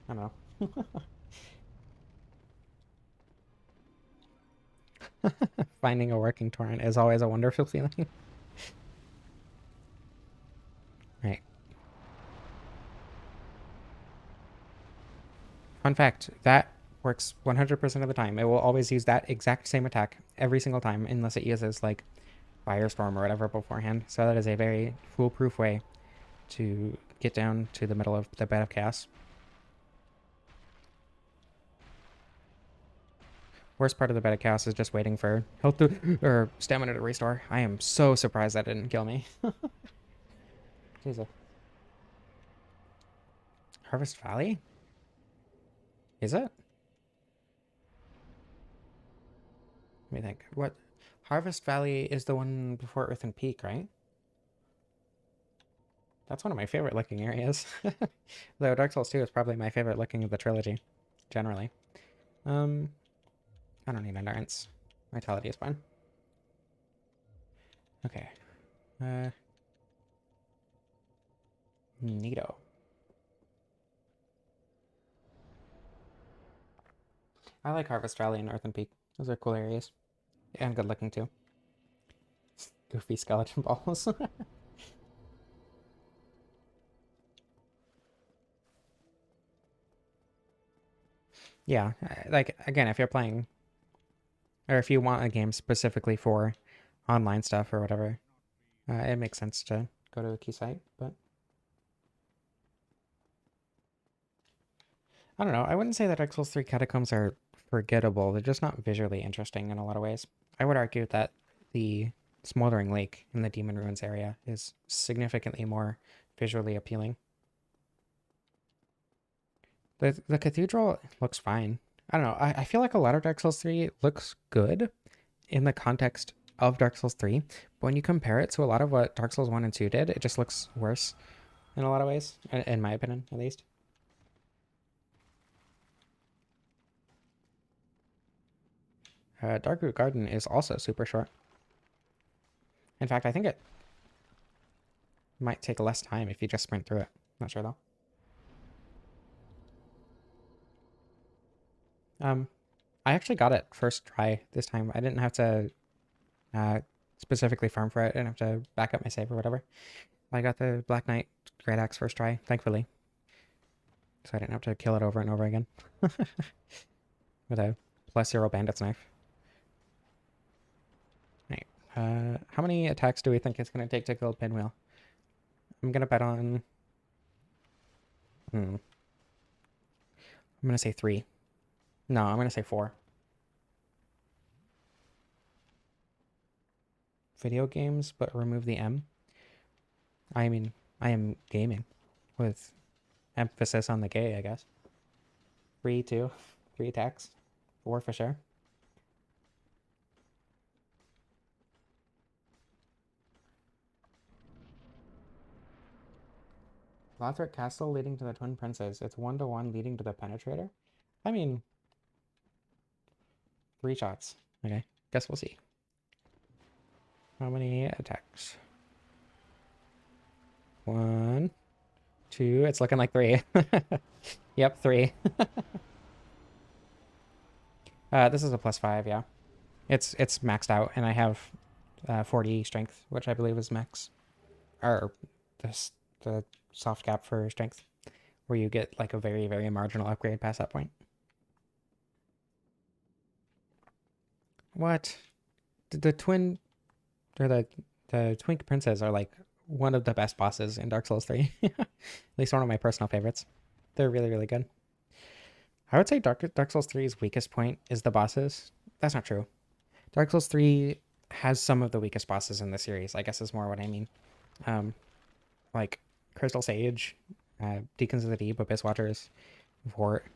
I don't know. Finding a working torrent is always a wonderful feeling. Right. Fun fact, that works 100% of the time. It will always use that exact same attack every single time unless it uses like Firestorm or whatever beforehand. So that is a very foolproof way to get down to the middle of the bed of chaos. Worst part of the bed of chaos is just waiting for health to, or stamina to restore. I am so surprised that didn't kill me. Jesus. Harvest Valley? Is it? Wait, think. What? Harvest Valley is the one before Earthen Peak, right? That's one of my favorite looking areas. Though Dark Souls 2 is probably my favorite looking of the trilogy, generally. Um, I don't need endurance. Vitality is fine. Okay. Neato. I like Harvest Valley and Earthen Peak. Those are cool areas. And good looking too. Goofy skeleton balls. Yeah, like, again, if you're playing, or if you want a game specifically for online stuff or whatever, it makes sense to go to a key site, but I don't know. I wouldn't say that Dark Souls 3 Catacombs are forgettable. They're just not visually interesting in a lot of ways. I would argue that the Smoldering Lake in the Demon Ruins area is significantly more visually appealing. The cathedral looks fine. I don't know. I feel like a lot of Dark Souls 3 looks good in the context of Dark Souls 3, but when you compare it to a lot of what Dark Souls 1 and 2 did, it just looks worse in a lot of ways, in my opinion, at least. Darkroot Garden is also super short. In fact, I think it might take less time if you just sprint through it. Not sure though. Um, I actually got it first try this time. I didn't have to uh, specifically farm for it. I didn't have to back up my save or whatever. I got the Black Knight Great Axe first try, thankfully. So I didn't have to kill it over and over again. With a +0 bandit's knife. Right. How many attacks do we think it's going to take to kill Pinwheel? I'm going to bet on... I'm going to say 3. No, I'm going to say 4. Video games, but remove the M. I mean, I am gaming with emphasis on the gay, I guess. 3, 2. 3 attacks. 4 for sure. Lothric Castle leading to the Twin Princes. It's 1-1 leading to the Penetrator. I mean, 3 shots. Okay, guess we'll see. How many attacks? 1, 2. It's looking like 3. Yep, 3. This is a +5, yeah. It's maxed out, and I have 40 strength, which I believe is max. Or the soft cap for strength, where you get like a very, very marginal upgrade past that point. What? The twin, or the Twink Princes are like one of the best bosses in Dark Souls 3. At least one of my personal favorites. They're really, really good. I would say Dark Souls 3's weakest point is the bosses. That's not true. Dark Souls 3 has some of the weakest bosses in the series, I guess is more what I mean. Like Crystal Sage, Deacons of the Deep, Abyss Watchers, Vort.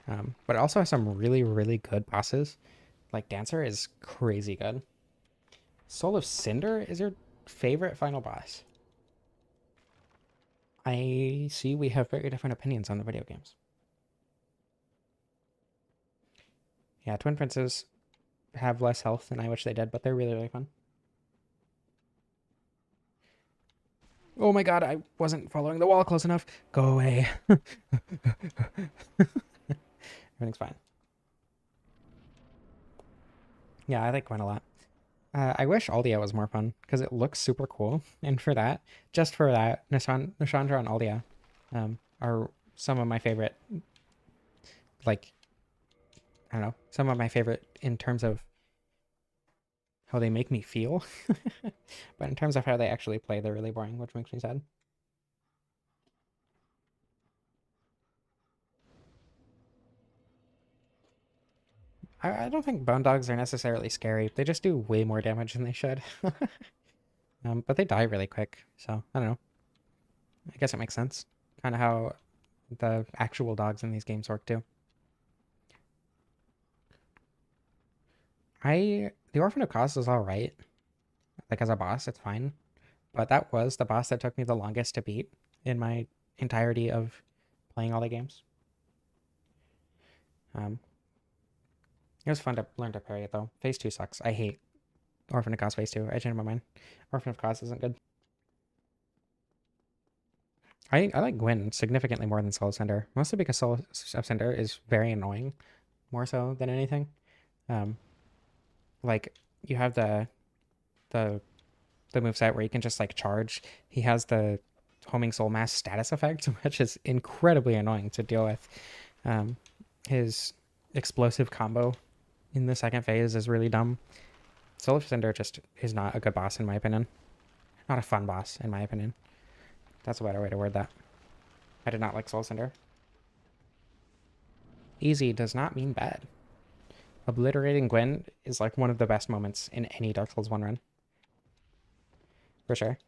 But it also has some really, really good bosses. Like Dancer is crazy good. Soul of Cinder is your favorite final boss. I see we have very different opinions on the video games. Yeah, Twin Princes have less health than I wish they did, but they're really, really fun. Oh my god, I wasn't following the wall close enough. Go away. Everything's fine. Yeah, I like Gwen a lot. I wish Aldia was more fun, because it looks super cool. And for that, just for that, Nashandra and Aldia are some of my favorite, like, I don't know, some of my favorite in terms of how they make me feel. But in terms of how they actually play, they're really boring, which makes me sad. I don't think bone dogs are necessarily scary. They just do way more damage than they should. But they die really quick, so I don't know. I guess it makes sense. Kind of how the actual dogs in these games work too. The Orphan of Kos is alright. Like, as a boss, it's fine. But that was the boss that took me the longest to beat in my entirety of playing all the games. Um, it was fun to learn to parry it, though. Phase 2 sucks. I hate Orphan of Kos Phase 2. I changed my mind. Orphan of Kos isn't good. I like Gwyn significantly more than Soul Cinder, mostly because Soul Cinder is very annoying, more so than anything. Um, like you have the the moveset where you can just like charge. He has the homing soul mass status effect, which is incredibly annoying to deal with. Um, his explosive combo in the second phase is really dumb. Soul Cinder just is not a good boss in my opinion. Not a fun boss in my opinion. That's a better way to word that. I did not like Soul Cinder. Easy does not mean bad. Obliterating Gwyn is like one of the best moments in any Dark Souls 1 run. For sure.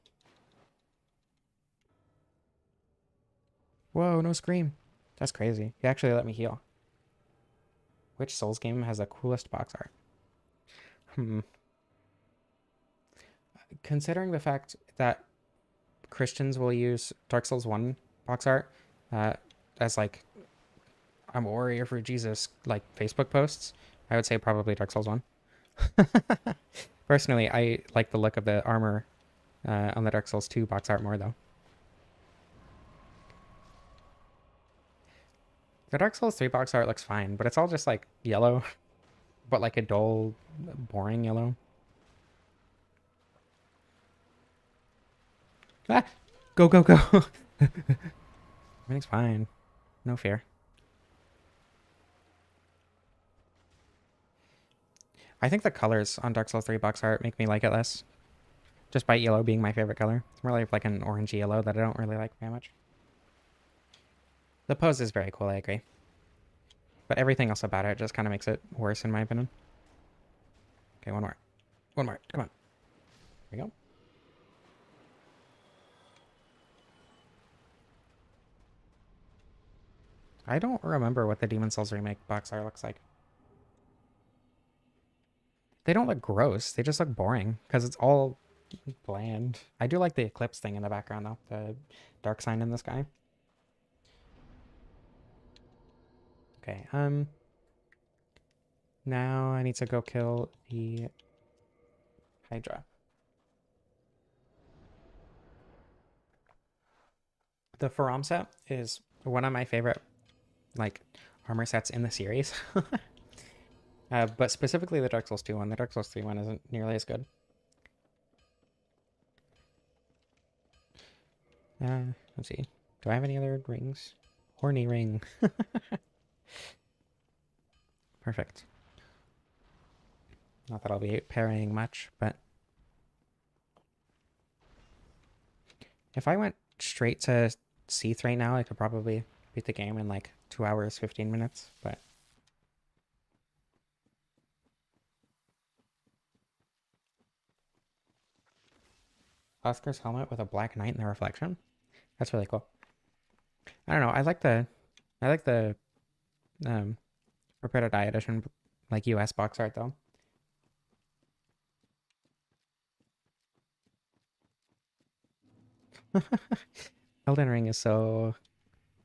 Whoa, no scream. That's crazy. He actually let me heal. Which Souls game has the coolest box art? Hmm. Considering the fact that Christians will use Dark Souls 1 box art uh, as like, I'm a warrior for Jesus, like Facebook posts, I would say probably Dark Souls 1. Personally, I like the look of the armor on the Dark Souls 2 box art more, though. The Dark Souls 3 box art looks fine, but it's all just like yellow, but like a dull, boring yellow. Ah! Go, go, go! Everything's fine. No fear. I think the colors on Dark Souls 3 box art make me like it less. Despite yellow being my favorite color. It's more like an orangey yellow that I don't really like very much. The pose is very cool, I agree. But everything else about it just kind of makes it worse in my opinion. Okay, one more. One more. Come on. There we go. I don't remember what the Demon Souls remake box art looks like. They don't look gross. They just look boring because it's all bland. I do like the eclipse thing in the background though. The dark sign in the sky. Okay, now I need to go kill the Hydra. The Faram set is one of my favorite like armor sets in the series. But specifically the Dark Souls 2 one. The Dark Souls 3 one isn't nearly as good. Let's see. Do I have any other rings? Horny ring. Perfect. Not that I'll be parrying much, but if I went straight to Seath right now, I could probably beat the game in like 2 hours, 15 minutes, but Oscar's helmet with a black knight in the reflection. That's really cool. I don't know. I like the um Prepare to Die edition like US box art though. Elden Ring is so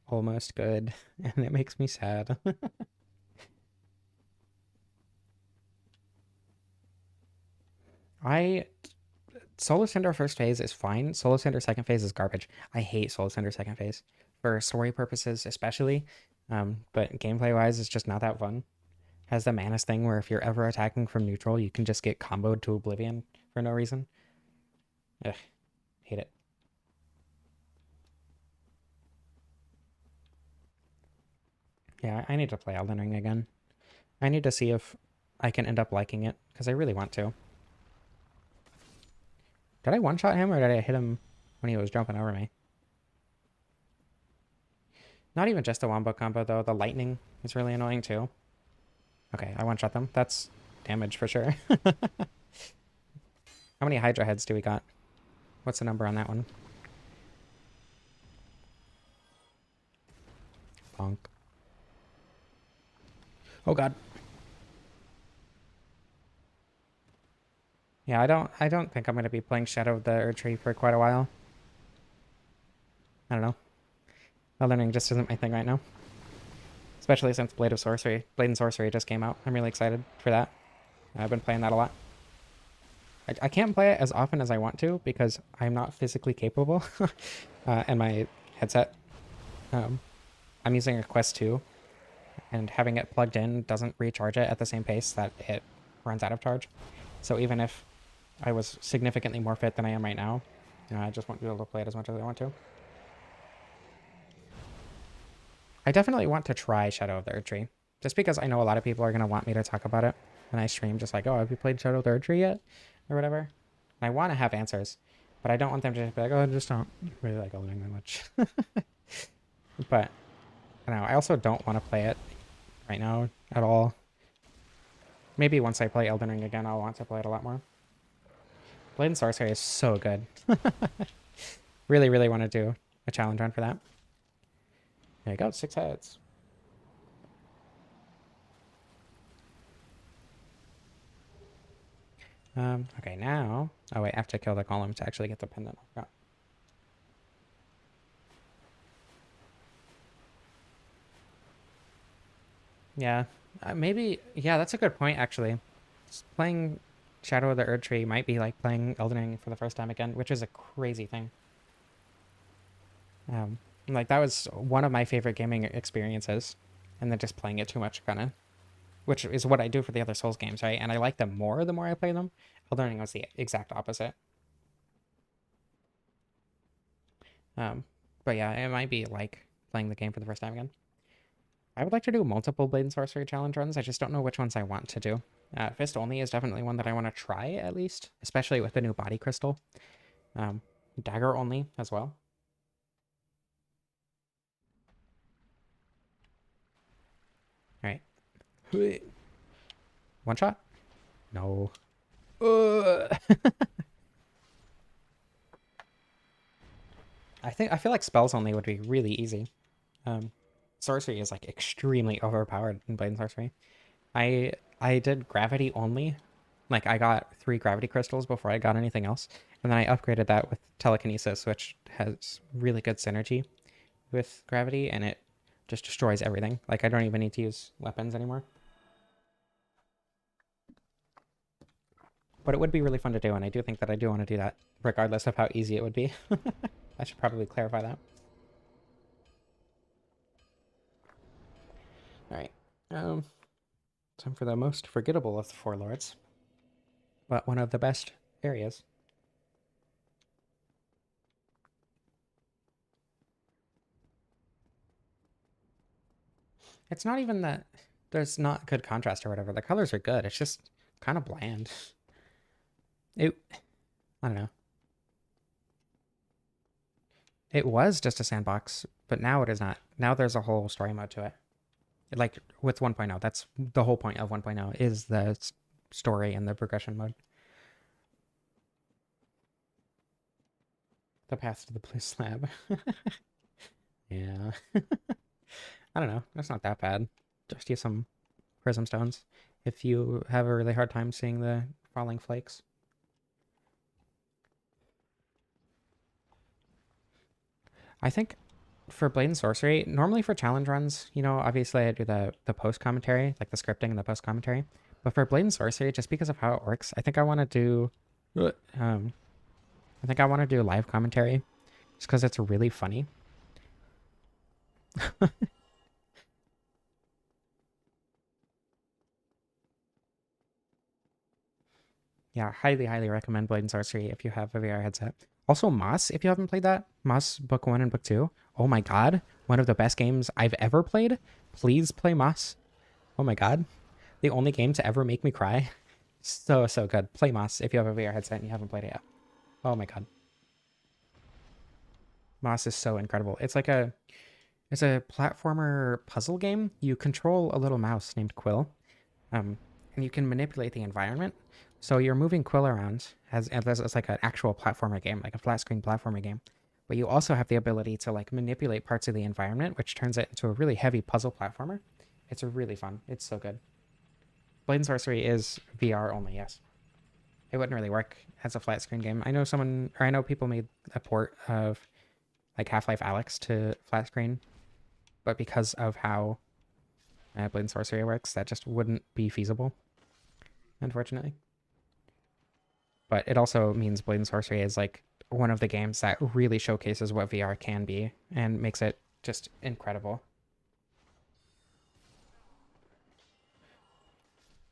almost good and it makes me sad. I Solo Cinder first phase is fine. Solo Cinder second phase is garbage. I hate Solo Cinder second phase for story purposes, especially. But gameplay wise, it's just not that fun. Has the Manus thing where if you're ever attacking from neutral, you can just get comboed to oblivion for no reason. Ugh, hate it. Yeah, I need to play Elden Ring again. I need to see if I can end up liking it because I really want to. Did I one-shot him or did I hit him when he was jumping over me? Not even just the wombo combo though. The lightning is really annoying too. Okay, I one-shot them. That's damage for sure. How many Hydra heads do we got? What's the number on that one? Bonk. Oh god. Yeah, I don't think I'm gonna be playing Shadow of the Erdtree for quite a while. I don't know. Elden Ring just isn't my thing right now. Especially since Blade and Sorcery just came out. I'm really excited for that. I've been playing that a lot. I can't play it as often as I want to because I'm not physically capable. And my headset, um, I'm using a Quest 2, and having it plugged in doesn't recharge it at the same pace that it runs out of charge. So even if I was significantly more fit than I am right now, I just won't be able to play it as much as I want to. I definitely want to try Shadow of the Erdtree, just because I know a lot of people are going to want me to talk about it. And I stream just like, oh, have you played Shadow of the Erdtree yet? Or whatever. And I want to have answers, but I don't want them to just be like, oh, I just don't really like Elden Ring that much. But I don't know. I also don't want to play it right now at all. Maybe once I play Elden Ring again, I'll want to play it a lot more. Blade and Sorcery is so good. Really, really want to do a challenge run for that. There you go, 6 heads. Okay, now... Oh, wait, I have to kill the column to actually get the pendant. I forgot. Yeah, maybe... Yeah, that's a good point, actually. Playing Shadow of the Erdtree might be like playing Elden Ring for the first time again, which is a crazy thing. Um, like, that was one of my favorite gaming experiences. And then just playing it too much, kind of... Which is what I do for the other Souls games, right? And I like them more the more I play them. Elden Ring was the exact opposite. Um, but yeah, it might be like playing the game for the first time again. I would like to do multiple Blade and Sorcery challenge runs. I just don't know which ones I want to do. Fist only is definitely one that I want to try at least, especially with the new body crystal. Um, Dagger only as well. All right. One shot? No. I feel like spells only would be really easy. Um, Sorcery is like extremely overpowered in Blade and Sorcery. I did gravity only. Like I got 3 gravity crystals before I got anything else, and then I upgraded that with telekinesis, which has really good synergy with gravity, and it just destroys everything. Like I don't even need to use weapons anymore. But it would be really fun to do, and I do think that I do want to do that, regardless of how easy it would be. I should probably clarify that. All right. Time for the most forgettable of the 4 lords, but one of the best areas. It's not even that there's not good contrast or whatever. The colors are good. It's just kind of bland. It, I don't know. It was just a sandbox, but now it is not. Now there's a whole story mode to it. Like with 1.0, that's the whole point of 1.0 is the story and the progression mode. The path to the blue slab. Yeah. I don't know. That's not that bad. Just use some prism stones if you have a really hard time seeing the falling flakes. I think for Blade and Sorcery, normally for challenge runs, obviously I do the post commentary, like the scripting and the post commentary. But for Blade and Sorcery, just because of how it works, I think I want to do, um, I think I want to do live commentary, just because it's really funny. Yeah, highly, highly recommend Blade and Sorcery if you have a VR headset. Also, Moss, if you haven't played that, Moss Book 1 and Book 2. Oh my god, one of the best games I've ever played. Please play Moss. Oh my god. The only game to ever make me cry. So, so good. Play Moss if you have a VR headset and you haven't played it yet. Oh my god. Moss is so incredible. It's a platformer puzzle game. You control a little mouse named Quill. Um, and you can manipulate the environment. So you're moving Quill around as like an actual platformer game, like a flat screen platformer game. But you also have the ability to like manipulate parts of the environment, which turns it into a really heavy puzzle platformer. It's really fun. It's so good. Blade and Sorcery is VR only, yes. it wouldn't really work as a flat screen game. I know people made a port of like Half-Life Alyx to flat screen, but because of how Blade and Sorcery works, that just wouldn't be feasible, unfortunately. But it also means Blade and Sorcery is like one of the games that really showcases what VR can be and makes it just incredible.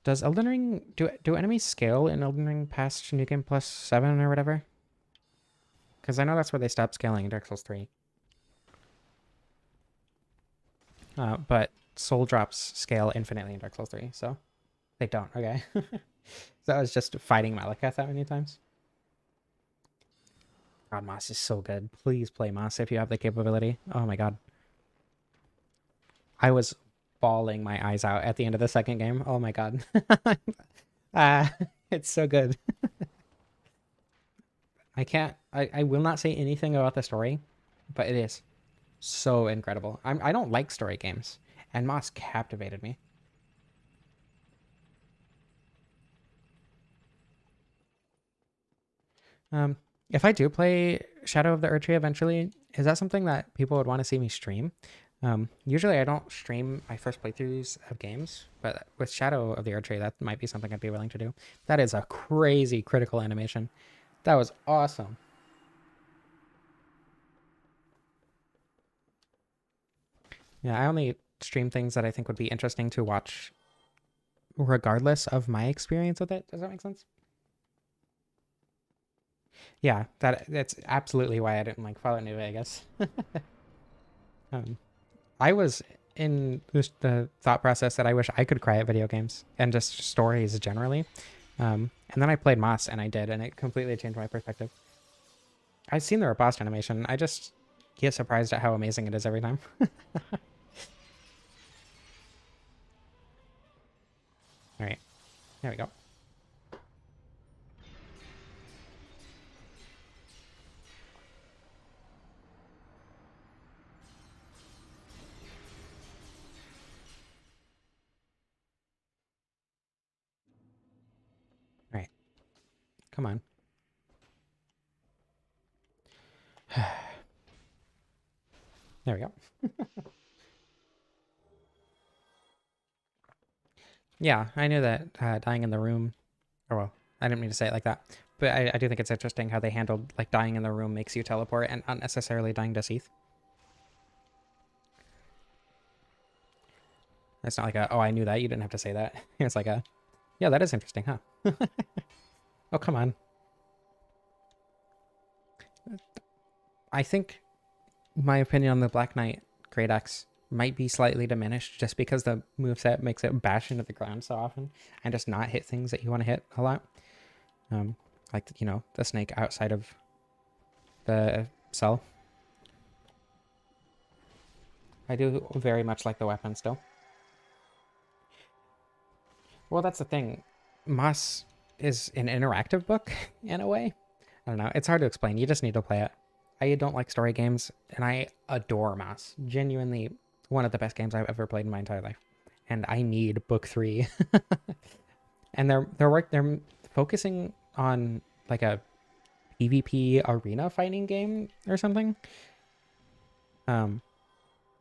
Does Elden Ring do enemies scale in Elden Ring past New Game Plus 7 or whatever? Because I know that's where they stopped scaling in Dark Souls 3. But soul drops scale infinitely in Dark Souls 3, so they don't. Okay. So I was just fighting Malekith that many times. God, Moss is so good. Please play Moss if you have the capability. Oh my god. I was bawling my eyes out at the end of the second game. Oh my god. Ah, it's so good. I will not say anything about the story, but it is so incredible. I don't like story games, and Moss captivated me. Um, if I do play Shadow of the Erdtree eventually, is that something that people would want to see me stream? Usually I don't stream my first playthroughs of games, but with Shadow of the Erdtree, that might be something I'd be willing to do. That is a crazy critical animation. That was awesome. Yeah, I only stream things that I think would be interesting to watch regardless of my experience with it. Does that make sense? Yeah, that's absolutely why I didn't like Fallout New Vegas. um, I was in the thought process that I wish I could cry at video games and just stories generally. And then I played Moss and I did, and it completely changed my perspective. I've seen the robust animation. I just get surprised at how amazing it is every time. All right, there we go. All right, come on. There we go. Yeah, I knew that dying in the room, or well, I didn't mean to say it like that, but I do think it's interesting how they handled like dying in the room makes you teleport and not necessarily dying to Seath. It's not like a, oh, I knew that. You didn't have to say that. It's like a, yeah, that is interesting, huh? Oh, come on. I think my opinion on the Black Knight Great Axe might be slightly diminished just because the moveset makes it bash into the ground so often and just not hit things that you want to hit a lot. Like, you know, the snake outside of the cell. I do very much like the weapon still. Well, that's the thing. Moss is an interactive book in a way. I don't know. It's hard to explain. You just need to play it. I don't like story games, and I adore Moss. Genuinely one of the best games I've ever played in my entire life. And I need book 3. And they're focusing on like a PvP arena fighting game or something.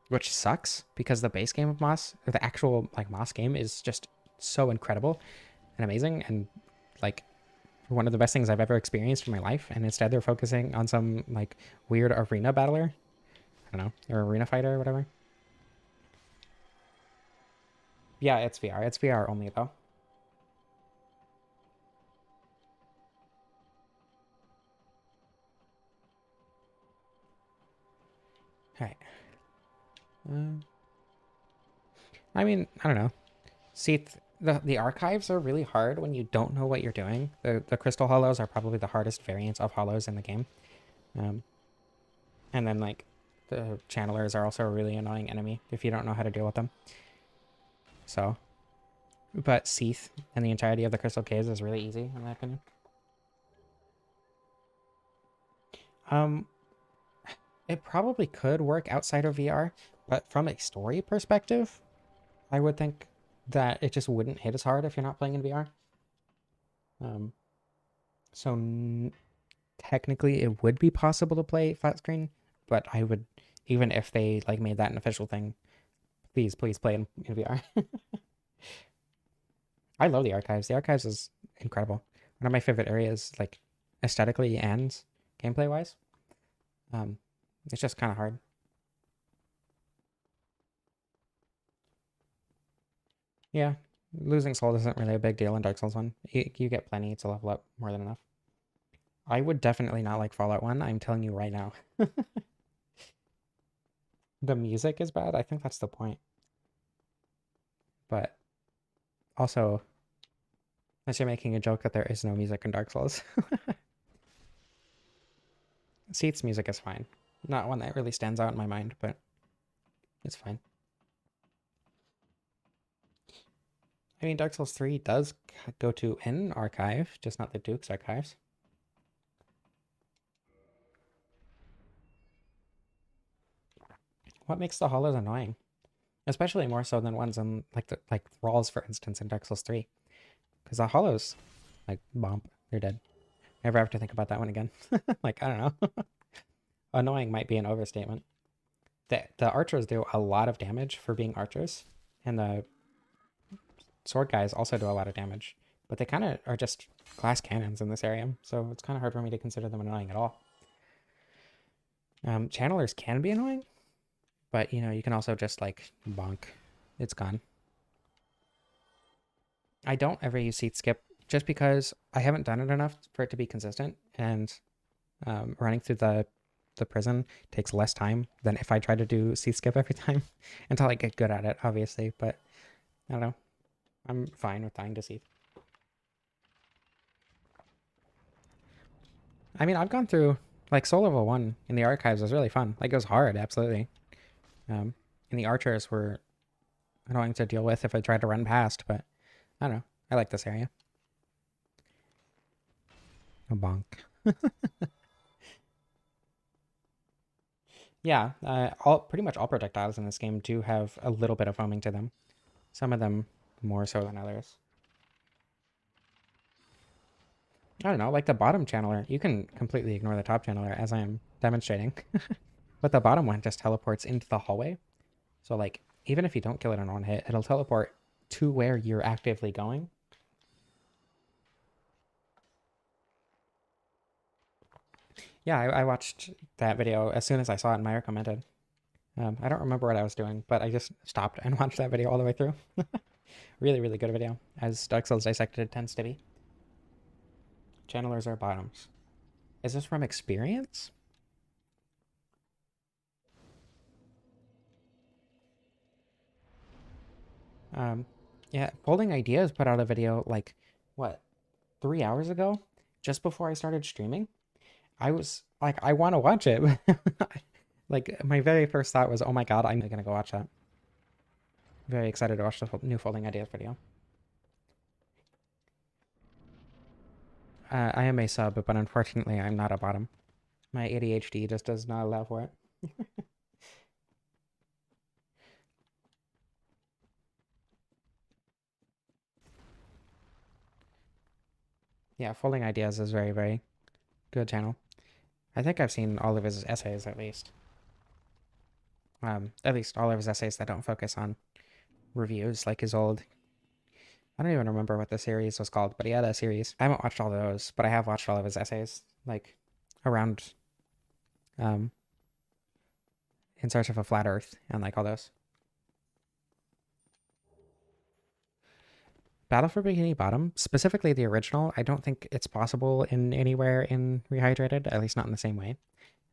Which sucks because the base game of Moss, or the actual like Moss game, is just so incredible and amazing and like one of the best things I've ever experienced in my life. And instead they're focusing on some like weird arena battler. I don't know, or arena fighter or whatever. Yeah, it's VR. It's VR only though. All right. Uh, I mean, I don't know. See, the archives are really hard when you don't know what you're doing. The crystal hollows are probably the hardest variants of hollows in the game. Um, and then like the channelers are also a really annoying enemy if you don't know how to deal with them. So, but Seath and the entirety of the Crystal Caves is really easy in my opinion. Um, it probably could work outside of VR, but from a story perspective, I would think that it just wouldn't hit as hard if you're not playing in VR. Um, So technically it would be possible to play flat screen, but I would, even if they like made that an official thing, please play in VR. I love the archives. The archives is incredible. One of my favorite areas, like aesthetically and gameplay wise. Um, it's just kind of hard. Yeah, losing soul isn't really a big deal in Dark Souls 1. You get plenty to level up more than enough. I would definitely not like Fallout 1. I'm telling you right now. The music is bad. I think that's the point. But also, unless you're making a joke that there is no music in Dark Souls. Seats music is fine. Not one that really stands out in my mind, but it's fine. I mean, Dark Souls 3 does go to an archive, just not the Duke's archives. What makes the hollows annoying? Especially more so than ones in like Thralls, for instance, in Dark Souls 3. Because the hollows, like, bump, they're dead. Never have to think about that one again. Like, I don't know. Annoying might be an overstatement. The archers do a lot of damage for being archers, and the sword guys also do a lot of damage. But they kind of are just glass cannons in this area, so it's kind of hard for me to consider them annoying at all. Channelers can be annoying, but you know, you can also just like bonk. It's gone. I don't ever use seat skip just because I haven't done it enough for it to be consistent, and running through the prison takes less time than if I try to do seat skip every time until I get good at it, obviously. But I don't know. I'm fine with dying to seat. I mean, I've gone through like Soul Level 1 in the archives was really fun. Like it was hard, absolutely. And the archers were annoying to deal with if I tried to run past, but I don't know. I like this area. A bonk. Yeah, all pretty much all projectiles in this game do have a little bit of foaming to them. Some of them more so than others. I don't know, like the bottom channeler, you can completely ignore the top channeler as I am demonstrating. But the bottom one just teleports into the hallway. So like, even if you don't kill it in one hit, it'll teleport to where you're actively going. Yeah, I watched that video as soon as I saw it and Maya commented. I don't remember what I was doing, but I just stopped and watched that video all the way through. Really, really good video, as Dark Souls Dissected tends to be. Channelers are bottoms. Is this from experience? Um, yeah, Folding Ideas put out a video like, what, 3 hours ago? Just before I started streaming? I was like, I want to watch it. Like, my very first thought was, oh my god, I'm gonna go watch that. Very excited to watch the new Folding Ideas video. I am a sub, but unfortunately, I'm not a bottom. My ADHD just does not allow for it. Yeah, Folding Ideas is very, very good channel. I think I've seen all of his essays at least. At least all of his essays that don't focus on reviews like his old. I don't even remember what the series was called, but he had a series. I haven't watched all of those, but I have watched all of his essays, like around um In Search of a Flat Earth and like all those. Battle for Bikini Bottom, specifically the original, I don't think it's possible in anywhere in Rehydrated, at least not in the same way.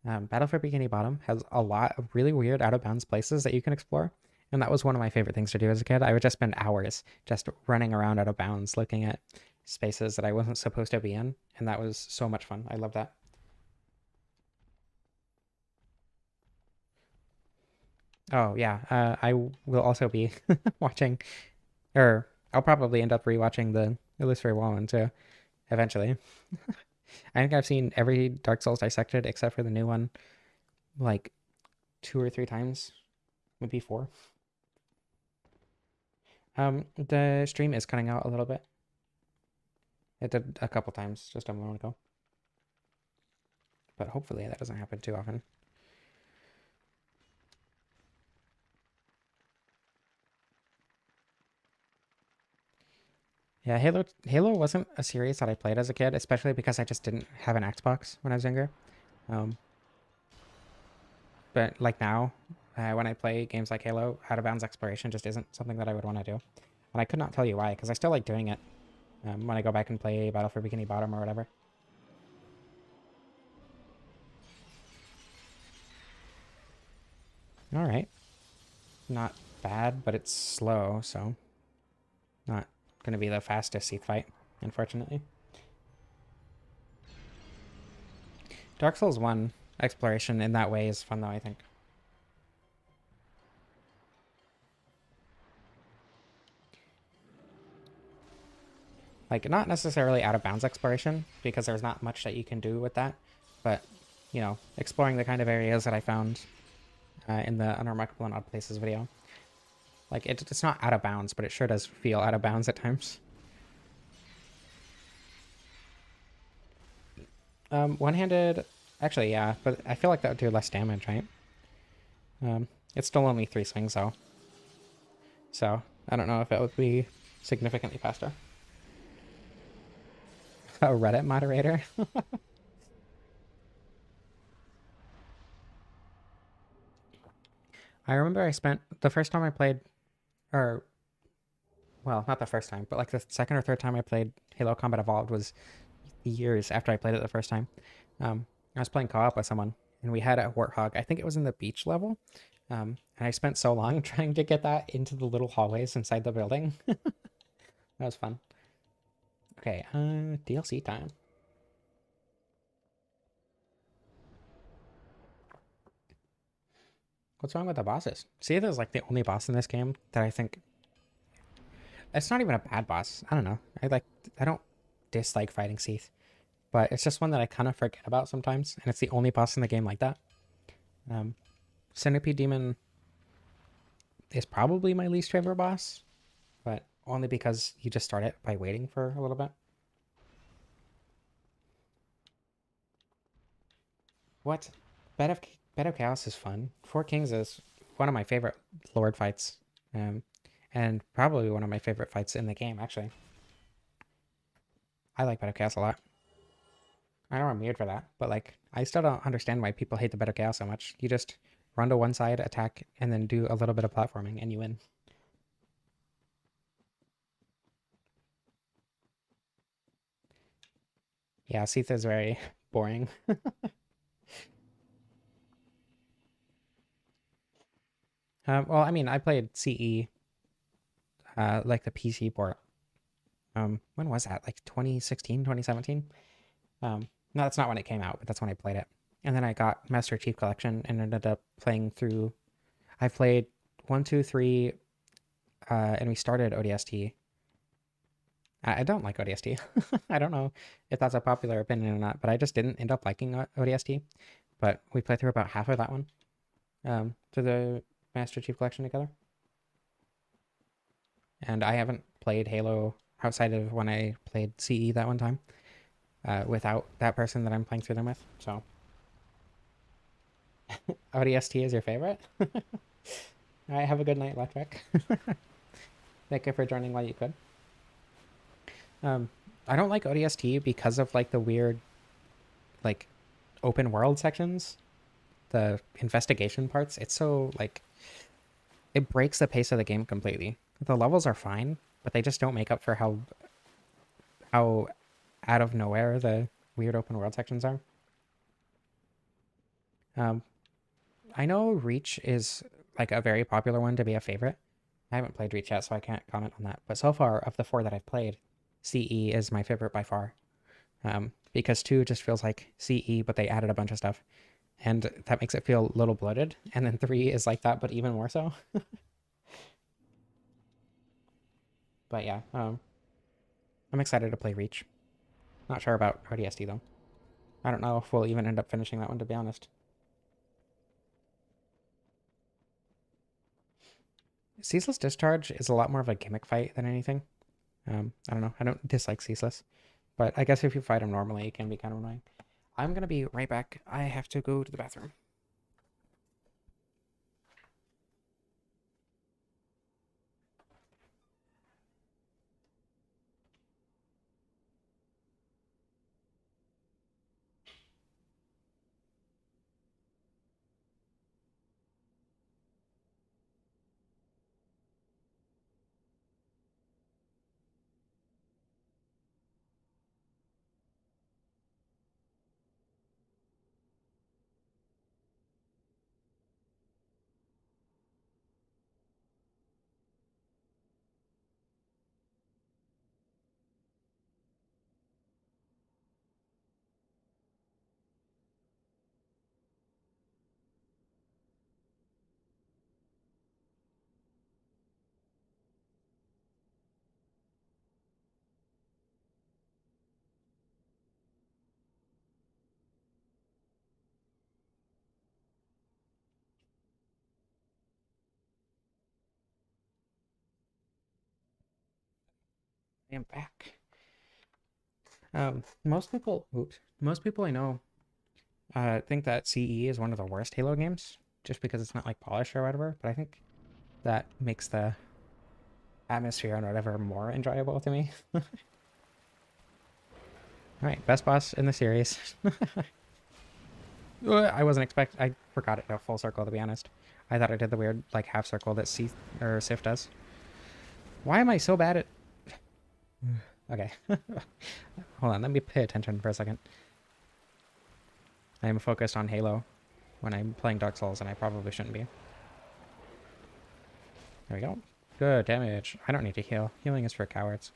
Battle for Bikini Bottom has a lot of really weird out of bounds places that you can explore. And that was one of my favorite things to do as a kid. I would just spend hours just running around out of bounds looking at spaces that I wasn't supposed to be in. And that was so much fun. I love that. Oh, yeah. I will also be watching, or I'll probably end up rewatching the Illusory Wall one too, eventually. I think I've seen every Dark Souls Dissected except for the new one like 2 or 3 times, maybe 4. The stream is cutting out a little bit. It did a couple times just a moment ago. But hopefully that doesn't happen too often. Yeah, Halo wasn't a series that I played as a kid, especially because I just didn't have an Xbox when I was younger. Um, but like now, when I play games like Halo, out of bounds exploration just isn't something that I would want to do. And I could not tell you why, because I still like doing it when I go back and play Battle for Bikini Bottom or whatever. All right, not bad, but it's slow, so not going to be the fastest Seath fight, unfortunately. Dark Souls 1 exploration in that way is fun, though, I think. Like, not necessarily out of bounds exploration, because there's not much that you can do with that, but, you know, exploring the kind of areas that I found in the Unremarkable and Odd Places video. Like, it's not out of bounds, but it sure does feel out of bounds at times. One-handed, actually, yeah, but I feel like that would do less damage, right? It's still only 3 swings, though. So, I don't know if it would be significantly faster. A Reddit moderator? I remember I spent the first time I played, or well, not the first time, but like the second or third time I played Halo Combat Evolved was years after I played it the first time. I was playing co-op with someone, and we had a warthog. I think it was in the beach level, and I spent so long trying to get that into the little hallways inside the building. That was fun. Okay, DLC time. What's wrong with the bosses? See, there's like the only boss in this game that I think it's not even a bad boss. I don't know. I don't dislike fighting Seath, but it's just one that I kind of forget about sometimes, and it's the only boss in the game like that. Um, Centipede Demon is probably my least favorite boss, but only because you just start it by waiting for a little bit. What? Bed of Chaos is fun. Four Kings is one of my favorite Lord fights, um, and probably one of my favorite fights in the game, actually. I like Bed of Chaos a lot. I know I'm weird for that, but like, I still don't understand why people hate the Bed of Chaos so much. You just run to one side, attack, and then do a little bit of platforming, and you win. Yeah, Seath is very boring. Well, I mean, I played CE, like the PC port. When was that? Like 2016, 2017? No, that's not when it came out, but that's when I played it. And then I got Master Chief Collection and ended up playing through. I played one, two, three, and we started ODST. I don't like ODST. I don't know if that's a popular opinion or not, but I just didn't end up liking ODST. But we played through about half of that one to the Master Chief Collection together. And I haven't played Halo outside of when I played CE that one time without that person that I'm playing through them with. So ODST is your favorite? All right, have a good night, Electric. Thank you for joining while you could. Um, I don't like ODST because of like the weird, like, open world sections, the investigation parts. It's so like it breaks the pace of the game completely. The levels are fine, but they just don't make up for how out of nowhere the weird open world sections are. Um, I know Reach is like a very popular one to be a favorite. I haven't played Reach yet, so I can't comment on that. But so far, of the 4 that I've played, CE is my favorite by far. Because 2 just feels like CE, but they added a bunch of stuff. And that makes it feel a little bloated. And then 3 is like that, but even more so. But yeah, I'm excited to play Reach. Not sure about RDSD though. I don't know if we'll even end up finishing that one, to be honest. Ceaseless Discharge is a lot more of a gimmick fight than anything. I don't know. I don't dislike Ceaseless, But I guess if you fight him normally, it can be kind of annoying. I'm gonna be right back. I have to go to the bathroom. I am back. Most people I know think that CE is one of the worst Halo games, just because it's not like polished or whatever. But I think that makes the atmosphere and whatever more enjoyable to me. All right, best boss in the series. I wasn't expect. I forgot it to full circle, to be honest. I thought I did the weird like half circle that Sif does. Why am I so bad at? Okay, hold on. Let me pay attention for a second. I am focused on Halo when I'm playing Dark Souls, and I probably shouldn't be. There we go. Good damage. I don't need to heal. Healing is for cowards.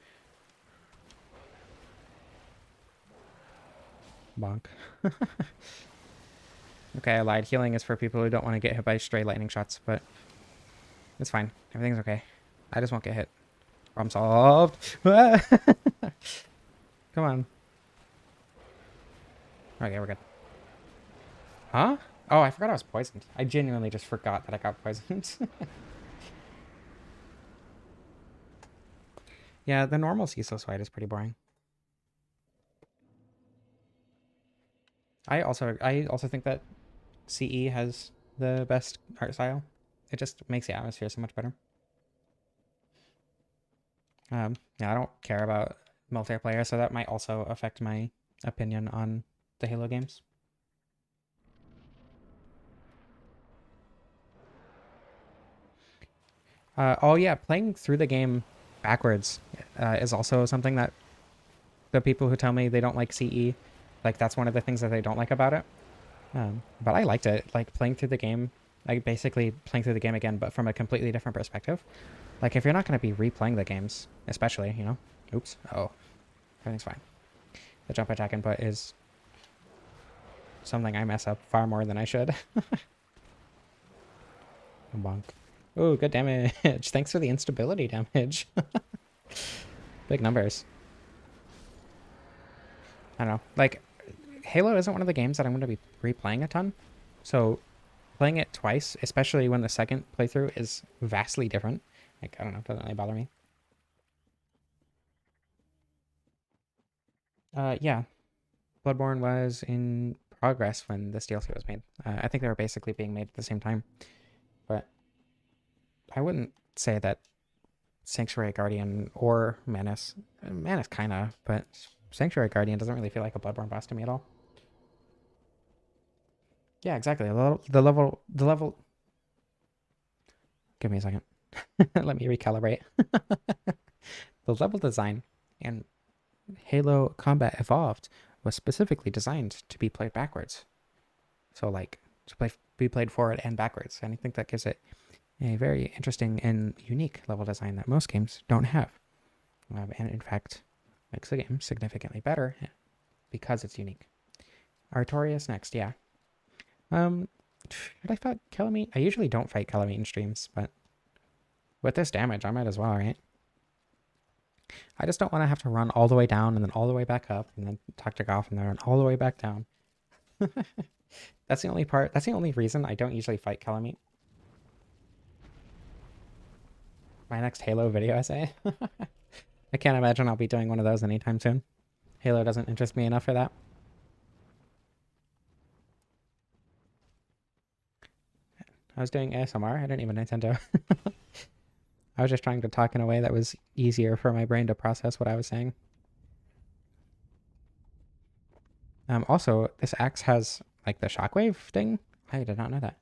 Bonk. Okay, I lied. Healing is for people who don't want to get hit by stray lightning shots, but it's fine. Everything's okay. I just won't get hit. Problem solved. Come on. Okay, we're good. Huh? Oh, I forgot I was poisoned. I genuinely just forgot that I got poisoned. Yeah, the normal CISO fight is pretty boring. I also think that CE has the best art style. It just makes the atmosphere so much better. Yeah, I don't care about multiplayer, so that might also affect my opinion on the Halo games. Oh yeah, playing through the game backwards is also something that the people who tell me they don't like CE, like that's one of the things that they don't like about it. But I liked it, like playing through the game, like basically playing through the game again, but from a completely different perspective. Like if you're not going to be replaying the games, especially, you know, oops, oh, everything's fine. The jump attack input is something I mess up far more than I should. Bonk. Oh, good damage. Thanks for the instability damage. Big numbers. I don't know. Like, Halo isn't one of the games that I'm going to be replaying a ton. So, playing it twice, especially when the second playthrough is vastly different, like, I don't know, doesn't really bother me. Yeah. Bloodborne was in progress when this DLC was made. I think they were basically being made at the same time. But I wouldn't say that Sanctuary Guardian or Menace. Menace kind of, but Sanctuary Guardian doesn't really feel like a Bloodborne boss to me at all. Yeah, exactly. The level. Give me a second. Let me recalibrate. The level design and Halo Combat Evolved was specifically designed to be played backwards. So like be played forward and backwards. And I think that gives it a very interesting and unique level design that most games don't have. And in fact, makes the game significantly better because it's unique. Artorias next, yeah. Should I fight Calamine? I usually don't fight Calamine in streams, but with this damage, I might as well, right? I just don't want to have to run all the way down and then all the way back up and then Dr. Goff and then run all the way back down. That's the only part. That's the only reason I don't usually fight Calamine. My next Halo video essay. I can't imagine I'll be doing one of those anytime soon. Halo doesn't interest me enough for that. I was doing ASMR. I didn't even intend to. I was just trying to talk in a way that was easier for my brain to process what I was saying. Also, this axe has like the shockwave thing. I did not know that.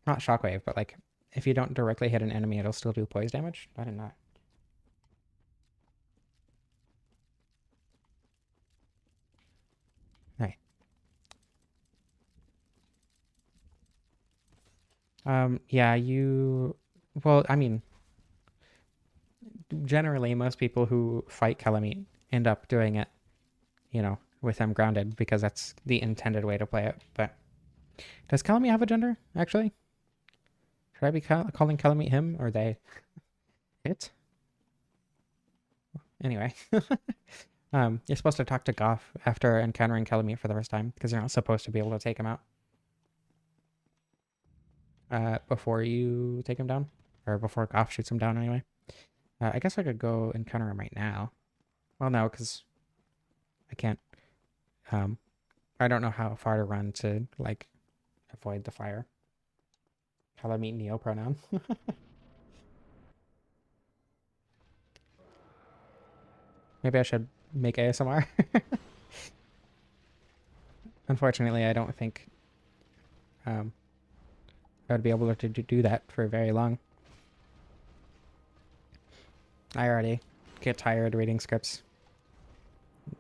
Not shockwave, but like if you don't directly hit an enemy, it'll still do poise damage. I did not. All right. Yeah, you. Well, I mean, generally, most people who fight Calamite end up doing it, with them grounded because that's the intended way to play it. But does Calamite have a gender, actually? Should I be calling Calamite him or they? It? Anyway. You're supposed to talk to Goff after encountering Calamite for the first time because you're not supposed to be able to take him out before you take him down. Or before Goff shoots him down, anyway. I guess I could go encounter him right now. Well, no, because I can't. Um, I don't know how far to run to, like, avoid the fire. Calamite Neo pronoun. Maybe I should make ASMR. Unfortunately, I don't think I would be able to do that for very long. I already get tired reading scripts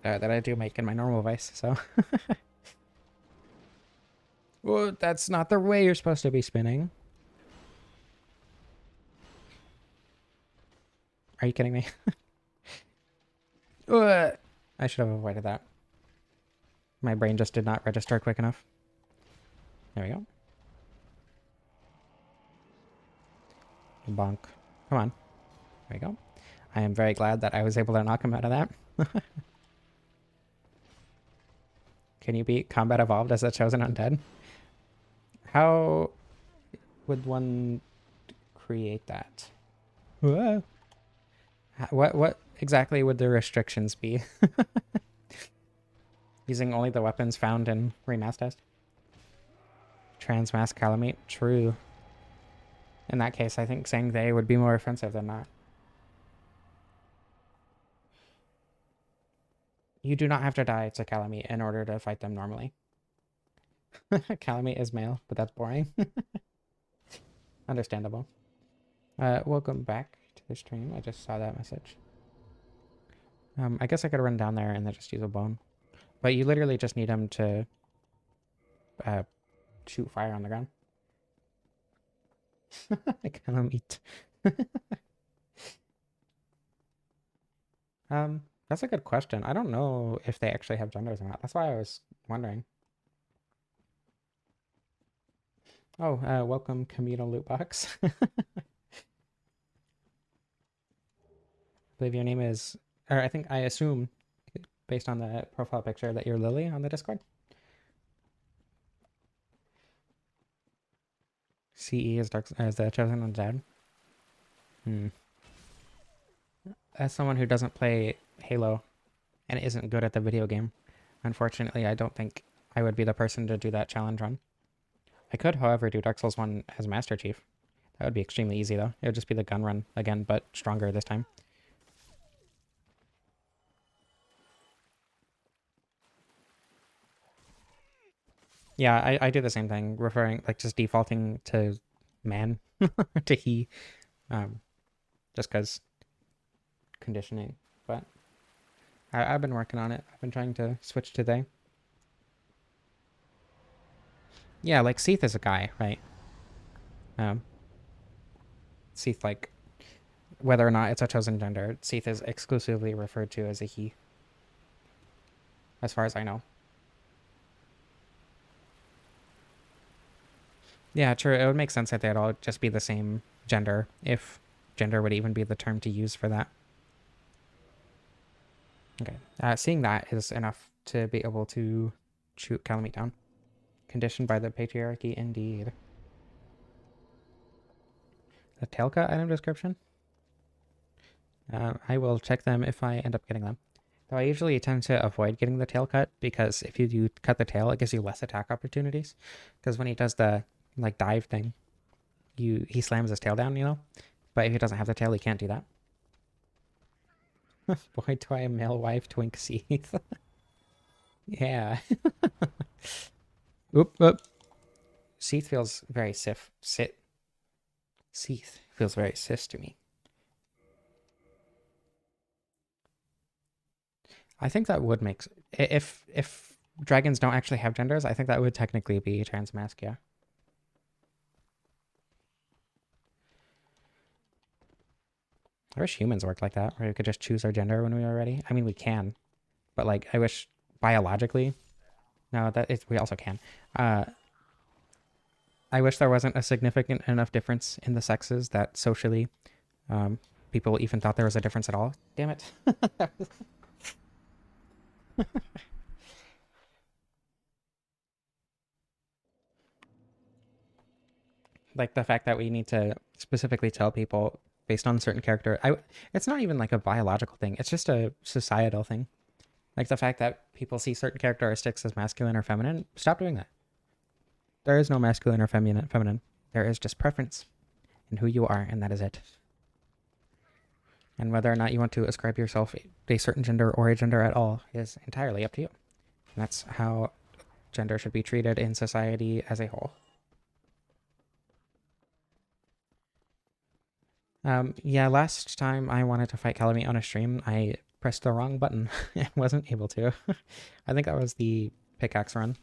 that I do make in my normal voice, so. Well, that's not the way you're supposed to be spinning. Are you kidding me? I should have avoided that. My brain just did not register quick enough. There we go. Bonk. Come on. There we go. I am very glad that I was able to knock him out of that. Can you beat Combat Evolved as a Chosen Undead? How would one create that? Whoa. What exactly would the restrictions be? Using only the weapons found in Remastered? Transmask Calamite? True. In that case, I think saying they would be more offensive than not. You do not have to die to Calamite in order to fight them normally. Calamite is male, but that's boring. Understandable. Welcome back to the stream. I just saw that message. I guess I could run down there and then just use a bone. But you literally just need him to shoot fire on the ground. Calamite. That's a good question. I don't know if they actually have genders or not. That's why I was wondering. Oh, welcome communal loot box. I believe your name is, or I assume, based on the profile picture, that you're Lily on the Discord. CE is the Chosen Undead. As someone who doesn't play Halo and isn't good at the video game, unfortunately, I don't think I would be the person to do that challenge run. I could, however, do Dark Souls 1 as Master Chief. That would be extremely easy, though. It would just be the gun run again, but stronger this time. Yeah, I do the same thing, referring, like, just defaulting to man, to he, just because conditioning. But I've been working on it. I've been trying to switch to they. Yeah, like, Seath is a guy, right? Seath, like, whether or not it's a chosen gender, Seath is exclusively referred to as a he, as far as I know. Yeah, true. It would make sense that they'd all just be the same gender, if gender would even be the term to use for that. Okay. Seeing that is enough to be able to shoot Calamite down. Conditioned by the patriarchy, indeed. The Telka item description? I will check them if I end up getting them. Though I usually tend to avoid getting the tail cut because if you do cut the tail, it gives you less attack opportunities. Because when he does the like dive thing, he slams his tail down, you know. But if he doesn't have the tail, he can't do that. Boy, do I a male wife twink Seath. Yeah. Oop, oop. Seath feels very Seath feels very cis to me. I think that would make if dragons don't actually have genders, I think that would technically be transmasc, yeah. I wish humans worked like that, where we could just choose our gender when we were ready. I mean, we can, but like, I wish biologically. No, we also can. I wish there wasn't a significant enough difference in the sexes that socially, people even thought there was a difference at all. Damn it. Like the fact that we need to specifically tell people based on a certain character. It's not even like a biological thing. It's just a societal thing. Like the fact that people see certain characteristics as masculine or feminine. Stop doing that. There is no masculine or feminine. There is just preference in who you are, and that is it. And whether or not you want to ascribe yourself a certain gender or a gender at all is entirely up to you. And that's how gender should be treated in society as a whole. Yeah, last time I wanted to fight Calamite on a stream, I pressed the wrong button and wasn't able to. I think that was the pickaxe run,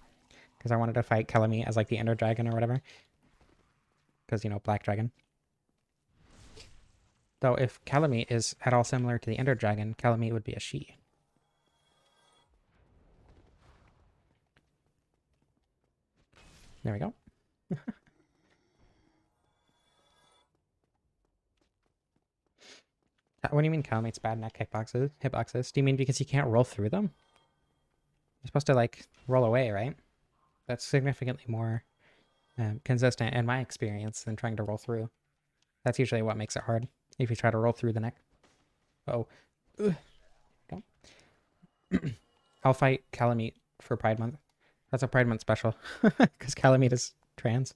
because I wanted to fight Calamite as like the Ender Dragon or whatever. Because, you know, Black Dragon. Though if Calamite is at all similar to the Ender Dragon, Calamite would be a she. There we go. What do you mean Calamite's bad neck hitboxes? Do you mean because you can't roll through them? You're supposed to like roll away, right? That's significantly more consistent in my experience than trying to roll through. That's usually what makes it hard if you try to roll through the neck. Oh, go. I'll fight Calamite for Pride Month. That's a Pride Month special because Calamite is trans,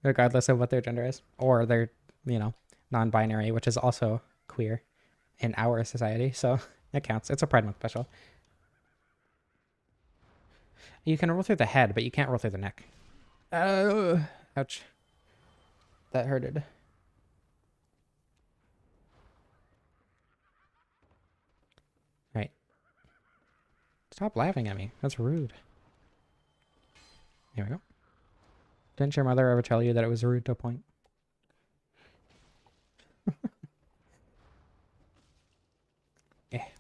regardless of what their gender is, or they're, you know, non-binary, which is also queer in our society. So it counts. It's a Pride Month special. You can roll through the head, but you can't roll through the neck. Ouch. That hurted. Right. Stop laughing at me. That's rude. There we go. Didn't your mother ever tell you that it was rude to point?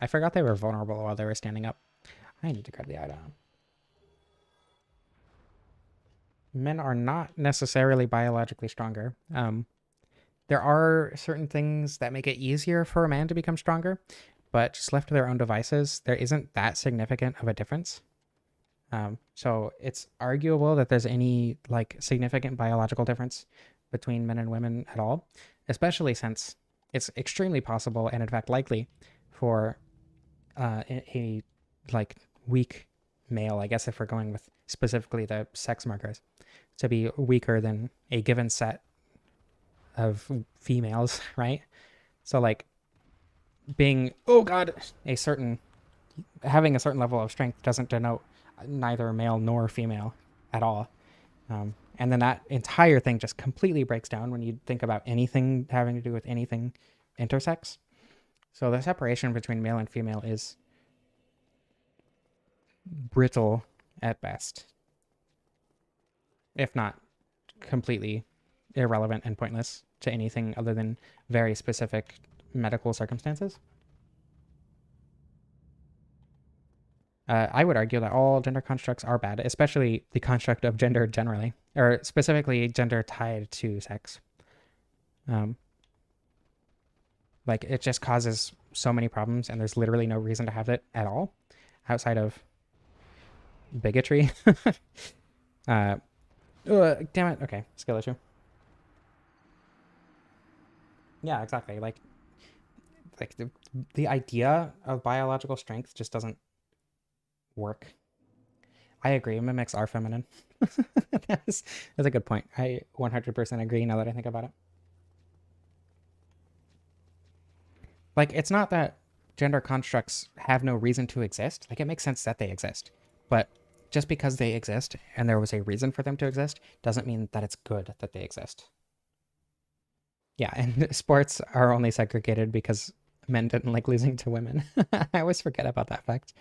I forgot they were vulnerable while they were standing up. I need to grab the item. Men are not necessarily biologically stronger. There are certain things that make it easier for a man to become stronger, but just left to their own devices, there isn't that significant of a difference. So it's arguable that there's any like significant biological difference between men and women at all, especially since it's extremely possible and in fact likely for a like weak male, I guess if we're going with specifically the sex markers, to be weaker than a given set of females, right? So like being having a certain level of strength doesn't denote neither male nor female at all. And then that entire thing just completely breaks down when you think about anything having to do with anything intersex. So the separation between male and female is brittle at best, if not completely irrelevant and pointless to anything other than very specific medical circumstances. I would argue that all gender constructs are bad, especially the construct of gender generally, or specifically gender tied to sex. Like it just causes so many problems, and there's literally no reason to have it at all, outside of bigotry. Damn it. Okay, skill issue. Yeah, exactly. Like like the idea of biological strength just doesn't work. I agree. Mimics are feminine. that's, that's a good point. I 100% agree now that I think about it. Like, it's not that gender constructs have no reason to exist. Like, it makes sense that they exist. But just because they exist and there was a reason for them to exist doesn't mean that it's good that they exist. Yeah, and sports are only segregated because men didn't like losing to women. I always forget about that fact.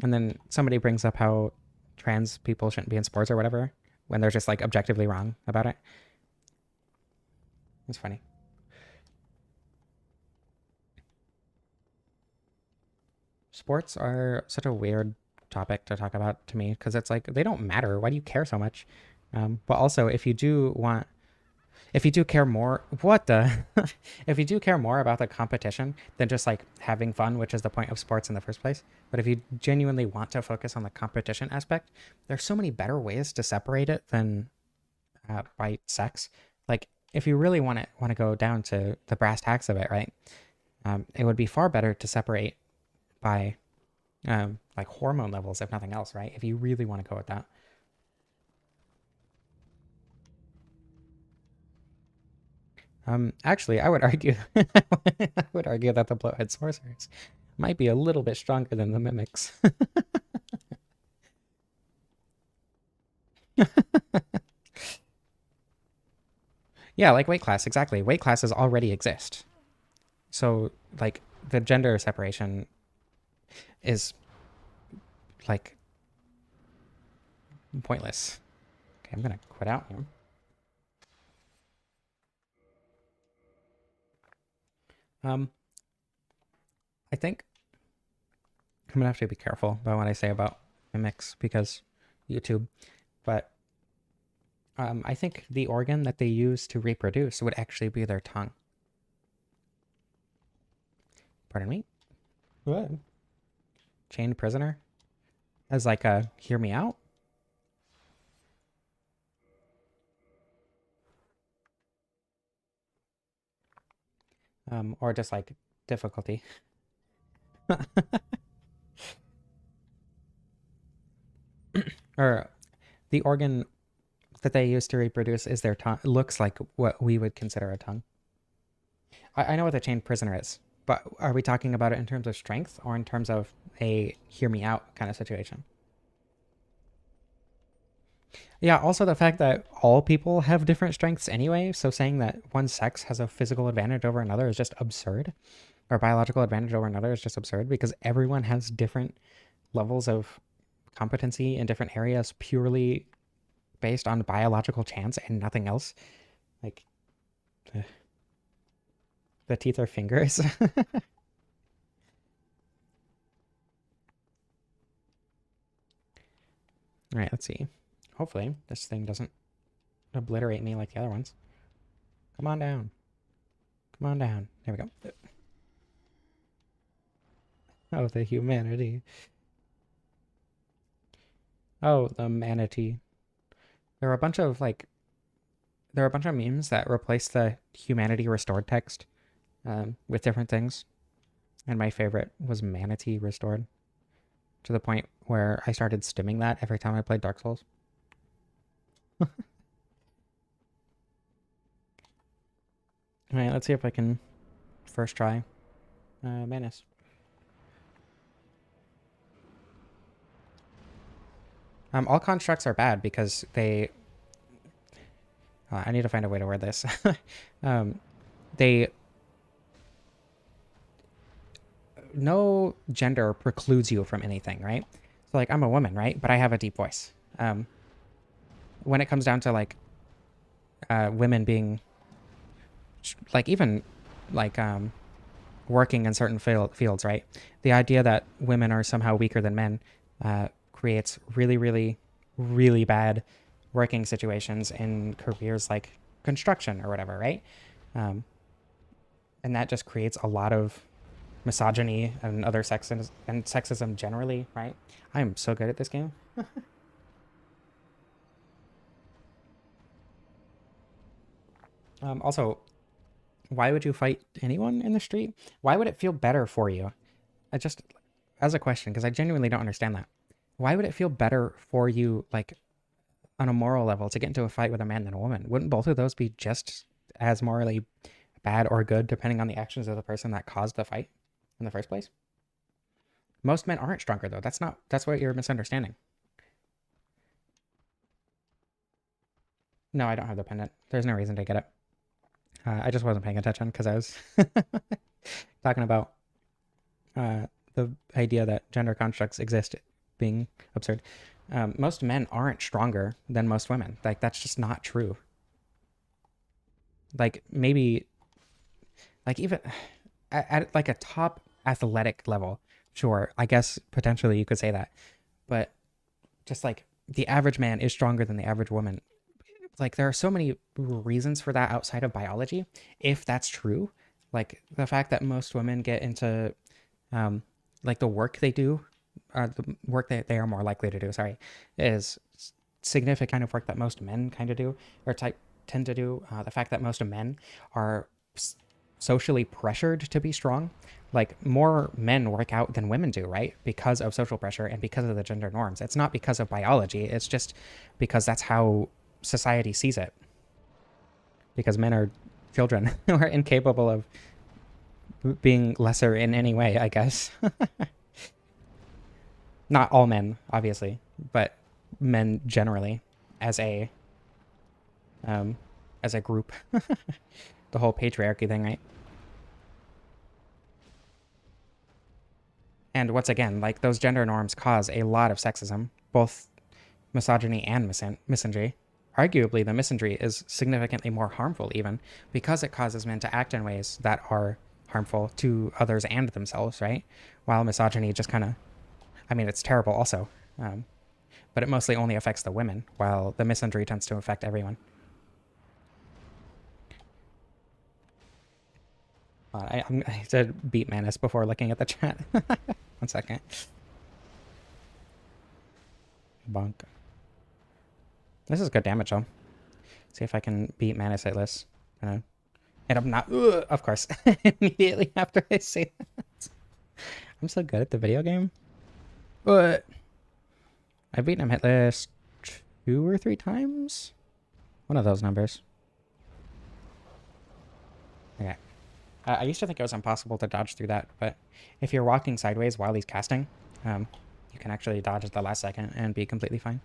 And then somebody brings up how trans people shouldn't be in sports or whatever when they're just like objectively wrong about it. It's funny. Sports are such a weird topic to talk about to me because it's like they don't matter. Why do you care so much? But also, if you do care more, what the? if you do care more about the competition than just like having fun, which is the point of sports in the first place, but if you genuinely want to focus on the competition aspect, there's so many better ways to separate it than by sex. Like, if you really want to go down to the brass tacks of it, right? It would be far better to separate by like hormone levels, if nothing else, right? If you really want to go with that. Actually, I would argue, I would argue that the bloathead sorcerers might be a little bit stronger than the mimics. Yeah, like weight class, exactly. Weight classes already exist. So, like, the gender separation is, like, pointless. Okay, I'm gonna quit out here. Um, I think I'm gonna have to be careful about what I say about mimics because YouTube, but I think the organ that they use to reproduce would actually be their tongue. Pardon me? What? Chained prisoner? As like a hear me out? Or just like difficulty. Or the organ that they use to reproduce is their tongue. Looks like what we would consider a tongue. I know what a chained prisoner is, but are we talking about it in terms of strength or in terms of a hear me out kind of situation? Yeah, also the fact that all people have different strengths anyway, so saying that one sex has a physical advantage over another is just absurd, or biological advantage over another is just absurd because everyone has different levels of competency in different areas purely based on biological chance and nothing else. Like, the teeth are fingers. All right, let's see. Hopefully, this thing doesn't obliterate me like the other ones. Come on down. Come on down. There we go. Oh, the humanity. Oh, the manatee. There are a bunch of like, there are a bunch of memes that replace the humanity restored text with different things. And my favorite was manatee restored to the point where I started stimming that every time I played Dark Souls. All right, let's see if I can first try Manus. All constructs are bad because they. I need to find a way to word this. They. No gender precludes you from anything, right? So, like, I'm a woman, right? But I have a deep voice. When it comes down to, like, women being. Like, even, like, working in certain fields, right? The idea that women are somehow weaker than men creates really, really, really bad working situations in careers like construction or whatever, right? Um, and that just creates a lot of misogyny and other sexism generally, right? I'm so good at this game. Also, Why would you fight anyone in the street? Why would it feel better for you? I just, as a question, because I genuinely don't understand that. Why would it feel better for you, like on a moral level, to get into a fight with a man than a woman? Wouldn't both of those be just as morally bad or good, depending on the actions of the person that caused the fight in the first place? Most men aren't stronger, though. That's what you're misunderstanding. No, I don't have the pendant. There's no reason to get it. I just wasn't paying attention because I was talking about the idea that gender constructs exist being absurd. Most men aren't stronger than most women. Like, that's just not true. Like, maybe, like, even at like a top athletic level, sure, I guess potentially you could say that. But just like the average man is stronger than the average woman. Like, there are so many reasons for that outside of biology. If that's true, like the fact that most women get into like the work they do, the work that they are more likely to do, sorry, is significant kind of work that most men kind of do or type tend to do. The fact that most men are socially pressured to be strong, like more men work out than women do, right? Because of social pressure and because of the gender norms. It's not because of biology. It's just because that's how society sees it. Because men are children who are incapable of being lesser in any way, I guess. Not all men, obviously, but men generally as a um as a group. The whole patriarchy thing, right? And once again, like those gender norms cause a lot of sexism, both misogyny and misandry. Arguably, the misandry is significantly more harmful, even because it causes men to act in ways that are harmful to others and themselves, right? While misogyny just kind of, I mean, it's terrible also, um, but it mostly only affects the women, while the misandry tends to affect everyone. I have to beat Manus before looking at the chat. 1 second. Bonk. This is good damage, though. See if I can beat Manus Hitless. And I'm not, of course, immediately after I say that. I'm so good at the video game. But I've beaten him hitless 2 or 3 times. One of those numbers. Okay. I used to think it was impossible to dodge through that, but if you're walking sideways while he's casting, you can actually dodge at the last second and be completely fine.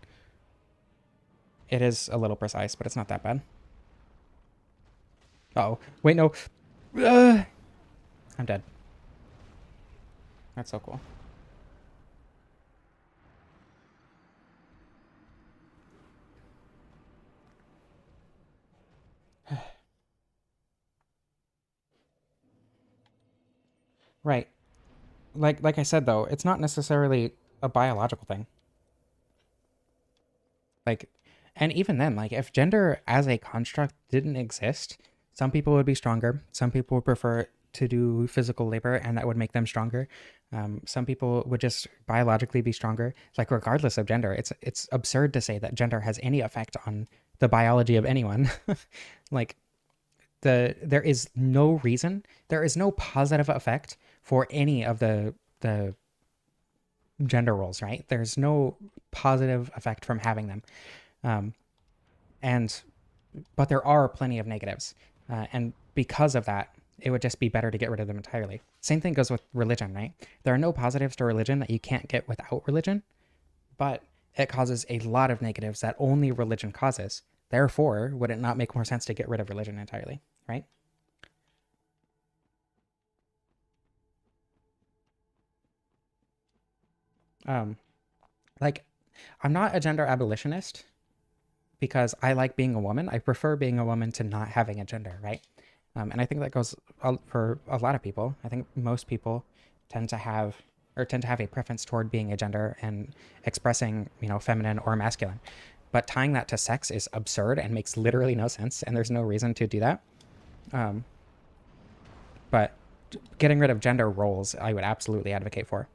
It is a little precise, but it's not that bad. Uh oh. Wait, no. I'm dead. That's so cool. Right. Like I said though, it's not necessarily a biological thing. Like, and even then, like if gender as a construct didn't exist, some people would be stronger. Some people would prefer to do physical labor, and that would make them stronger. Some people would just biologically be stronger. Like regardless of gender, it's absurd to say that gender has any effect on the biology of anyone. Like there is no reason, there is no positive effect for any of the gender roles, right? There's no positive effect from having them. Um, and but there are plenty of negatives, and because of that, it would just be better to get rid of them entirely. Same thing goes with religion, right? There are no positives to religion that you can't get without religion, but it causes a lot of negatives that only religion causes. Therefore, would it not make more sense to get rid of religion entirely, right? Um, like, I'm not a gender abolitionist because I like being a woman. I prefer being a woman to not having a gender, right? And I think that goes for a lot of people. I think most people tend to have tend to have a preference toward being a gender and expressing, feminine or masculine. But tying that to sex is absurd and makes literally no sense, and there's no reason to do that. Um, but getting rid of gender roles, I would absolutely advocate for.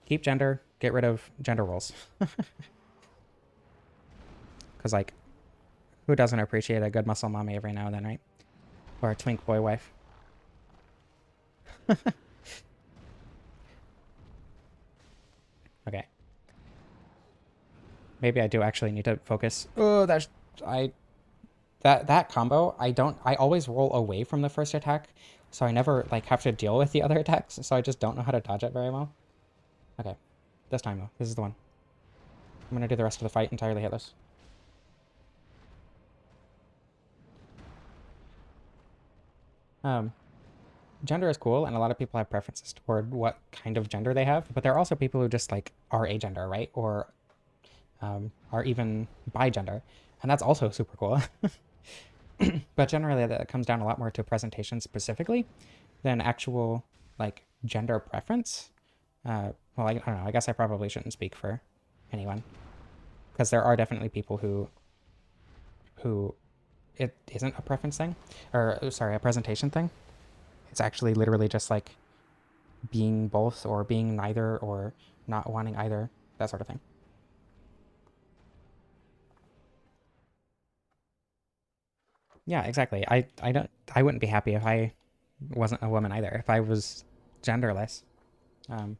Keep gender, get rid of gender roles. Because, like, who doesn't appreciate a good muscle mommy every now and then, right? Or a twink boy wife. Okay. Maybe I do actually need to focus. Oh, that's I that combo. I always roll away from the first attack, so I never like have to deal with the other attacks. So I just don't know how to dodge it very well. Okay, this time though, this is the one. I'm gonna do the rest of the fight entirely hitless. Um, Gender is cool, and a lot of people have preferences toward what kind of gender they have, but there are also people who just like are agender, right? Or are even bi-gender, and that's also super cool. But generally, that comes down a lot more to presentation specifically than actual like gender preference. Well, I don't know. I guess I probably shouldn't speak for anyone because there are definitely people who it isn't a preference thing, or sorry, a presentation thing. It's actually literally just like being both or being neither or not wanting either, that sort of thing. Yeah, exactly. I wouldn't be happy if I wasn't a woman either. If I was genderless, um,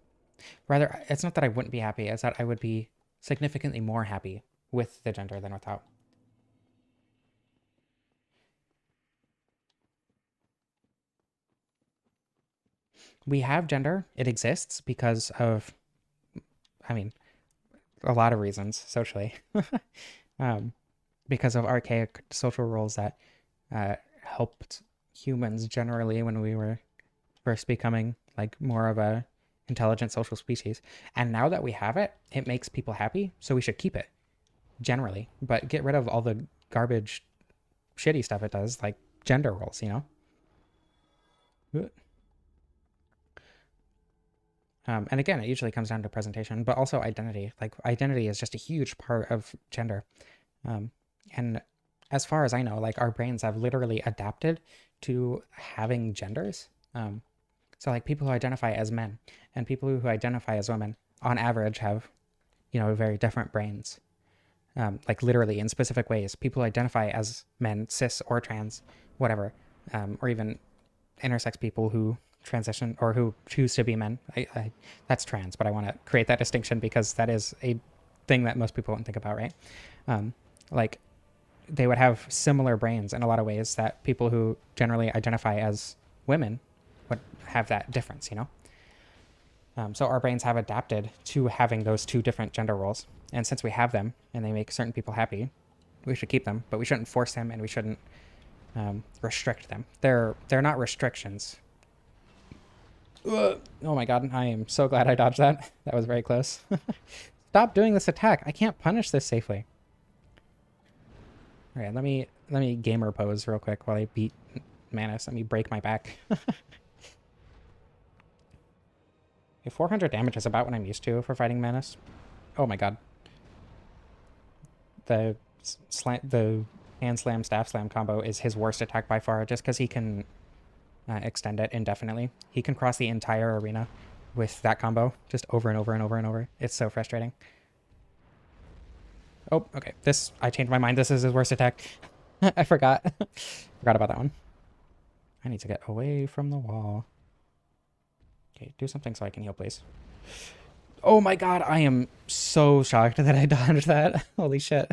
rather, it's not that I wouldn't be happy; it's that I would be significantly more happy with the gender than without. We have gender; it exists because of, I mean, a lot of reasons socially, um, because of archaic social roles that helped humans generally when we were first becoming like more of a intelligent social species. And now that we have it, it makes people happy, so we should keep it generally, but get rid of all the garbage, shitty stuff it does, like gender roles, you know? And again, it usually comes down to presentation, but also identity. Like, identity is just a huge part of gender. Um, and as far as I know, like, our brains have literally adapted to having genders. So, like, people who identify as men and people who identify as women, on average, have, you know, very different brains. Like, literally in specific ways. People who identify as men, cis or trans, whatever, or even intersex people who transition or who choose to be men. That's trans, but I want to create that distinction because that is a thing that most people wouldn't think about, right? Um, like they would have similar brains in a lot of ways that people who generally identify as women would have that difference, you know? So our brains have adapted to having those two different gender roles. And since we have them and they make certain people happy, we should keep them, but we shouldn't force them and we shouldn't restrict them. They're not restrictions. Ugh. Oh my god, I am so glad I dodged that. That was very close. Stop doing this attack. I can't punish this safely. All right, let me gamer pose real quick while I beat Manus. Let me break my back. 400 damage is about what I'm used to for fighting Manus. Oh my god. The hand slam, staff slam combo is his worst attack by far, just because he can extend it indefinitely. He can cross the entire arena with that combo, just over and over and over and over. It's so frustrating. Oh, okay. I changed my mind. This is his worst attack. I forgot. Forgot about that one. I need to get away from the wall. Okay, do something so I can heal, please. Oh my god, I am so shocked that I dodged that. Holy shit.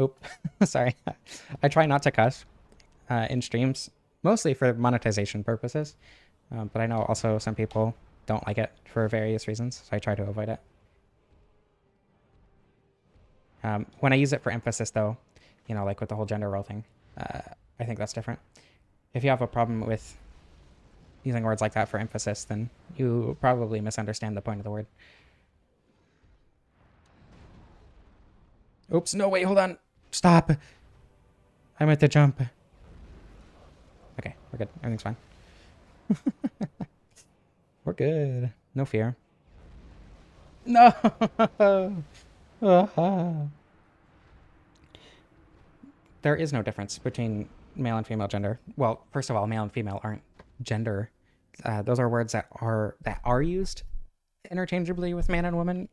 Oop, sorry. I try not to cuss in streams, mostly for monetization purposes. But I know also some people don't like it for various reasons, so I try to avoid it. When I use it for emphasis, though, you know, like with the whole gender role thing, I think that's different. If you have a problem with using words like that for emphasis, then you probably misunderstand the point of the word. Oops, no, wait, hold on. Stop. I meant to jump. Okay, we're good. Everything's fine. We're good. No fear. No! There is no difference between male and female gender. Well, first of all, male and female aren't gender. Those are words that are used interchangeably with man and woman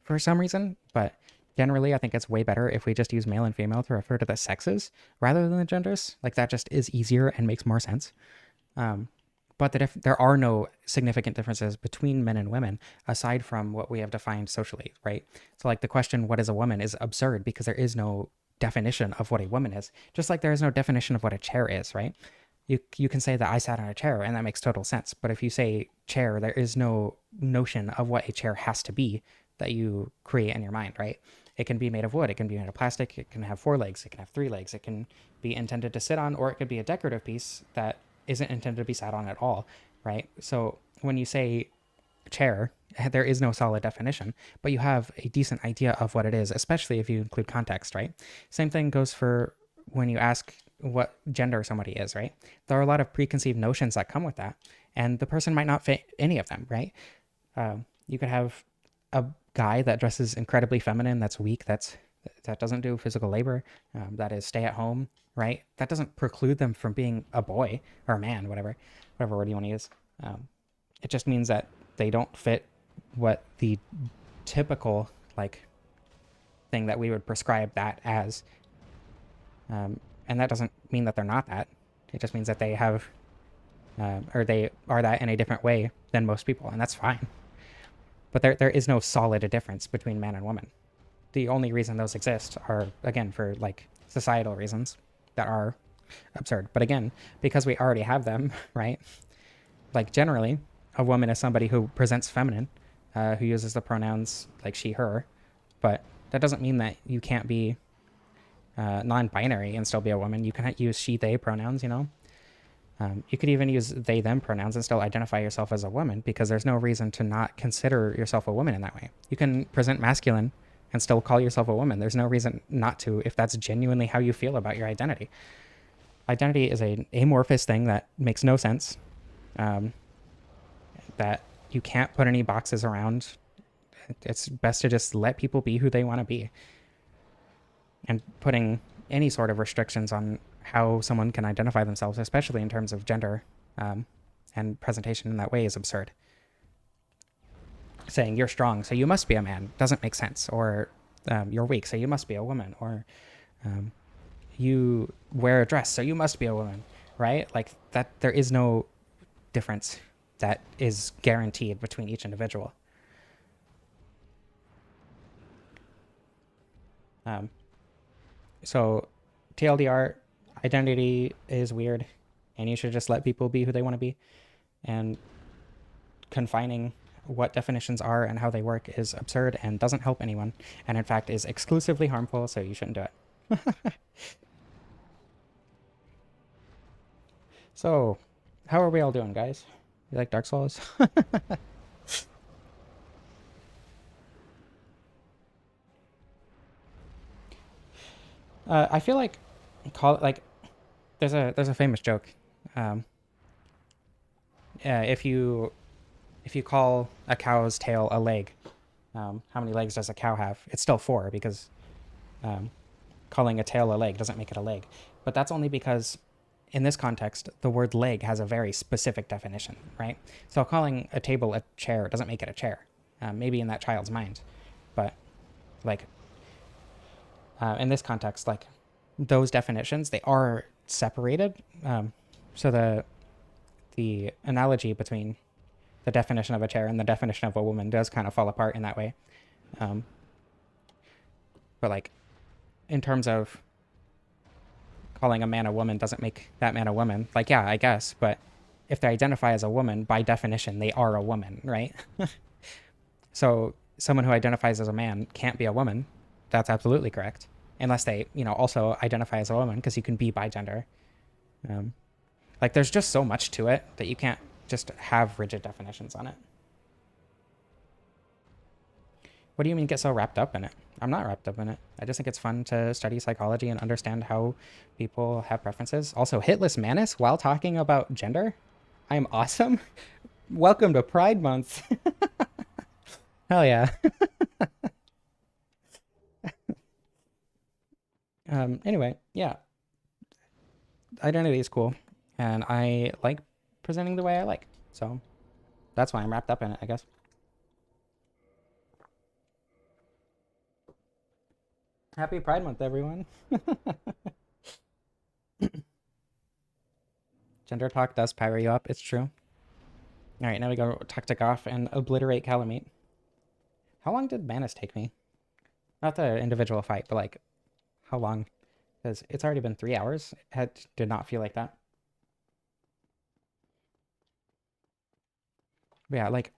for some reason, but Generally, I think it's way better if we just use male and female to refer to the sexes rather than the genders. Like that just is easier and makes more sense. Um, but there are no significant differences between men and women aside from what we have defined socially, right? So, like the question, what is a woman, is absurd because there is no definition of what a woman is, just like there is no definition of what a chair is, right? You can say that I sat on a chair and that makes total sense. But if you say chair, there is no notion of what a chair has to be that you create in your mind, right? It can be made of wood, it can be made of plastic, it can have 4 legs, it can have 3 legs, it can be intended to sit on, or it could be a decorative piece that isn't intended to be sat on at all, right? So when you say chair, there is no solid definition, but you have a decent idea of what it is, especially if you include context, right? Same thing goes for when you ask what gender somebody is, right? There are a lot of preconceived notions that come with that, and the person might not fit any of them, right? You could have a guy that dresses incredibly feminine, that's weak, that doesn't do physical labor, that is stay at home, right? That doesn't preclude them from being a boy or a man, whatever word you want to use. It just means that they don't fit what the typical like thing that we would prescribe that as, and that doesn't mean that they're not that. It just means that they have, or they are that in a different way than most people, and that's fine. But there is no solid difference between man and woman. The only reason those exist are, again, for like societal reasons that are absurd. But again, because we already have them, right? Like generally, a woman is somebody who presents feminine, who uses the pronouns like she, her. But that doesn't mean that you can't be non-binary and still be a woman. You can use she, they pronouns, you know? You could even use they, them pronouns and still identify yourself as a woman because there's no reason to not consider yourself a woman in that way. You can present masculine and still call yourself a woman. There's no reason not to if that's genuinely how you feel about your identity. Identity is an amorphous thing that makes no sense, that you can't put any boxes around. It's best to just let people be who they want to be. And putting any sort of restrictions on how someone can identify themselves, especially in terms of gender and presentation in that way, is absurd. Saying you're strong, so you must be a man, doesn't make sense. Or you're weak, so you must be a woman. Or you wear a dress, so you must be a woman, right? Like that, there is no difference that is guaranteed between each individual. So TLDR, identity is weird, and you should just let people be who they want to be. And confining what definitions are and how they work is absurd and doesn't help anyone, and in fact is exclusively harmful, so you shouldn't do it. So, how are we all doing, guys? You like Dark Souls? I feel like call it like there's a famous joke. Um, if you call a cow's tail a leg, how many legs does a cow have? It's still four because calling a tail a leg doesn't make it a leg. But that's only because in this context, the word leg has a very specific definition, right? So calling a table a chair doesn't make it a chair. Maybe in that child's mind, but like in this context, like those definitions, they are separated. So the analogy between the definition of a chair and the definition of a woman does kind of fall apart in that way. But like in terms of calling a man a woman doesn't make that man a woman. Like, yeah, I guess, but if they identify as a woman, by definition, they are a woman, right? So someone who identifies as a man can't be a woman. That's absolutely correct. Unless they, also identify as a woman, because you can be bigender. Like, there's just so much to it that you can't just have rigid definitions on it. What do you mean get so wrapped up in it? I'm not wrapped up in it. I just think it's fun to study psychology and understand how people have preferences. Also, hitless Manus while talking about gender? I am awesome. Welcome to Pride Month. Hell yeah. Anyway, yeah. Identity is cool. And I like presenting the way I like. So that's why I'm wrapped up in it, I guess. Happy Pride Month, everyone. Gender talk does pyro you up. It's true. All right, now we go Tactic off and obliterate Calamite. How long did Manus take me? Not the individual fight, but like, how long? Because it's already been 3 hours. It did not feel like that. But yeah, like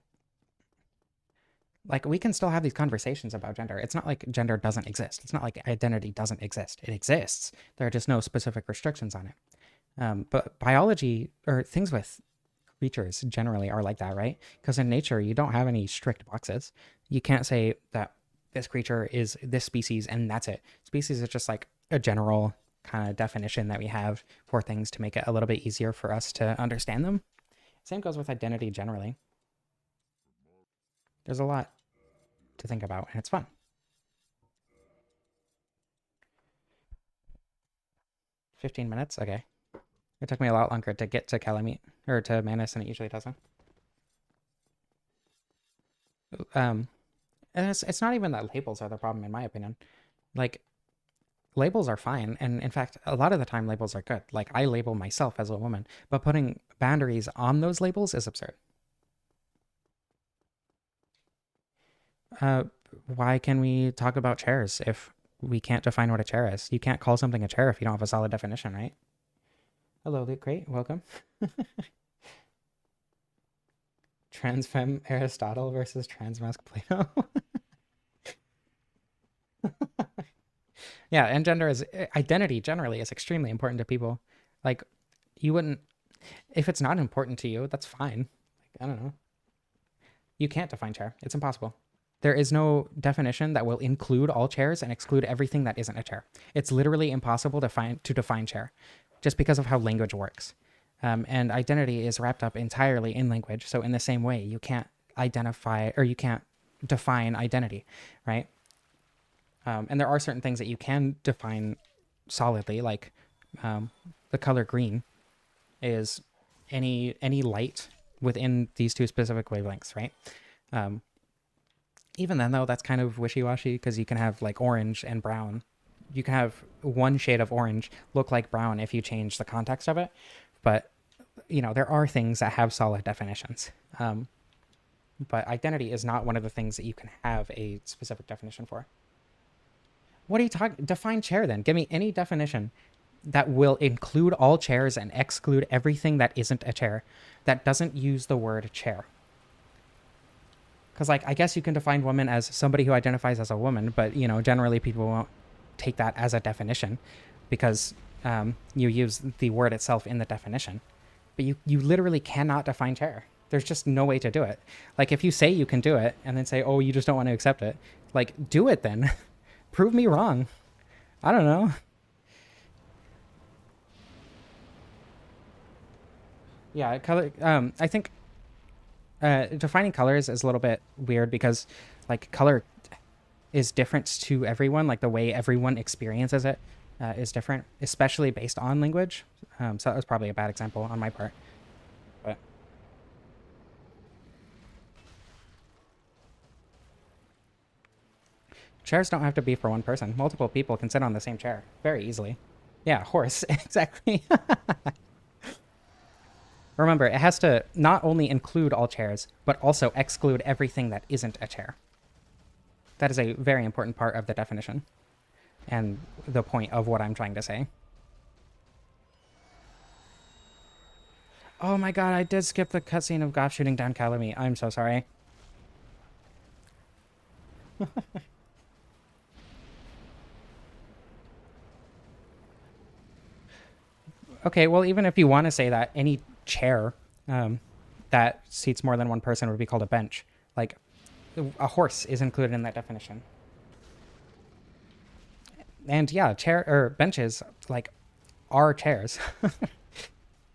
we can still have these conversations about gender. It's not like gender doesn't exist. It's not like identity doesn't exist. It exists. There are just no specific restrictions on it. But biology or things with creatures generally are like that, right? Because in nature, you don't have any strict boxes. You can't say that this creature is this species and that's it. Species is just like a general kind of definition that we have for things to make it a little bit easier for us to understand them. Same goes with identity generally. There's a lot to think about and it's fun. 15 minutes? Okay. It took me a lot longer to get to Calamite or to Manus than it usually doesn't. And it's not even that labels are the problem in my opinion. Like labels are fine, and in fact a lot of the time labels are good. Like I label myself as a woman, but putting boundaries on those labels is absurd. Uh, why can we talk about chairs if we can't define what a chair is? You can't call something a chair if you don't have a solid definition, right? Hello, Luke. Great. Welcome. Transfem Aristotle versus transmasc Plato. Yeah, and gender is identity generally is extremely important to people. Like, you wouldn't if it's not important to you, that's fine. Like, I don't know. You can't define chair. It's impossible. There is no definition that will include all chairs and exclude everything that isn't a chair. It's literally impossible to define chair, just because of how language works. And identity is wrapped up entirely in language. So in the same way, you can't identify or you can't define identity, right? And there are certain things that you can define solidly, like the color green is any light within these two specific wavelengths, right? Even then, though, that's kind of wishy-washy because you can have like orange and brown. You can have one shade of orange look like brown if you change the context of it, but you know there are things that have solid definitions. But identity is not one of the things that you can have a specific definition for. What are you talking? Define chair then. Give me any definition that will include all chairs and exclude everything that isn't a chair, that doesn't use the word chair. Because, like, I guess you can define woman as somebody who identifies as a woman, but, you know, generally people won't take that as a definition because you use the word itself in the definition. But you literally cannot define chair. There's just no way to do it. Like, if you say you can do it and then say, oh, you just don't want to accept it, like, do it then. Prove me wrong. I don't know. Yeah, color. I think defining colors is a little bit weird because, like, color is different to everyone. Like the way everyone experiences it is different, especially based on language. So that was probably a bad example on my part. But chairs don't have to be for one person. Multiple people can sit on the same chair very easily. Yeah, horse. Exactly. Remember, it has to not only include all chairs, but also exclude everything that isn't a chair. That is a very important part of the definition and the point of what I'm trying to say. Oh my god, I did skip the cutscene of Goff shooting down Calamite. I'm so sorry. Okay, well, even if you want to say that any chair that seats more than one person would be called a bench, like a horse is included in that definition. And yeah, chair or benches like are chairs.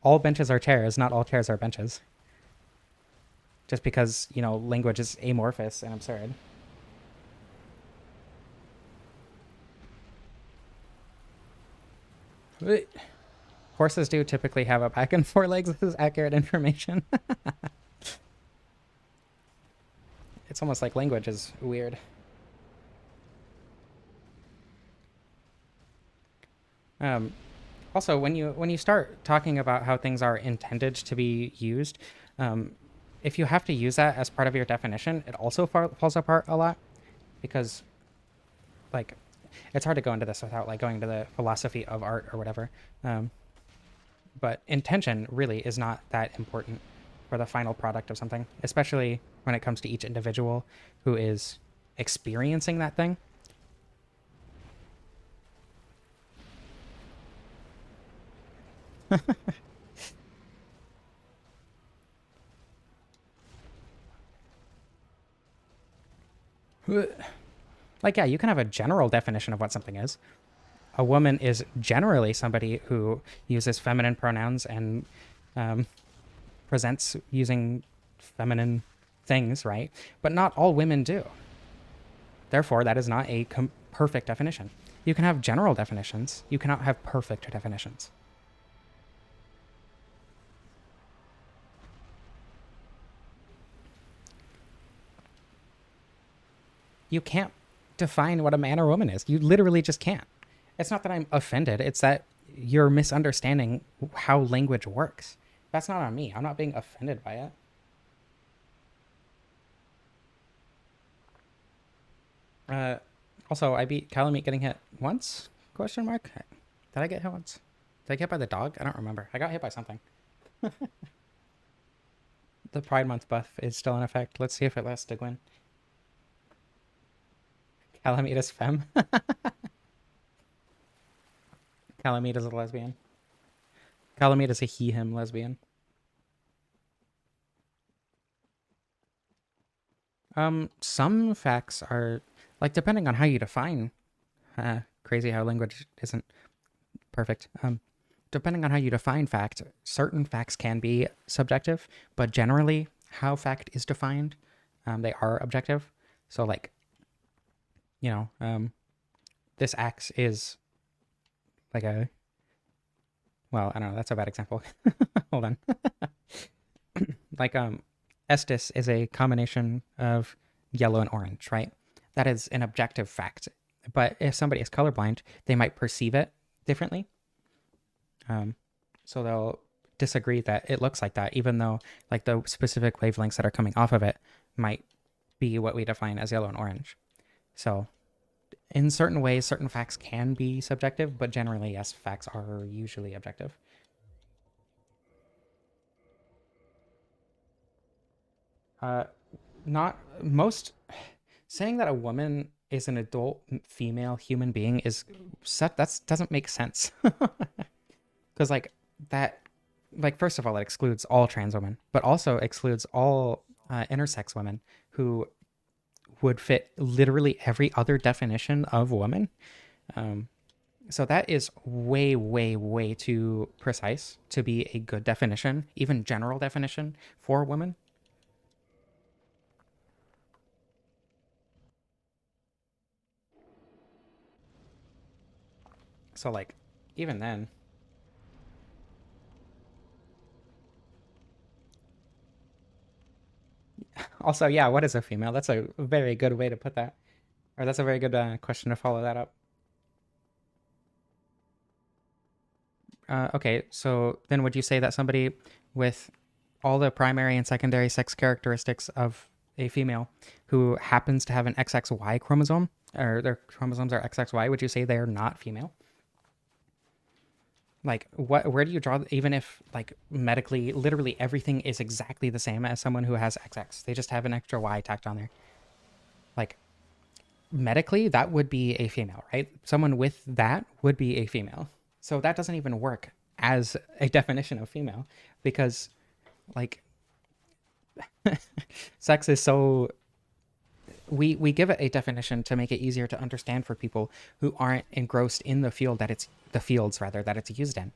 All benches are chairs, not all chairs are benches. Just because, you know, language is amorphous and absurd. Horses do typically have a back and four legs. This is accurate information. It's almost like language is weird. Also, when you start talking about how things are intended to be used, um, if you have to use that as part of your definition, it also falls apart a lot because like it's hard to go into this without like going to the philosophy of art or whatever. Um, but intention really is not that important for the final product of something, especially when it comes to each individual who is experiencing that thing. Like, yeah, you can have a general definition of what something is. A woman is generally somebody who uses feminine pronouns and um, presents using feminine things, right? But not all women do. Therefore, that is not a perfect definition. You can have general definitions, you cannot have perfect definitions. You can't define what a man or woman is. You literally just can't. It's not that I'm offended, it's that you're misunderstanding how language works. That's not on me. I'm not being offended by it. Uh, Also, I beat Calamite getting hit once? Question mark. Did I get hit once? Did I get hit by the dog? I don't remember. I got hit by something. The Pride Month buff is still in effect. Let's see if it lasts to Gwyn. Calamite is femme. Calamite is a lesbian. Calamite is a he/him lesbian. Some facts are like depending on how you define. Crazy how language isn't perfect. Depending on how you define fact, certain facts can be subjective, but generally, how fact is defined, they are objective. So, like, you know, this axe is like a. Well, I don't know. That's a bad example. Hold on. Like, Estes is a combination of yellow and orange, right? That is an objective fact. But if somebody is colorblind, they might perceive it differently. Um, so they'll disagree that it looks like that, even though like the specific wavelengths that are coming off of it might be what we define as yellow and orange. So in certain ways, certain facts can be subjective, but generally, yes, facts are usually objective. Uh, Not most saying that a woman is an adult female human being is set that doesn't make sense because like that like first of all it excludes all trans women but also excludes all intersex women who would fit literally every other definition of woman. um, so that is way way way too precise to be a good definition, even general definition for women. So like even then. Also, yeah, what is a female? That's a very good way to put that. Or that's a very good question to follow that up. Okay, so then would you say that somebody with all the primary and secondary sex characteristics of a female who happens to have an XXY chromosome, or their chromosomes are XXY, would you say they're not female? Like, what? Where do you draw? Even if like medically, literally everything is exactly the same as someone who has XX, they just have an extra Y tacked on there. Like, medically that would be a female, right? Someone with that would be a female. So that doesn't even work as a definition of female because like sex is so we give it a definition to make it easier to understand for people who aren't engrossed in the field that it's the fields rather that it's used in.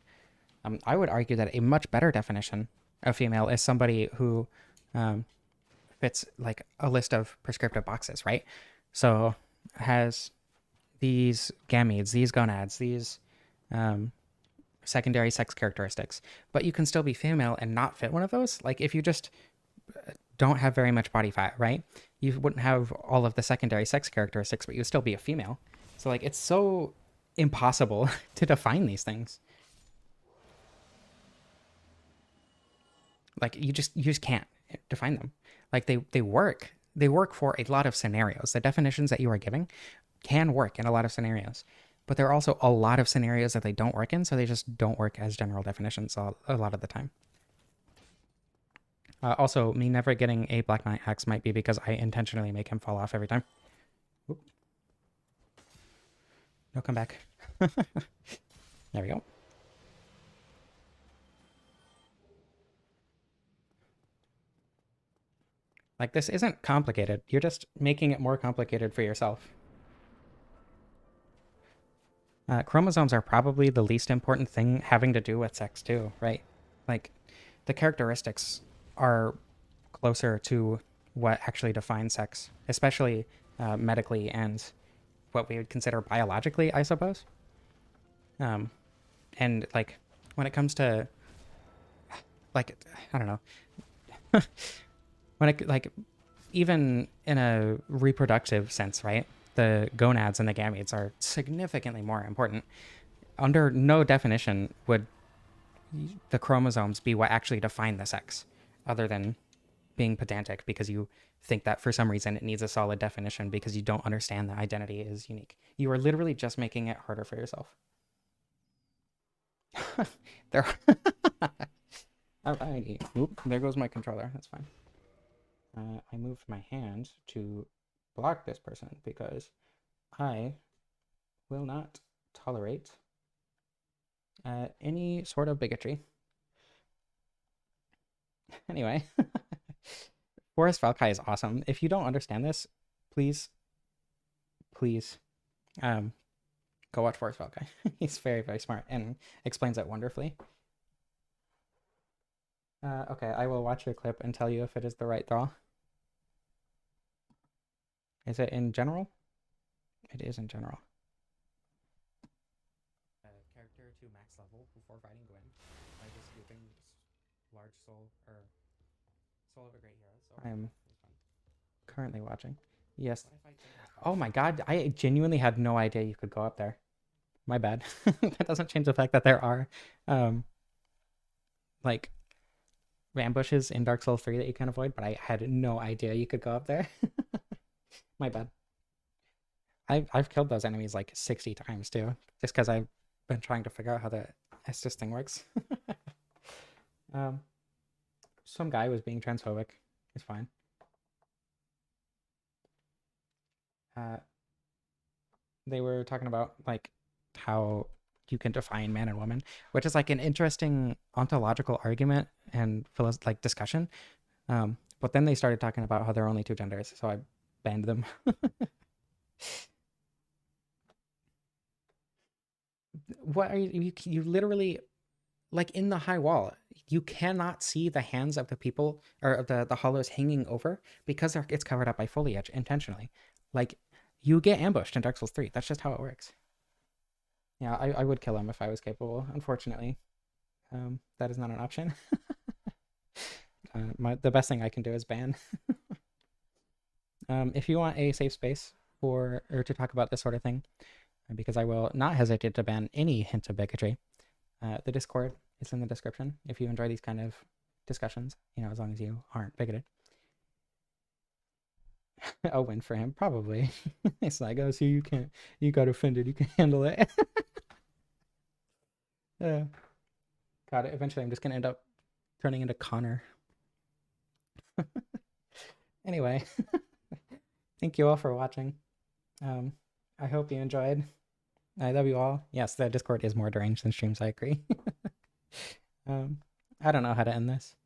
I would argue that a much better definition of female is somebody who um, fits like a list of prescriptive boxes, right? So has these gametes, these gonads, these um, secondary sex characteristics, but you can still be female and not fit one of those. Like if you just don't have very much body fat, right? You wouldn't have all of the secondary sex characteristics, but you'd still be a female. So like it's so impossible to define these things. Like you just can't define them. Like they work for a lot of scenarios. The definitions that you are giving can work in a lot of scenarios, but there are also a lot of scenarios that they don't work in, so they just don't work as general definitions a lot of the time. Also, me never getting a Black Knight X might be because I intentionally make him fall off every time. Oop. No, come back. There we go. Like, this isn't complicated. You're just making it more complicated for yourself. Chromosomes are probably the least important thing having to do with sex, too, right? Like, the characteristics are closer to what actually defines sex, especially medically and what we would consider biologically, I suppose. Um, and like when it comes to like I don't know when it like even in a reproductive sense, right? The gonads and the gametes are significantly more important. Under no definition would the chromosomes be what actually define the sex, other than being pedantic because you think that for some reason it needs a solid definition because you don't understand that identity is unique. You are literally just making it harder for yourself. there. Alrighty. Oop, there goes my controller. That's fine. I moved my hand to block this person because I will not tolerate any sort of bigotry. Anyway, Forest Valkai is awesome. If you don't understand this, please, please, go watch Forest Valkai. He's very, very smart and explains it wonderfully. Okay, I will watch your clip and tell you if it is the right draw. Is it in general? It is in general. Character to max level before fighting Gwen by just using large soul or soul of a great hero. So I am currently watching. Yes. Oh my god, I genuinely had no idea you could go up there. My bad. That doesn't change the fact that there are like ambushes in Dark Souls 3 that you can avoid, but I had no idea you could go up there. My bad. I've killed those enemies like 60 times too, just because I've been trying to figure out how the Estus thing works. Some guy was being transphobic. It's fine. They were talking about like how you can define man and woman, which is like an interesting ontological argument and like discussion. But then they started talking about how there are only two genders, so I banned them. What are you literally like in the high wall? You cannot see the hands of the people or the hollows hanging over because it's covered up by foliage intentionally. Like you get ambushed in Dark Souls 3. That's just how it works. Yeah, I would kill him if I was capable. Unfortunately, that is not an option. The best thing I can do is ban. If you want a safe space for or to talk about this sort of thing, because I will not hesitate to ban any hint of bigotry, the Discord is in the description. If you enjoy these kind of discussions, as long as you aren't bigoted. A win for him, probably. It's like, oh, see, you got offended, you can handle it. God, eventually I'm just gonna end up turning into Connor. Anyway, thank you all for watching. I hope you enjoyed. I love you all. Yes, the Discord is more deranged than streams, I agree. I don't know how to end this.